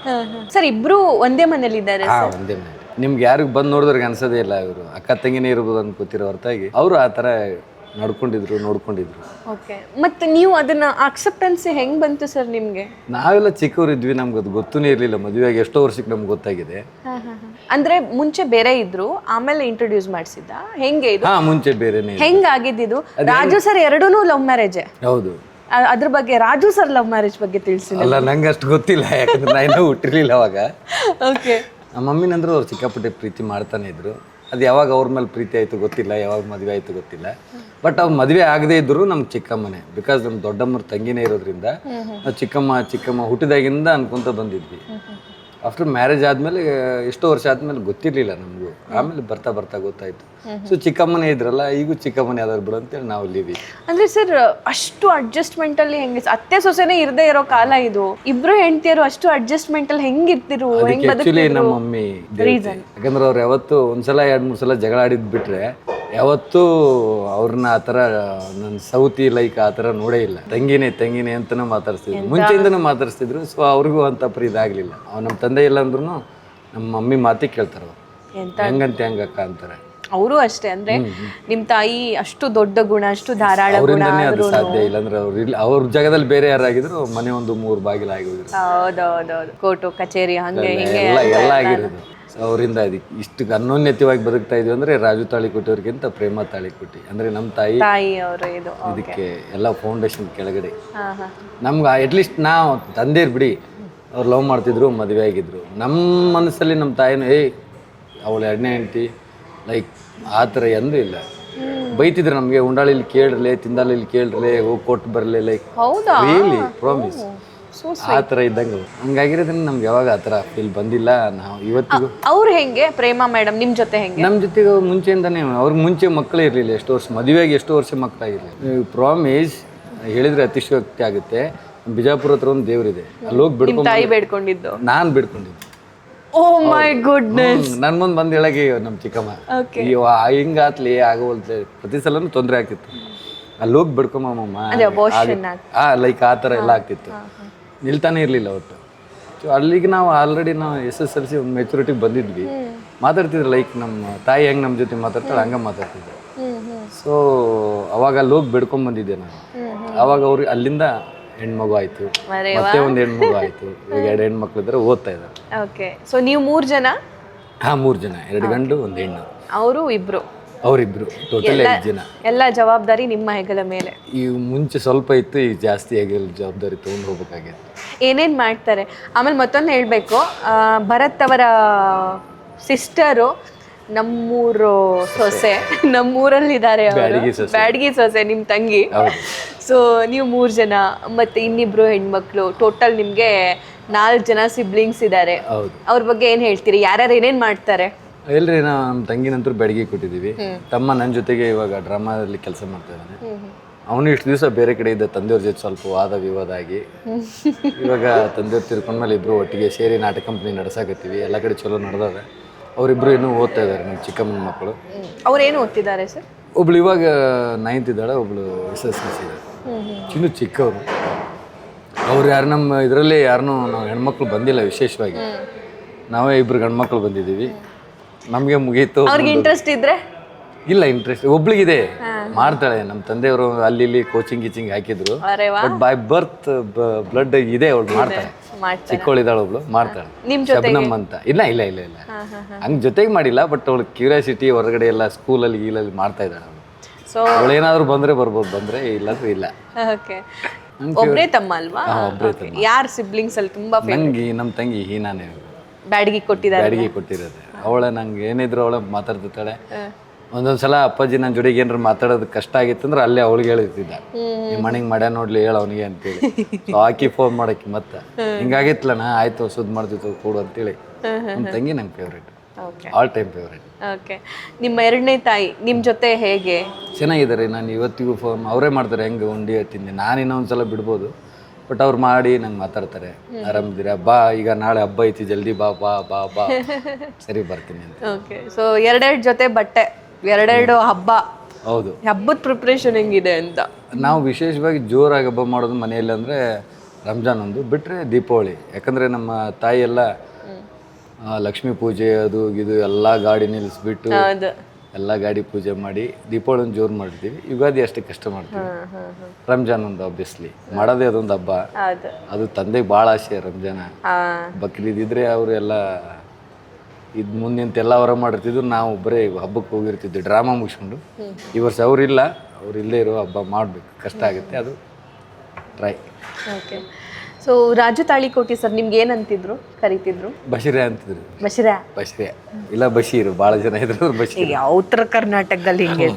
ಸರ್, ಇಬ್ರು ಒಂದೇ ಮನೇಲಿ ಇದ್ದಾರೆ? ಒಂದೇ ಮನೆ. ನಿಮ್ಗೆ ಯಾರಿಗೂ ಬಂದು ನೋಡಿದ್ರಿಗೆ ಅನ್ಸೋದೇ ಇಲ್ಲ ಇವರು ಅಕ್ಕ ತಂಗಿನೇ ಇರ್ಬೋದು ಅನ್ಕೋತಿರೋ ಹೊರತಾಗಿ ಅವರು ಆ ಥರ ನೋಡ್ಕೊಂಡಿದ್ರು. ಓಕೆ. ಮತ್ತೆ ನೀವು ಅದನ್ನ ಅಕ್ಸೆಪ್ಟೆನ್ಸ್ ಹೆಂಗ್ ಬಂತು ಸರ್ ನಿಮ್ಗೆ? ನಾವೆಲ್ಲ ಚಿಕ್ಕವರಿದ್ವಿ, ನಮ್ಗೆ ಅದು ಗೊತ್ತೂನೇ ಇರಲಿಲ್ಲ. ಮದುವೆಯಾಗಿ ಎಷ್ಟೋ ವರ್ಷಕ್ಕೆ ನಮ್ಗೆ ಗೊತ್ತಾಗಿದೆ. ಅಂದ್ರೆ ಮುಂಚೆ ಬೇರೆ ಇದ್ರು, ಆಮೇಲೆ ಇಂಟ್ರೊಡ್ಯೂಸ್ ಮಾಡಿಸಿದ್ದ? ಹೆಂಗೆ ಇದು? ಮುಂಚೆ ಬೇರೆನೇ. ಹೆಂಗಾಗಿದ್ದು? ರಾಜು ಸರ್ ಎರಡೂನು ಲವ್ ಮ್ಯಾರೇಜ್? ಹೌದು. ಅದ್ರ ಬಗ್ಗೆ, ರಾಜು ಸರ್ ಲವ್ ಮ್ಯಾರೇಜ್ ಬಗ್ಗೆ ತಿಳಿಸಿ. ಅಲ್ಲ, ನಂಗೆ ಅಷ್ಟು ಗೊತ್ತಿಲ್ಲ, ಯಾಕಂದ್ರೆ ನಾನು ಹುಟ್ಟಿರ್ಲಿಲ್ಲ ಅವಾಗ. ಓಕೆ. ನಮ್ಮ ಮಮ್ಮಿನಂದ್ರೆ ಅವ್ರು ಸಿಕ್ಕಾಪಟ್ಟೆ ಪ್ರೀತಿ ಮಾಡ್ತಾನೆ ಇದ್ರು. ಅದು ಯಾವಾಗ ಅವ್ರ ಮೇಲೆ ಪ್ರೀತಿ ಆಯಿತು ಗೊತ್ತಿಲ್ಲ, ಯಾವಾಗ ಮದುವೆ ಆಯಿತು ಗೊತ್ತಿಲ್ಲ. ಬಟ್ ಅವ್ರು ಮದುವೆ ಆಗದೇ ಇದ್ರು ನಮ್ಗೆ ಚಿಕ್ಕಮ್ಮನೇ. ಬಿಕಾಸ್ ನಮ್ಮ ದೊಡ್ಡಮ್ಮರ ತಂಗಿನೇ ಇರೋದ್ರಿಂದ ನಾವು ಚಿಕ್ಕಮ್ಮ ಹುಟ್ಟಿದಾಗಿಂದ ಅನ್ಕೊಂತ ಬಂದಿದ್ವಿ. ಆಫ್ಟರ್ ಮ್ಯಾರೇಜ್ ಆದಮೇಲೆ ಎಷ್ಟೋ ವರ್ಷ ಆದಮೇಲೆ ಗೊತ್ತಿರಲಿಲ್ಲ ನಮಗೂ. ಆಮೇಲೆ ಬರ್ತಾ ಗೊತ್ತಾಯಿತು. ಸೊ ಚಿಕ್ಕಮ್ಮನೇ ಇದ್ರಲ್ಲ, ಈಗೂ ಚಿಕ್ಕಮ್ಮನೇ ಯಾವ್ದಾದ್ರು ಬಿಡು ಅಂತೇಳಿ ನಾವು ಲೀವಿ. ಅಂದ್ರೆ ಸರ್, ಅಷ್ಟು ಅಡ್ಜಸ್ಟ್ಮೆಂಟ್ ಅಲ್ಲಿ ಹೆಂಗೆ? ಅತ್ತೆ ಸೊಸೆನೇ ಇರದೇ ಇರೋ ಕಾಲ ಇದು. ಇಬ್ರು ಹೆಂಡತಿಯರು ಅಷ್ಟು ಅಡ್ಜಸ್ಟ್ಮೆಂಟ್ ಅಲ್ಲಿ ಹೆಂಗಿರ್ತಿರು? ಆಕ್ಚುಲಿ ನಮ್ಮ ಮಮ್ಮಿ ಯಾಕಂದ್ರೆ ಅವ್ರು ಯಾವತ್ತು ಒಂದ್ಸಲ 2-3 ಸಲ ಜಗಳ ಆಡಿದ್ ಬಿಟ್ರೆ ಯಾವತ್ತೂ ಅವ್ರನ್ನ ಆ ಥರ ನನ್ನ ಸೌತಿ ಲೈಕ್ ಆ ಥರ ನೋಡೇ ಇಲ್ಲ. ತಂಗಿನೇ ಅಂತಲೂ ಮಾತಾಡ್ತಿದ್ರು, ಮುಂಚೆಯಿಂದನೂ ಮಾತಾಡ್ತಿದ್ರು. ಸೊ ಅವ್ರಿಗೂ ಅಂತ ಇದಾಗಲಿಲ್ಲ. ನಮ್ಮ ತಂದೆ ಇಲ್ಲ ಅಂದ್ರೂ ನಮ್ಮ ಮಮ್ಮಿ ಮಾತಿ ಕೇಳ್ತಾರೆ ಅವ್ರು, ಹೆಂಗಂತೆ ಹಂಗಕ್ಕ ಅಂತಾರೆ. ಅವರು ಅಷ್ಟೇ. ಅಂದ್ರೆ ನಿಮ್ ತಾಯಿ ಅಷ್ಟು ದೊಡ್ಡ ಗುಣ, ಅಷ್ಟು ಧಾರಾಳ ಗುಣ. ಅದು ಸಾಧ್ಯ ಇಲ್ಲ ಅಂದ್ರೆ ಅವ್ರ ಜಾಗದಲ್ಲಿ ಬೇರೆ ಯಾರಾಗಿದ್ರು ಮನೆ ಒಂದು 3 ಬಾಗಿಲು ಆಗಿ ಹೋಗಿದ್ರು. ಹೌದೌದೌದು. ಕೋರ್ಟು ಕಚೇರಿ ಹಂಗೆ ಹಿಂಗೆ ಎಲ್ಲ ಆಗಿರೋದು. ಅವರಿಂದ ಅದಕ್ಕೆ ಇಷ್ಟು ಅನ್ಯೋನ್ಯತೆಯಾಗಿ ಬದುಕ್ತಾ ಇದ್ವಿ ಅಂದ್ರೆ ರಾಜು ತಾಳಿಕೊಟ್ಟಿಯವ್ರಿಗಿಂತ ಪ್ರೇಮ ತಾಳಿಕೊಟ್ಟಿ ಅಂದ್ರೆ ನಮ್ಮ ತಾಯಿ ಅವರು ಇದಕ್ಕೆ ಎಲ್ಲ ಫೌಂಡೇಶನ್ ಕೆಳಗಡೆ. ನಮ್ಗೆ ಅಟ್ಲೀಸ್ಟ್ ನಾವು ತಂದೇರ್ ಬಿಡಿ, ಅವ್ರು ಲವ್ ಮಾಡ್ತಿದ್ರು, ಮದುವೆ ಆಗಿದ್ರು. ನಮ್ಮ ಮನಸ್ಸಲ್ಲಿ ನಮ್ಮ ತಾಯಿನೂ ಅವಳು ಎರಡನೇ ಹೆಂಡತಿ ಲೈಕ್ ಆ ಥರ ಎಂದೂ ಇಲ್ಲ. ಬೈತಿದ್ರು ನಮಗೆ, ಉಂಡಾಳಿಲಿ ಕೇಳ್ರಲೆ, ತಿಂದಾಳಿಲಿ ಕೇಳ್ರಲೆ, ಹೋಗಿ ಕೊಟ್ಟು ಬರಲಿ, ಲೈಕ್ ಹೌದಾ? ರಿಯಲಿ ಪ್ರಾಮಿಸ್ ಆ ಥರ ಇದ್ದಂಗೆ. ಹಂಗಾಗಿರೋದ್ರಿಂದ ನಮ್ಗೆ ಯಾವಾಗ ಆ ಥರ ಫೀಲ್ ಬಂದಿಲ್ಲ. ನಾವು ಇವತ್ತಿಗೂ ಅವ್ರು ಹೆಂಗೆ ಪ್ರೇಮಾ ಮೇಡಮ್ ನಿಮ್ ಜೊತೆ ಹೆಂಗೆ? ನಮ್ಮ ಜೊತೆಗೆ ಮುಂಚೆಯಿಂದಾನೆ, ಅವ್ರಿಗೆ ಮುಂಚೆ ಮಕ್ಕಳೇ ಇರಲಿಲ್ಲ. ಎಷ್ಟು ವರ್ಷ ಮದುವೆಗೆ ಎಷ್ಟು ವರ್ಷ ಮಕ್ಕಳಾಗಿರಲಿಲ್ಲ. ಪ್ರಾಮಿಸ್ ಹೇಳಿದ್ರೆ ಅತಿಶಯೋಕ್ತಿ ಆಗುತ್ತೆ. ಬಿಜಾಪುರ ಹತ್ರ ಒಂದು ದೇವರಿದೆ, ಅಲ್ಲಿ ಹೋಗಿ ಬಿಡ್ಕೊಂಡು ತಾಯಿ ಬೇಡ್ಕೊಂಡಿದ್ದು ನಾನು ಬಿಡ್ಕೊಂಡಿದ್ದೆ. ಓ ಮೈ ಗುಡ್ನೆಸ್. ನನ್ ಮುಂದೆ ಬಂದು ಹೇಳಕ್ಕೆ ನಮ್ಮ ಚಿಕ್ಕಮ್ಮ ಹಿಂಗಾತ್ಲಿ ಆಗೋಲ್ತೆ, ಪ್ರತಿ ಸಲನೂ ತೊಂದರೆ ಆಗ್ತಿತ್ತು. ಅಲ್ಲಿ ಹೋಗಿ ಬಿಡ್ಕೊಂಬಮ್ಮ ಲೈಕ್ ಆ ಥರ ಎಲ್ಲ ಆಗ್ತಿತ್ತು. ನಿಲ್ತಾನೆ ಇರಲಿಲ್ಲ ಒಟ್ಟು. ಸೊ ಅಲ್ಲಿಗೆ ನಾವು ಆಲ್ರೆಡಿ ನಾವು SSLC ಒಂದು ಮೆಚುರಿಟಿಗೆ ಬಂದಿದ್ವಿ. ಮಾತಾಡ್ತಿದ್ರು ಲೈಕ್ ನಮ್ಮ ತಾಯಿ ಹೆಂಗೆ ನಮ್ಮ ಜೊತೆ ಮಾತಾಡ್ತಾಳೆ ಹಂಗೆ ಮಾತಾಡ್ತಿದ್ದೆ. ಸೊ ಅವಾಗ ಅಲ್ಲಿ ಹೋಗಿ ಬಿಡ್ಕೊಂಡ್ ಬಂದಿದ್ದೆ ನಾನು. ಅವಾಗ ಅವ್ರಿಗೆ ಅಲ್ಲಿಂದ ಹೆಣ್ಮಗು ಆಯ್ತು, ಮತ್ತೆ ಒಂದು ಹೆಣ್ಮಗು ಆಯ್ತು. ಈಗ 2 ಹೆಣ್ಮಕ್ಳು ಇದ್ದಾರೆ, ಓದ್ತಾ ಇದ್ದಾರೆ. ಓಕೆ. ಸೊ ನೀವು 3 ಜನ? ಹಾ, 3 ಜನ, 2 ಗಂಡು 1 ಹೆಣ್ಣು. ಅವರು ಇಬ್ರು? ಅವರಿಬ್ರು, ಟೋಟಲ್ 5 ಜನ. ಎಲ್ಲ ಜವಾಬ್ದಾರಿ ನಿಮ್ಮ ಹೆಗಲ ಮೇಲೆ? ಈ ಮುಂಚೆ ಸ್ವಲ್ಪ ಇತ್ತು, ಈಗ ಜಾಸ್ತಿ ಹೆಗಲ ಜವಾಬ್ದಾರಿ ತೊಗೊಂಡು ಹೋಗ್ಬೇಕಾಗಿದೆ. ಏನೇನ್ ಮಾಡ್ತಾರೆ? ಆಮೇಲೆ ಮತ್ತೊಂದು ಹೇಳ್ಬೇಕು, ಭರತ್ ಅವರ ಸಿಸ್ಟರು ನಮ್ಮೂರು ಸೊಸೆ, ನಮ್ಮೂರಲ್ಲಿ ಇದ್ದಾರೆ, ಬ್ಯಾಡಗಿ ಸೊಸೆ ನಿಮ್ಮ ತಂಗಿ. ಸೊ ನೀವು 3 ಜನ ಮತ್ತೆ ಇನ್ನಿಬ್ರು ಹೆಣ್ಮಕ್ಳು, ಟೋಟಲ್ ನಿಮ್ಗೆ 4 ಜನ ಸಿಬ್ಲಿಂಗ್ಸ್ ಇದ್ದಾರೆ. ಅವ್ರ ಬಗ್ಗೆ ಏನ್ ಹೇಳ್ತೀರಿ? ಯಾರ್ಯಾರು ಏನೇನ್ ಮಾಡ್ತಾರೆ? ಎಲ್ರಿ, ನಾವು ನಮ್ಮ ತಂಗಿನಂತೂ ಬೆಳಗ್ಗೆ ಕೊಟ್ಟಿದ್ದೀವಿ. ತಮ್ಮ ನನ್ನ ಜೊತೆಗೆ ಇವಾಗ ಡ್ರಾಮಾದಲ್ಲಿ ಕೆಲಸ ಮಾಡ್ತಾ ಇದ್ದಾನೆ. ಅವನು ಇಷ್ಟು ದಿವಸ ಬೇರೆ ಕಡೆ ಇದ್ದ, ತಂದೆಯವ್ರ ಜೊತೆ ಸ್ವಲ್ಪ ವಾದ ವಿವಾದ ಆಗಿ ಇವಾಗ ತಂದೆಯವ್ರು ತಿರ್ಕೊಂಡ್ಮೇಲೆ ಇಬ್ಬರು ಒಟ್ಟಿಗೆ ಸೇರಿ ನಾಟಕ ಕಂಪ್ನಿ ನಡ್ಸಾಕತ್ತೀವಿ. ಎಲ್ಲ ಕಡೆ ಚಲೋ ನಡೆದಾವೆ. ಅವರಿಬ್ಬರು ಇನ್ನೂ ಓದ್ತಾ ಇದ್ದಾರೆ, ನಮ್ಮ ಚಿಕ್ಕಮ್ಮನ ಮಕ್ಕಳು. ಅವ್ರೇನು ಓದ್ತಿದ್ದಾರೆ ಸರ್? ಒಬ್ಳು ಇವಾಗ 9th ಇದ್ದಾಳೆ, ಒಬ್ಳು SSLC ಇದೆ. ಇನ್ನೂ ಚಿಕ್ಕವರು. ಅವ್ರು ಯಾರು ನಮ್ಮ ಇದರಲ್ಲಿ ಯಾರನ್ನೂ ನಾವು ಹೆಣ್ಮಕ್ಳು ಬಂದಿಲ್ಲ ವಿಶೇಷವಾಗಿ. ನಾವೇ 2 ಗಂಡು ಮಕ್ಕಳು ಬಂದಿದ್ದೀವಿ. ನಮಗೆ ಮುಗೀತು. ಅವ್ರಿಗೆ ಇಂಟ್ರೆಸ್ಟ್ ಇದ್ರೆ? ಇಲ್ಲ, ಇಂಟ್ರೆಸ್ಟ್ ಒಬ್ಳಿಗಿದೆ, ಮಾಡ್ತಾಳೆ. ನಮ್ಮ ತಂದೆಯವರು ಅಲ್ಲಿ ಇಲ್ಲಿ ಕೋಚಿಂಗ್ ಗೀಚಿಂಗ್ ಹಾಕಿದ್ರು, ಬಟ್ ಬೈ ಬರ್ತ್ ಬ್ಲಡ್ ಇದೆ, ಅವಳು ಮಾಡ್ತಾಳೆ. ಚಿಕ್ಕವಳಿದ್ದಾಳೆ ಒಬ್ಳು, ಮಾಡ್ತಾಳೆ. ಶಬ್ನಮ್ ಅಂತ. ಇಲ್ಲ ಇಲ್ಲ ಇಲ್ಲ ಇಲ್ಲ ಹಂಗೆ ಜೊತೆಗೆ ಮಾಡಿಲ್ಲ, ಬಟ್ ಅವಳು ಕ್ಯೂರಿಯಾಸಿಟಿ ಹೊರಗಡೆ ಎಲ್ಲ ಸ್ಕೂಲಲ್ಲಿ ಗೀಲಲ್ಲಿ ಮಾಡ್ತಾ ಇದ್ದಾಳೆ ಅವಳು. ಅವಳು ಏನಾದ್ರು ಬಂದ್ರೆ ಬರ್ಬೋದು, ಬಂದ್ರೆ ಇಲ್ಲಾಂದ್ರೆ ಇಲ್ಲ. ಒಬ್ಬರೇ ತಮ್ಮ ಅಲ್ವಾ? ಒಬ್ಬರೇ ತಮ್ಮ. ಯಾರು ಸಿಬ್ಲಿಂಗ್ಸ್ ಅಲ್ಲಿ ತುಂಬಾ? ನಂಗೆ ನಮ್ಮ ತಂಗಿ ಹೀನಾನೇ ಬ್ಯಾಡಗಿ ಕೊಟ್ಟಿರೋದು. ಅವಳ ನಂಗೆ ಏನಿದ್ರು ಅವಳ ಮಾತಾಡ್ತಿರ್ತಾಳೆ. ಒಂದೊಂದ್ಸಲ ಅಪ್ಪಾಜಿ ನನ್ನ ಜೋಡಿಗೆ ಏನಾರು ಮಾತಾಡೋದು ಕಷ್ಟ ಆಗಿತ್ತು ಅಂದ್ರೆ ಅಲ್ಲೇ ಅವಳಿಗೆ ಹೇಳ್ತಿದ್ದ, ನಿಮ್ಮ ಮನೆಗೆ ಮಾಡ್ಯ ನೋಡ್ಲಿ, ಹೇಳ ಅವನಿಗೆ ಅಂತೇಳಿ. ಹಾಕಿ ಫೋನ್ ಮಾಡಕ್ಕೆ ಮತ್ತೆ ಹಿಂಗಾಗಿತ್ಲಣ್ಣ, ಆಯ್ತು ಸುದ್ ಮಾಡ್ತಿತ್ತು ಕೊಡು ಅಂತೇಳಿ. ನಮ್ಮ ತಂಗಿ ನಂಗೆ favourite, all time favourite. Okay. ನಿಮ್ಮ 2ನೇ ತಾಯಿ ನಿಮ್ಮ ಜೊತೆ ಹೇಗೆ? ಚೆನ್ನಾಗಿದ್ದಾರೆ. ನಾನು ಇವತ್ತಿಗೂ ಫೋನ್ ಅವರೇ ಮಾಡ್ತಾರೆ, ಹೆಂಗೆ ಉಂಡಿ ತಿಂದೆ. ನಾನು ಇನ್ನೊಂದ್ಸಲ ಬಿಡ್ಬೋದು, ಬಟ್ ಅವ್ರು ಮಾಡಿ ನಂಗೆ ಮಾತಾಡ್ತಾರೆ, ಆರಾಮಿದ್ದೀರಾ, ಬಾ, ಈಗ ನಾಳೆ ಹಬ್ಬ ಐತಿ, ಜಲ್ದಿ ಬಾ ಬಾ ಬಾ ಬಾ. ಸರಿ, ಬರ್ತೀನಿ ಅಂತ. ಓಕೆ. ಸೊ 2 ಜೊತೆ ಬಟ್ಟೆ, 2 ಹಬ್ಬ. ಹೌದು. ಹಬ್ಬದ ಪ್ರಿಪ್ರೇಷನ್ ಹೆಂಗಿದೆ ಅಂತ? ನಾವು ವಿಶೇಷವಾಗಿ ಜೋರಾಗಿ ಹಬ್ಬ ಮಾಡೋದು ಮನೆಯಲ್ಲಿ ಅಂದರೆ ರಂಜಾನ್ ಒಂದು, ಬಿಟ್ಟರೆ ದೀಪಾವಳಿ. ಯಾಕಂದರೆ ನಮ್ಮ ತಾಯಿ ಎಲ್ಲ ಲಕ್ಷ್ಮೀ ಪೂಜೆ ಅದು ಇದು ಎಲ್ಲ ಗಾಡಿ ನಿಲ್ಲಿಸ್ಬಿಟ್ಟು ಎಲ್ಲ ಗಾಡಿ ಪೂಜೆ ಮಾಡಿ ದೀಪಾವಳಿ ಒಂದು ಜೋರು ಮಾಡಿರ್ತೀವಿ. ಯುಗಾದಿ ಅಷ್ಟೇ ಕಷ್ಟ ಮಾಡ್ತೀವಿ. ರಂಜಾನ್ ಒಂದು ಆಬ್ವಿಯಸ್ಲಿ ಮಾಡೋದೇ ಅದೊಂದು ಹಬ್ಬ. ಅದು ತಂದೆಗೆ ಭಾಳ ಆಸೆ ರಂಜಾನ. ಬಕ್ರೀದ್ ಇದ್ರೆ ಅವರು ಎಲ್ಲ ಇದು ಮುಂದಿಂತೆಲ್ಲ ಹೊರ ಮಾಡಿರ್ತಿದ್ರು, ನಾವು ಬರೀ ಹಬ್ಬಕ್ಕೆ ಹೋಗಿರ್ತಿದ್ವಿ ಡ್ರಾಮಾ ಮುಗಿಸ್ಕೊಂಡು. ಈ ವರ್ಷ ಅವರಿಲ್ಲ, ಅವ್ರು ಇಲ್ಲೇ ಇರೋ ಹಬ್ಬ ಮಾಡಬೇಕು, ಕಷ್ಟ ಆಗುತ್ತೆ, ಅದು try. Okay. So Raju Talikoti sir ನಿಮ್ಗೆ ಏನಂತಿದ್ರು, ಕರಿತಿದ್ರು? ಬಶೀರಾ ಅಂತಿದ್ರು. ಬಶೀರಾ ಇಲ್ಲ ಬಶೀರ್, ಭಾಳ ಜನ ಇದ್ರು ಬಶೀರ್. ಉತ್ತರ ಕರ್ನಾಟಕದಲ್ಲಿ ಹಿಂಗೆ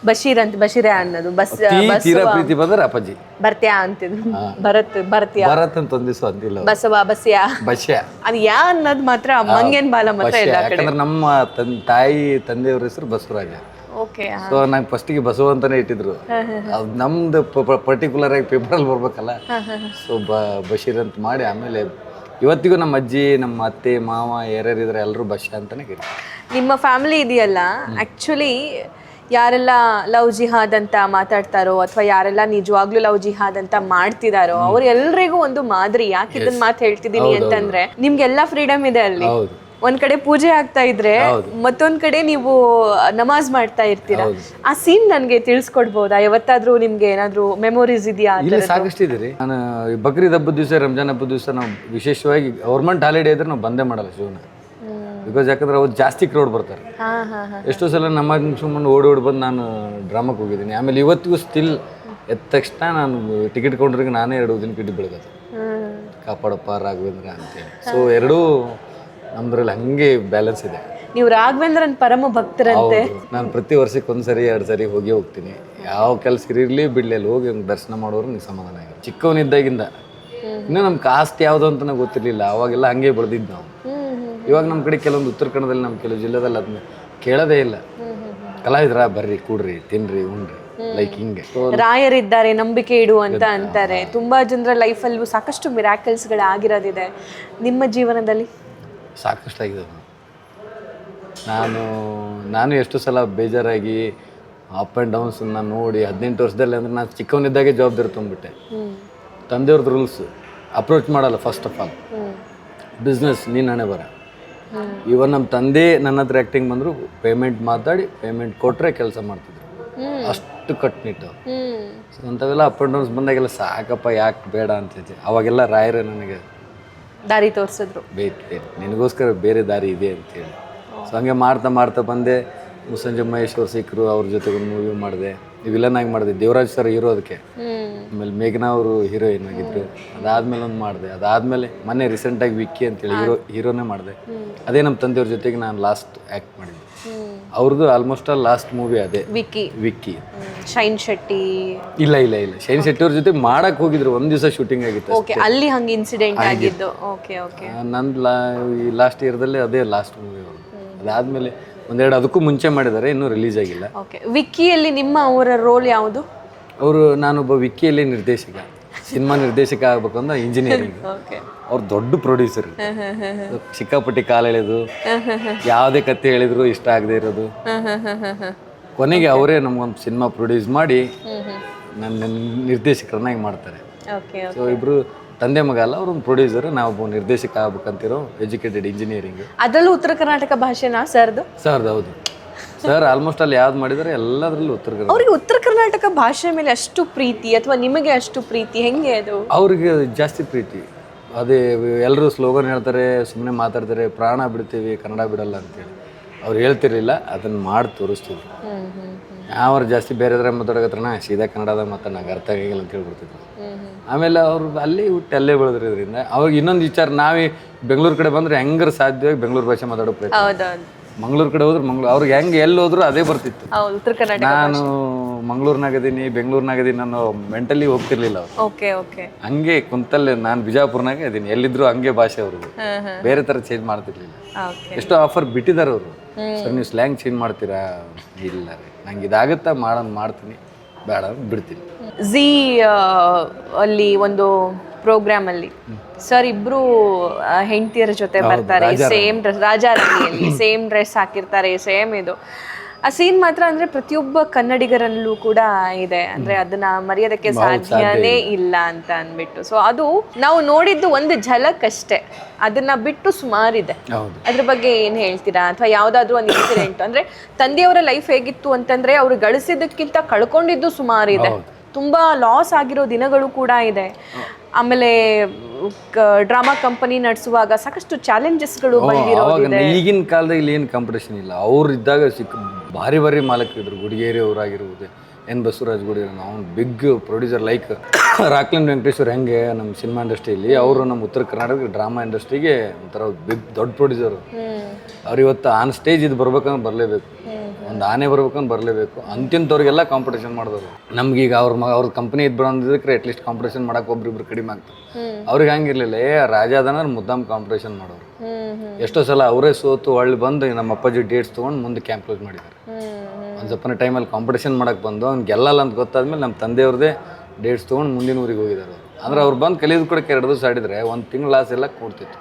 ಬಶೀರ್ ಅಂತ, ಬಶೀರಾ ಅನ್ನೋದು. ತೀರಾ ಪ್ರೀತಿ ಬಂದ್ರೆ ಅಪ್ಪಾಜಿ ಬರ್ತ್ಯಾ ಅಂತಿದ್ರು. ಭರತ್ ಅಂತ ಒಂದ್ ದಿವಸ ಅಂತಿಲ್ಲ, ಬಸವ ಬಸ್ಯಾ ಅದು ಯಾ ಅನ್ನೋದು ಮಾತ್ರ ಮಂಗೇನ್ ಬಾಲ ಮಾತ್ರ ಎಲ್ಲ ಕಡೆ. ಯಾಕಂದ್ರೆ ನಮ್ಮ ತಾಯಿ ತಂದೆಯವ್ರ ಹೆಸರು ಬಸವರಾಜ. ಸೊ ನಂಗೆ ಫಸ್ಟಿಗೆ ಬಸವ ಅಂತಾನೆ ಇಟ್ಟಿದ್ರು. ಅದು ನಮ್ದು ಪರ್ಟಿಕ್ಯುಲರ್ ಆಗಿ ಪೇಪರಲ್ಲಿ ಬರ್ಬೇಕಲ್ಲ, ಸೊ ಬಶೀರ್ ಅಂತ ಮಾಡಿ ಆಮೇಲೆ ಇವತ್ತಿಗೂ ನಮ್ಮ ಅಜ್ಜಿ, ನಮ್ಮ ಅತ್ತೆ, ಮಾವ ಯಾರ್ಯಾರಿದ್ರೆ ಎಲ್ಲರೂ ಬಶಾ ಅಂತಾನೆ ಕರೀತಾರೆ. ನಿಮ್ಮ ಫ್ಯಾಮಿಲಿ ಇದೆಯಲ್ಲ, ಆಕ್ಚುಲಿ ಯಾರೆಲ್ಲ ಲವ್ ಜಿಹಾದ್ ಅಂತ ಮಾತಾಡ್ತಾರೋ ಅಥವಾ ಯಾರೆಲ್ಲ ನಿಜವಾಗ್ಲೂ ಲವ್ ಜಿಹಾದ್ ಅಂತ ಮಾಡ್ತಿದಾರೋ ಅವ್ರ ಎಲ್ರಿಗೂ ಒಂದು ಮಾದರಿ. ಯಾಕೆ ಇದನ್ನ ಮಾತು ಹೇಳ್ತಿದೀನಿ ಅಂತಂದ್ರೆ, ನಿಮ್ಗೆಲ್ಲಾ ಫ್ರೀಡಮ್ ಇದೆ ಅಲ್ಲಿ. ಒಂದ್ ಕಡೆ ಪೂಜೆ ಆಗ್ತಾ ಇದ್ರೆ ಮತ್ತೊಂದ್ ಕಡೆ ನೀವು ನಮಾಜ್ ಮಾಡ್ತಾ ಇರ್ತೀರಾ. ಆ ಸೀನ್ ನನ್ಗೆ ತಿಳಿಸ್ಕೊಡ್ಬೋದಾ? ಯಾವತ್ತಾದ್ರೂ ನಿಮ್ಗೆ ಏನಾದ್ರು ಮೆಮೊರೀಸ್ ಇದೆಯಾ? ಇಲ್ಲ, ಸಾಕಷ್ಟು ಇದೆ. ನಾನು ಬಕ್ರೀದ್ ಹಬ್ಬದ ದಿವಸ, ರಂಜಾನ್ ಹಬ್ಬದ ದಿವಸ ನಾವು ವಿಶೇಷವಾಗಿ ಗೌರ್ಮೆಂಟ್ ಹಾಲಿಡೇ ಇದ್ರೆ ನಾವು ಬಂದೇ ಮಾಡಲ್ಲ ಶಿವನ. ಬಿಕಾಸ್ ಯಾಕಂದ್ರೆ ಅವ್ರು ಜಾಸ್ತಿ ಕ್ರೌಡ್ ಬರ್ತಾರೆ. ಎಷ್ಟೋ ಸಲ ನಮಾಜ್ ಮುಗಿಸ್ಕೊಂಡು ಓಡಿ ಬಂದು ನಾನು ಡ್ರಾಮಾಕ್ಕೆ ಹೋಗಿದ್ದೀನಿ. ಆಮೇಲೆ ಇವತ್ತಿಗೂ ಸ್ಟಿಲ್ ಎದ್ದ ತಕ್ಷಣ ನಾನು ಟಿಕೆಟ್ ಕೌಂಟ್ರಿಗೆ ನಾನೇ 2 ದಿನ ಕಿಡ್ಡಿ ಬೆಳಗೋದು, ಕಾಪಾಡಪ್ಪ ರಾಘವೇಂದ್ರ ಅಂತೇಳಿ. ಸೊ ಎರಡೂ ನಮ್ದ್ರಲ್ಲಿ ಹಂಗೆ ಬ್ಯಾಲೆನ್ಸ್ ಇದೆ. ನೀವು ರಾಘವೇಂದ್ರನ್ ಪರಮ ಭಕ್ತರಂತೆ. ನಾನು ಪ್ರತಿ ವರ್ಷಕ್ಕೆ ಒಂದ್ಸರಿ 2 ಸರಿ ಹೋಗ್ತೀನಿ. ಯಾವ ಕೆಲಸ ಇರಲಿ ಬಿಡ್ಲಿ ಅಲ್ಲಿ ಹೋಗಿ ಒಂದು ದರ್ಶನ ಮಾಡೋರು ನಿಂಗೆ ಸಮಾಧಾನ ಆಗಿದೆ. ಚಿಕ್ಕವನಿದ್ದಾಗಿಂದ ಇನ್ನೂ ನಮ್ಗೆ ಕಾಸ್ಟ್ ಯಾವುದು ಅಂತ ನಂಗೆ ಗೊತ್ತಿರಲಿಲ್ಲ. ಅವಾಗೆಲ್ಲ ಹಂಗೆ ಬೆಳೆದಿದ್ದು ನಾವು. ಇವಾಗ ನಮ್ಮ ಕಡೆ ಕೆಲವೊಂದು ಉತ್ತರ ಕನ್ನಡದಲ್ಲಿ ನಮ್ಮ ಕೆಲವು ಜಿಲ್ಲೆದಲ್ಲಿ ಅದನ್ನ ಕೇಳೋದೇ ಇಲ್ಲ. ಕಲಾವಿದ್ರ ಬರ್ರಿ ಕೂಡ್ರಿ ತಿನ್ರಿ ಉಣ್ರಿ ಲೈಕ್ ಹಿಂಗೆ ರಾಯರಿದ್ದಾರೆ ನಂಬಿಕೆ ಇಡು ಅಂತ ಅಂತಾರೆ. ತುಂಬಾ ಜನರ ಲೈಫಲ್ಲೂ ಸಾಕಷ್ಟು ಮಿರಾಕಲ್ಸ್ಗಳು ಆಗಿರೋದಿದೆ. ನಿಮ್ಮ ಜೀವನದಲ್ಲಿ ಸಾಕಷ್ಟು ಆಗಿದೆ. ನಾನು ಎಷ್ಟು ಸಲ ಬೇಜಾರಾಗಿ ಅಪ್ ಆ್ಯಂಡ್ ಡೌನ್ಸನ್ನ ನೋಡಿ 18 ವರ್ಷದಲ್ಲಿ ಅಂದರೆ ನಾನು ಚಿಕ್ಕವನಿದ್ದಾಗೆ ಜವಾಬ್ದಾರಿ ತುಂಬಿಟ್ಟೆ. ತಂದೆಯವ್ರದ್ದು ರೂಲ್ಸ್ ಅಪ್ರೋಚ್ ಮಾಡಲ್ಲ. ಫಸ್ಟ್ ಆಫ್ ಆಲ್ ಬಿಸ್ನೆಸ್ ನೀನು ಹಣೆ ಬರ. ಇವನ್ ನಮ್ಮ ತಂದೆ ನನ್ನ ಹತ್ರ ಆ್ಯಕ್ಟಿಂಗ್ ಬಂದರು ಪೇಮೆಂಟ್ ಮಾತಾಡಿ ಪೇಮೆಂಟ್ ಕೊಟ್ಟರೆ ಕೆಲಸ ಮಾಡ್ತಿದ್ರು. ಅಷ್ಟು ಕಟ್ನಿಟ್ಟು. ಸೊ ಅಂಥವೆಲ್ಲ ಅಪ್ ಆ್ಯಂಡ್ ಡೌನ್ಸ್ ಬಂದಾಗೆಲ್ಲ ಸಾಕಪ್ಪ ಯಾಕೆ ಬೇಡ ಅಂತೈತಿ. ಅವಾಗೆಲ್ಲ ರಾಯರೇ ನನಗೆ ದಾರಿ ತೋರಿಸಿದ್ರು. ನಿನಗೋಸ್ಕರ ಬೇರೆ ದಾರಿ ಇದೆ ಅಂತೇಳಿ. ಸೊ ಹಂಗೆ ಮಾಡ್ತಾ ಬಂದೆ. ಮುಸ್ಸಂಜೆ ಮಹೇಶ್ವರ್ ಸಿಕ್ಕರು, ಅವ್ರ ಜೊತೆಗೆ ಒಂದು ಮೂವಿ ಮಾಡಿದೆ. ವಿಲನ್ ಆಗಿ ಮಾಡಿದೆ. ದೇವರಾಜ್ ಸರ್ ಹೀರೋ ಅದಕ್ಕೆ. ಆಮೇಲೆ ಮೇಘನಾ ಅವರು ಹೀರೋಯಿನ್ ಆಗಿದ್ರು. ಅದಾದ್ಮೇಲೆ ಒಂದು ಮಾಡಿದೆ. ಅದಾದ್ಮೇಲೆ ಮೊನ್ನೆ ರೀಸೆಂಟಾಗಿ ವಿಕ್ಕಿ ಅಂತೇಳಿ ಹೀರೋನೇ ಮಾಡಿದೆ. ಅದೇ ನಮ್ಮ ತಂದೆಯವ್ರ ಜೊತೆಗೆ ನಾನು ಲಾಸ್ಟ್ ಆ್ಯಕ್ಟ್ ಮಾಡಿದ್ದೆ. ಅವ್ರದ್ದು ಆಲ್ಮೋಸ್ಟ್ ಆಲ್ ಲಾಸ್ಟ್ ಮೂವಿ ಅದೇ ವಿಕ್ಕಿ. ಶೈನ್ ಶೆಟ್ಟಿ ಇಲ್ಲ ಶೈನ್ ಶೆಟ್ಟಿ ಅವ್ರ ಜೊತೆ ಮಾಡಕ್ ಹೋಗಿದ್ರು. ಒಂದ್ ದಿವಸ ಶೂಟಿಂಗ್ ಆಗಿತ್ತು. ಅಲ್ಲಿ ಹಂಗೆ ಇನ್ಸಿಡೆಂಟ್ ಆಗಿದ್ದು. ನಂದು ಈ ಲಾಸ್ಟ್ ಇಯರ್ದಲ್ಲಿ ಅದೇ ಲಾಸ್ಟ್ ಮೂವಿ ಅವರು. ಅದಾದ್ಮೇಲೆ ಒಂದೆರಡು ಅದಕ್ಕೂ ಮುಂಚೆ ಮಾಡಿದ್ದಾರೆ, ಇನ್ನೂ ರಿಲೀಸ್ ಆಗಿಲ್ಲ. ವಿಕ್ಕಿಯಲ್ಲಿ ನಿಮ್ಮ ಅವರ ರೋಲ್ ಯಾವುದು? ನಾನೊಬ್ಬ ವಿಕ್ಕಿಯಲ್ಲಿ ನಿರ್ದೇಶಕ, ಸಿನಿಮಾ ನಿರ್ದೇಶಕ ಆಗ್ಬೇಕಂದ್ರೆ ಇಂಜಿನಿಯರಿಂಗ್. ಅವ್ರು ದೊಡ್ಡ ಪ್ರೊಡ್ಯೂಸರ್. ಸಿಕ್ಕಾಪಟ್ಟಿ ಕಾಲ ಎಳೆದು ಯಾವುದೇ ಕತೆ ಹೇಳಿದ್ರು ಇಷ್ಟ ಆಗದೆ ಇರೋದು. ಕೊನೆಗೆ ಅವರೇ ನಮ್ಗೊಂದು ಸಿನಿಮಾ ಪ್ರೊಡ್ಯೂಸ್ ಮಾಡಿ ನನ್ನ ನಿರ್ದೇಶಕರನ್ನಾಗಿ ಮಾಡ್ತಾರೆ. ಸೊ ಇಬ್ರು ತಂದೆ ಮಗ ಅಲ್ಲ, ಅವ್ರೊಂದು ಪ್ರೊಡ್ಯೂಸರ್, ನಾವೊಬ್ಬ ನಿರ್ದೇಶಕ ಆಗ್ಬೇಕಂತಿರೋ ಎಜುಕೇಟೆಡ್ ಇಂಜಿನಿಯರಿಂಗ್. ಅದರಲ್ಲೂ ಉತ್ತರ ಕರ್ನಾಟಕ ಭಾಷೆನಾ ಸರ್ದು? ಹೌದು ಸರ್ ಆಲ್ಮೋಸ್ಟ್ ಅಲ್ಲಿ ಯಾವ್ದು ಮಾಡಿದರೆ ಎಲ್ಲದರಲ್ಲೂ ಉತ್ತರ ಕರ್ನಾಟಕ. ಅವ್ರಿಗೆ ಉತ್ತರ ಕರ್ನಾಟಕ ಭಾಷೆ ಮೇಲೆ ಅಷ್ಟು ಪ್ರೀತಿ ಅಥವಾ ನಿಮಗೆ ಅಷ್ಟು ಪ್ರೀತಿ ಹೆಂಗೆ ಅದು? ಅವ್ರಿಗೆ ಜಾಸ್ತಿ ಪ್ರೀತಿ. ಅದೇ ಎಲ್ಲರೂ ಸ್ಲೋಗನ್ ಹೇಳ್ತಾರೆ, ಸುಮ್ಮನೆ ಮಾತಾಡ್ತಾರೆ, ಪ್ರಾಣ ಬಿಡ್ತೀವಿ ಕನ್ನಡ ಬಿಡಲ್ಲ ಅಂತೇಳಿ. ಅವ್ರು ಹೇಳ್ತಿರ್ಲಿಲ್ಲ, ಅದನ್ನು ಮಾಡಿ ತೋರಿಸ್ತಿದ್ರು. ಅವ್ರು ಜಾಸ್ತಿ ಬೇರೆ ಎದ್ರ ಮಾತಾಡಕತ್ರನ ಸೀದಾ ಕನ್ನಡದಾಗ ಮಾತಾಡ ನಂಗೆ ಅರ್ಥ ಆಗಿಲ್ಲ ಅಂತ ಹೇಳ್ಬಿಡ್ತಿದ್ರು. ಆಮೇಲೆ ಅವ್ರು ಅಲ್ಲಿ ಹುಟ್ಟಿ ಅಲ್ಲೇ ಬೆಳೆದ್ರಿಂದ ಅವ್ರಿಗೆ ಇನ್ನೊಂದು ವಿಚಾರ, ನಾವೇ ಬೆಂಗಳೂರು ಕಡೆ ಬಂದರೆ ಹೆಂಗಾರು ಸಾಧ್ಯವಾಗಿ ಬೆಂಗಳೂರು ಭಾಷೆ ಮಾತಾಡೋ ಪ್ರಯತ್ನ. ಮಂಗಳೂರು ಕಡೆ ಹೋದ್ರೆ ಅವ್ರಿಗೆ ಹೆಂಗೆ ಎಲ್ಲಿ ಹೋದ್ರು ಅದೇ ಬರ್ತಿತ್ತು. ನಾನು ಮಂಗಳೂರಿನಾಗದೀನಿ ಬೆಂಗಳೂರಿನಾಗದೀನಿ ಅನ್ನೋ ಮೆಂಟಲಿ ಹೋಗ್ತಿರ್ಲಿಲ್ಲ ಅವ್ರು. ಹಂಗೆ ಕುಂತಲ್ಲೇ ನಾನು ಬಿಜಾಪುರ್ನಾಗೆ ಇದೀನಿ, ಎಲ್ಲಿದ್ರು ಹಂಗೆ ಭಾಷೆ ಅವ್ರಿಗೆ, ಬೇರೆ ಥರ ಚೇಂಜ್ ಮಾಡ್ತಿರ್ಲಿಲ್ಲ. ಎಷ್ಟೋ ಆಫರ್ ಬಿಟ್ಟಿದ್ದಾರೆ ಅವರು. ಸರ್ ನೀವು ಸ್ಲ್ಯಾಂಗ್ ಚೇಂಜ್ ಮಾಡ್ತೀರಾ? ಇಲ್ಲ ರೀ, ನಂಗೆ ಇದಾಗುತ್ತಾ ಮಾಡ್ತೀನಿ, ಬೇಡ ಬಿಡ್ತೀನಿ. ಝೀ ಅಲ್ಲಿ ಒಂದು ಪ್ರೋಗ್ರಾಮ್ ಅಲ್ಲಿ ಸರ್ ಇಬ್ರು ಹೆಂಡತಿಯರ ಜೊತೆ ಬರ್ತಾರೆ, ಸೇಮ್ ಡ್ರೆಸ್, ರಾಜಾರಾಣಿಯಲ್ಲಿ ಸೇಮ್ ಡ್ರೆಸ್ ಹಾಕಿರ್ತಾರೆ, ಸೇಮ್ ಇದು. ಆ ಸೀನ್ ಮಾತ್ರ ಅಂದ್ರೆ ಪ್ರತಿಯೊಬ್ಬ ಕನ್ನಡಿಗರಲ್ಲೂ ಕೂಡ ಇದೆ, ಅಂದ್ರೆ ಅದನ್ನ ಮರೆಯೋದಕ್ಕೆ ಸಾಧ್ಯನೇ ಇಲ್ಲ ಅಂತ ಅಂದ್ಬಿಟ್ಟು. ಸೊ ಅದು ನಾವು ನೋಡಿದ್ದು ಒಂದು ಝಲಕ್ ಅಷ್ಟೇ, ಅದನ್ನ ಬಿಟ್ಟು ಸುಮಾರಿದೆ. ಅದ್ರ ಬಗ್ಗೆ ಏನ್ ಹೇಳ್ತೀರಾ? ಅಥವಾ ಯಾವ್ದಾದ್ರು ಒಂದು ಇನ್ಸಿಡೆಂಟ್, ಅಂದ್ರೆ ತಂದೆಯವರ ಲೈಫ್ ಹೇಗಿತ್ತು ಅಂತಂದ್ರೆ ಅವ್ರು ಗಳಿಸಿದ್ದಕ್ಕಿಂತ ಕಳ್ಕೊಂಡಿದ್ದು ಸುಮಾರಿದೆ, ತುಂಬಾ ಲಾಸ್ ಆಗಿರೋ ದಿನಗಳು ಕೂಡ ಇದೆ. ಆಮೇಲೆ ಡ್ರಾಮಾ ಕಂಪನಿ ನಡೆಸುವಾಗ ಸಾಕಷ್ಟು ಚಾಲೆಂಜಸ್ಗಳು ಬಂದಿರೋದಿದೆ. ಈಗಿನ ಕಾಲದಲ್ಲಿ ಏನು ಕಾಂಪಿಟೇಷನ್ ಇಲ್ಲ. ಅವ್ರು ಇದ್ದಾಗ ಭಾರಿ ಮಾಲಕರಿದ್ರು. ಗುಡಿಗೇರಿ ಅವರಾಗಿರ್ಬೋದು, ಎನ್ ಬಸವರಾಜ್ ಗುಡಿ, ಅವ್ನು big producer. Like Rockline Venkateshwar ಹೆಂಗೆ ನಮ್ಮ ಸಿನಿಮಾ ಇಂಡಸ್ಟ್ರಿಯಲ್ಲಿ, ಅವರು ನಮ್ಮ ಉತ್ತರ ಕರ್ನಾಟಕ ಡ್ರಾಮಾ ಇಂಡಸ್ಟ್ರಿಗೆ ಒಂಥರ ಬಿಗ್ ದೊಡ್ಡ ಪ್ರೊಡ್ಯೂಸರ್. ಅವ್ರು ಇವತ್ತು ಆನ್ ಸ್ಟೇಜ್ ಇದು ಬರ್ಬೇಕಂದ್ರೆ ಬರಲೇಬೇಕು, ಒಂದು ಆನೆ ಬರ್ಬೇಕಂದ್ರೆ ಬರಲೇಬೇಕು. ಅಂತಿಂಥವ್ರಿಗೆಲ್ಲ ಕಾಂಪಿಟೇಷನ್ ಮಾಡಿದವರು. ನಮ್ಗೀಗ ಅವ್ರ ಕಂಪ್ನಿ ಇದ್ದು ಬಂದಿದ್ದಕ್ಕೆ ಅಟ್ಲೀಸ್ಟ್ ಕಾಂಪಿಟೇಷನ್ ಮಾಡಕ್ಕೆ ಒಬ್ರಿಬ್ರು ಕಡಿಮೆ ಆಗ್ತದೆ. ಅವ್ರಿಗೆ ಹಂಗಿರ್ಲಿಲ್ಲ. ರಾಜ ಅದನ್ನ ಮುದ್ದಾಮ್ ಕಾಂಪಿಟೇಷನ್ ಮಾಡೋರು. ಎಷ್ಟೋ ಸಲ ಅವರೇ ಸೋತು ಒಳ್ಳೆ ಬಂದು ನಮ್ಮ ಅಪ್ಪಾಜಿ ಡೇಟ್ಸ್ ತೊಗೊಂಡು ಮುಂದೆ ಕ್ಯಾಂಪ್ ಕ್ಲೋಸ್ ಮಾಡಿದ್ದಾರೆ. ಒಂದು ಸ್ವಪ್ನ ಟೈಮಲ್ಲಿ ಕಾಂಪಿಟೇಷನ್ ಮಾಡಕ್ಕೆ ಬಂದು ಅವ್ನು ಗೆಲ್ಲಲ್ಲ ಅಂತ ಗೊತ್ತಾದ್ಮೇಲೆ ನಮ್ಮ ತಂದೆಯವ್ರದ್ದೇ ಡೇಟ್ಸ್ ತೊಗೊಂಡು ಮುಂದಿನ ಊರಿಗೆ ಹೋಗಿದ್ದಾರೆ. ಅಂದ್ರೆ ಅವ್ರು ಬಂದು ಕಲಿಯೋದು ಕೂಡ 2 ದಿವಸ ಆಡಿದ್ರೆ 1 ತಿಂಗಳು ಲಾಸ್ ಎಲ್ಲ ಕೊಡ್ತಿತ್ತು.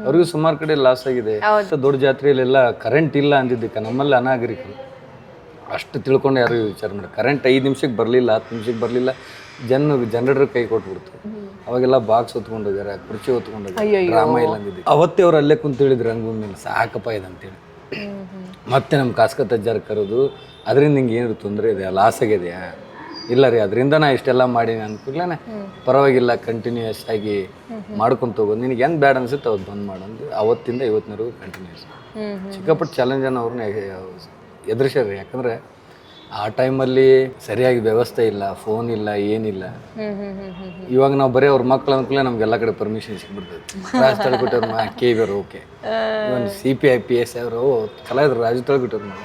ಅವ್ರಿಗೂ ಸುಮಾರು ಕಡೆ ಲಾಸ್ ಆಗಿದೆ. ದೊಡ್ಡ ಜಾತ್ರೆಯಲ್ಲೆಲ್ಲ ಕರೆಂಟ್ ಇಲ್ಲ ಅಂದಿದ್ದಕ್ಕೆ ನಮ್ಮಲ್ಲಿ ಅನಾಗರಿಕರು ಅಷ್ಟು ತಿಳ್ಕೊಂಡು ಯಾರು ವಿಚಾರ ಮಾಡಿ, ಕರೆಂಟ್ 5 ನಿಮಿಷಕ್ಕೆ ಬರಲಿಲ್ಲ, 10 ನಿಮಿಷಕ್ಕೆ ಬರಲಿಲ್ಲ, ಜನರೇಟರ್ ಕೈ ಕೊಟ್ಬಿಡ್ತು. ಅವಾಗೆಲ್ಲ ಬಾಕ್ಸ್ ಹೊತ್ಕೊಂಡು ಹೋಗ್ಯಾರ, ಕುರ್ಚಿ ಹೊತ್ಕೊಂಡು ಹೋಗ್ಯಾರ, ಡ್ರಾಮಾ ಇಲ್ಲ ಅಂದಿದ್ದೆ. ಅವತ್ತೇ ಅವ್ರು ಅಲ್ಲೇ ಕುಂತು ಹೇಳಿದ್ರು ರಂಗಭೂಮಿ ಮೇಲೆ, ಸಾಕಪ್ಪ ಇದಂತೇಳಿ. ಮತ್ತೆ ನಮ್ಮ ಕಾಸ್ಕತ್ ಅಜ್ಜಾರ್ ಕರೆದು, ಅದರಿಂದ ನಿಂಗೆ ಏನು ತೊಂದರೆ ಇದೆ, ಲಾಸ್ ಆಗಿದೆಯಾ? ಇಲ್ಲ ರೀ, ಅದರಿಂದ ನಾ ಇಷ್ಟೆಲ್ಲ ಮಾಡೀನಿ ಅನ್ಕೂಡ್ಲೇ ಪರವಾಗಿಲ್ಲ, ಕಂಟಿನ್ಯೂಯಸ್ ಆಗಿ ಮಾಡ್ಕೊಂತ ಹೋಗೋದು, ನಿನಗೆ ಏನು ಬ್ಯಾಡ್ ಅನ್ಸುತ್ತೆ ಅವ್ರು ಬಂದ್ ಮಾಡಂದು. ಅವತ್ತಿಂದ ಇವತ್ತಿನವರೆಗೂ ಕಂಟಿನ್ಯೂಸ್. ಚಿಕ್ಕಪಟ್ಟ ಚಾಲೆಂಜನ್ನು ಅವ್ರನ್ನ ಎದುರಿಸ್ಯಾರ್ರಿ. ಯಾಕಂದರೆ ಆ ಟೈಮಲ್ಲಿ ಸರಿಯಾಗಿ ವ್ಯವಸ್ಥೆ ಇಲ್ಲ, ಫೋನ್ ಇಲ್ಲ, ಏನಿಲ್ಲ. ಹ್ಮ್ ಹ್ಮ್ ಹ್ಮ್ ಹ್ಮ್ ಇವಾಗ ನಾವು ಬರೀ ಅವ್ರ ಮಕ್ಳು ಅಂದ್ಕೊಳ್ಳೆ ನಮ್ಗೆ ಎಲ್ಲ ಕಡೆ ಪರ್ಮಿಷನ್ ಸಿಗ್ಬಿಡ್ತದೆ. ರಾಜ್ ತಳ್ಬಿಟ್ಟವ್ರ ಕೆ ಬರ್ ಓಕೆ, ಇವನ್ CPI PSI ಅವರು ಕಲಾವಿದ್ರು ರಾಜು ತಳ್ಬಿಟ್ಟವ್ರ ಮಗ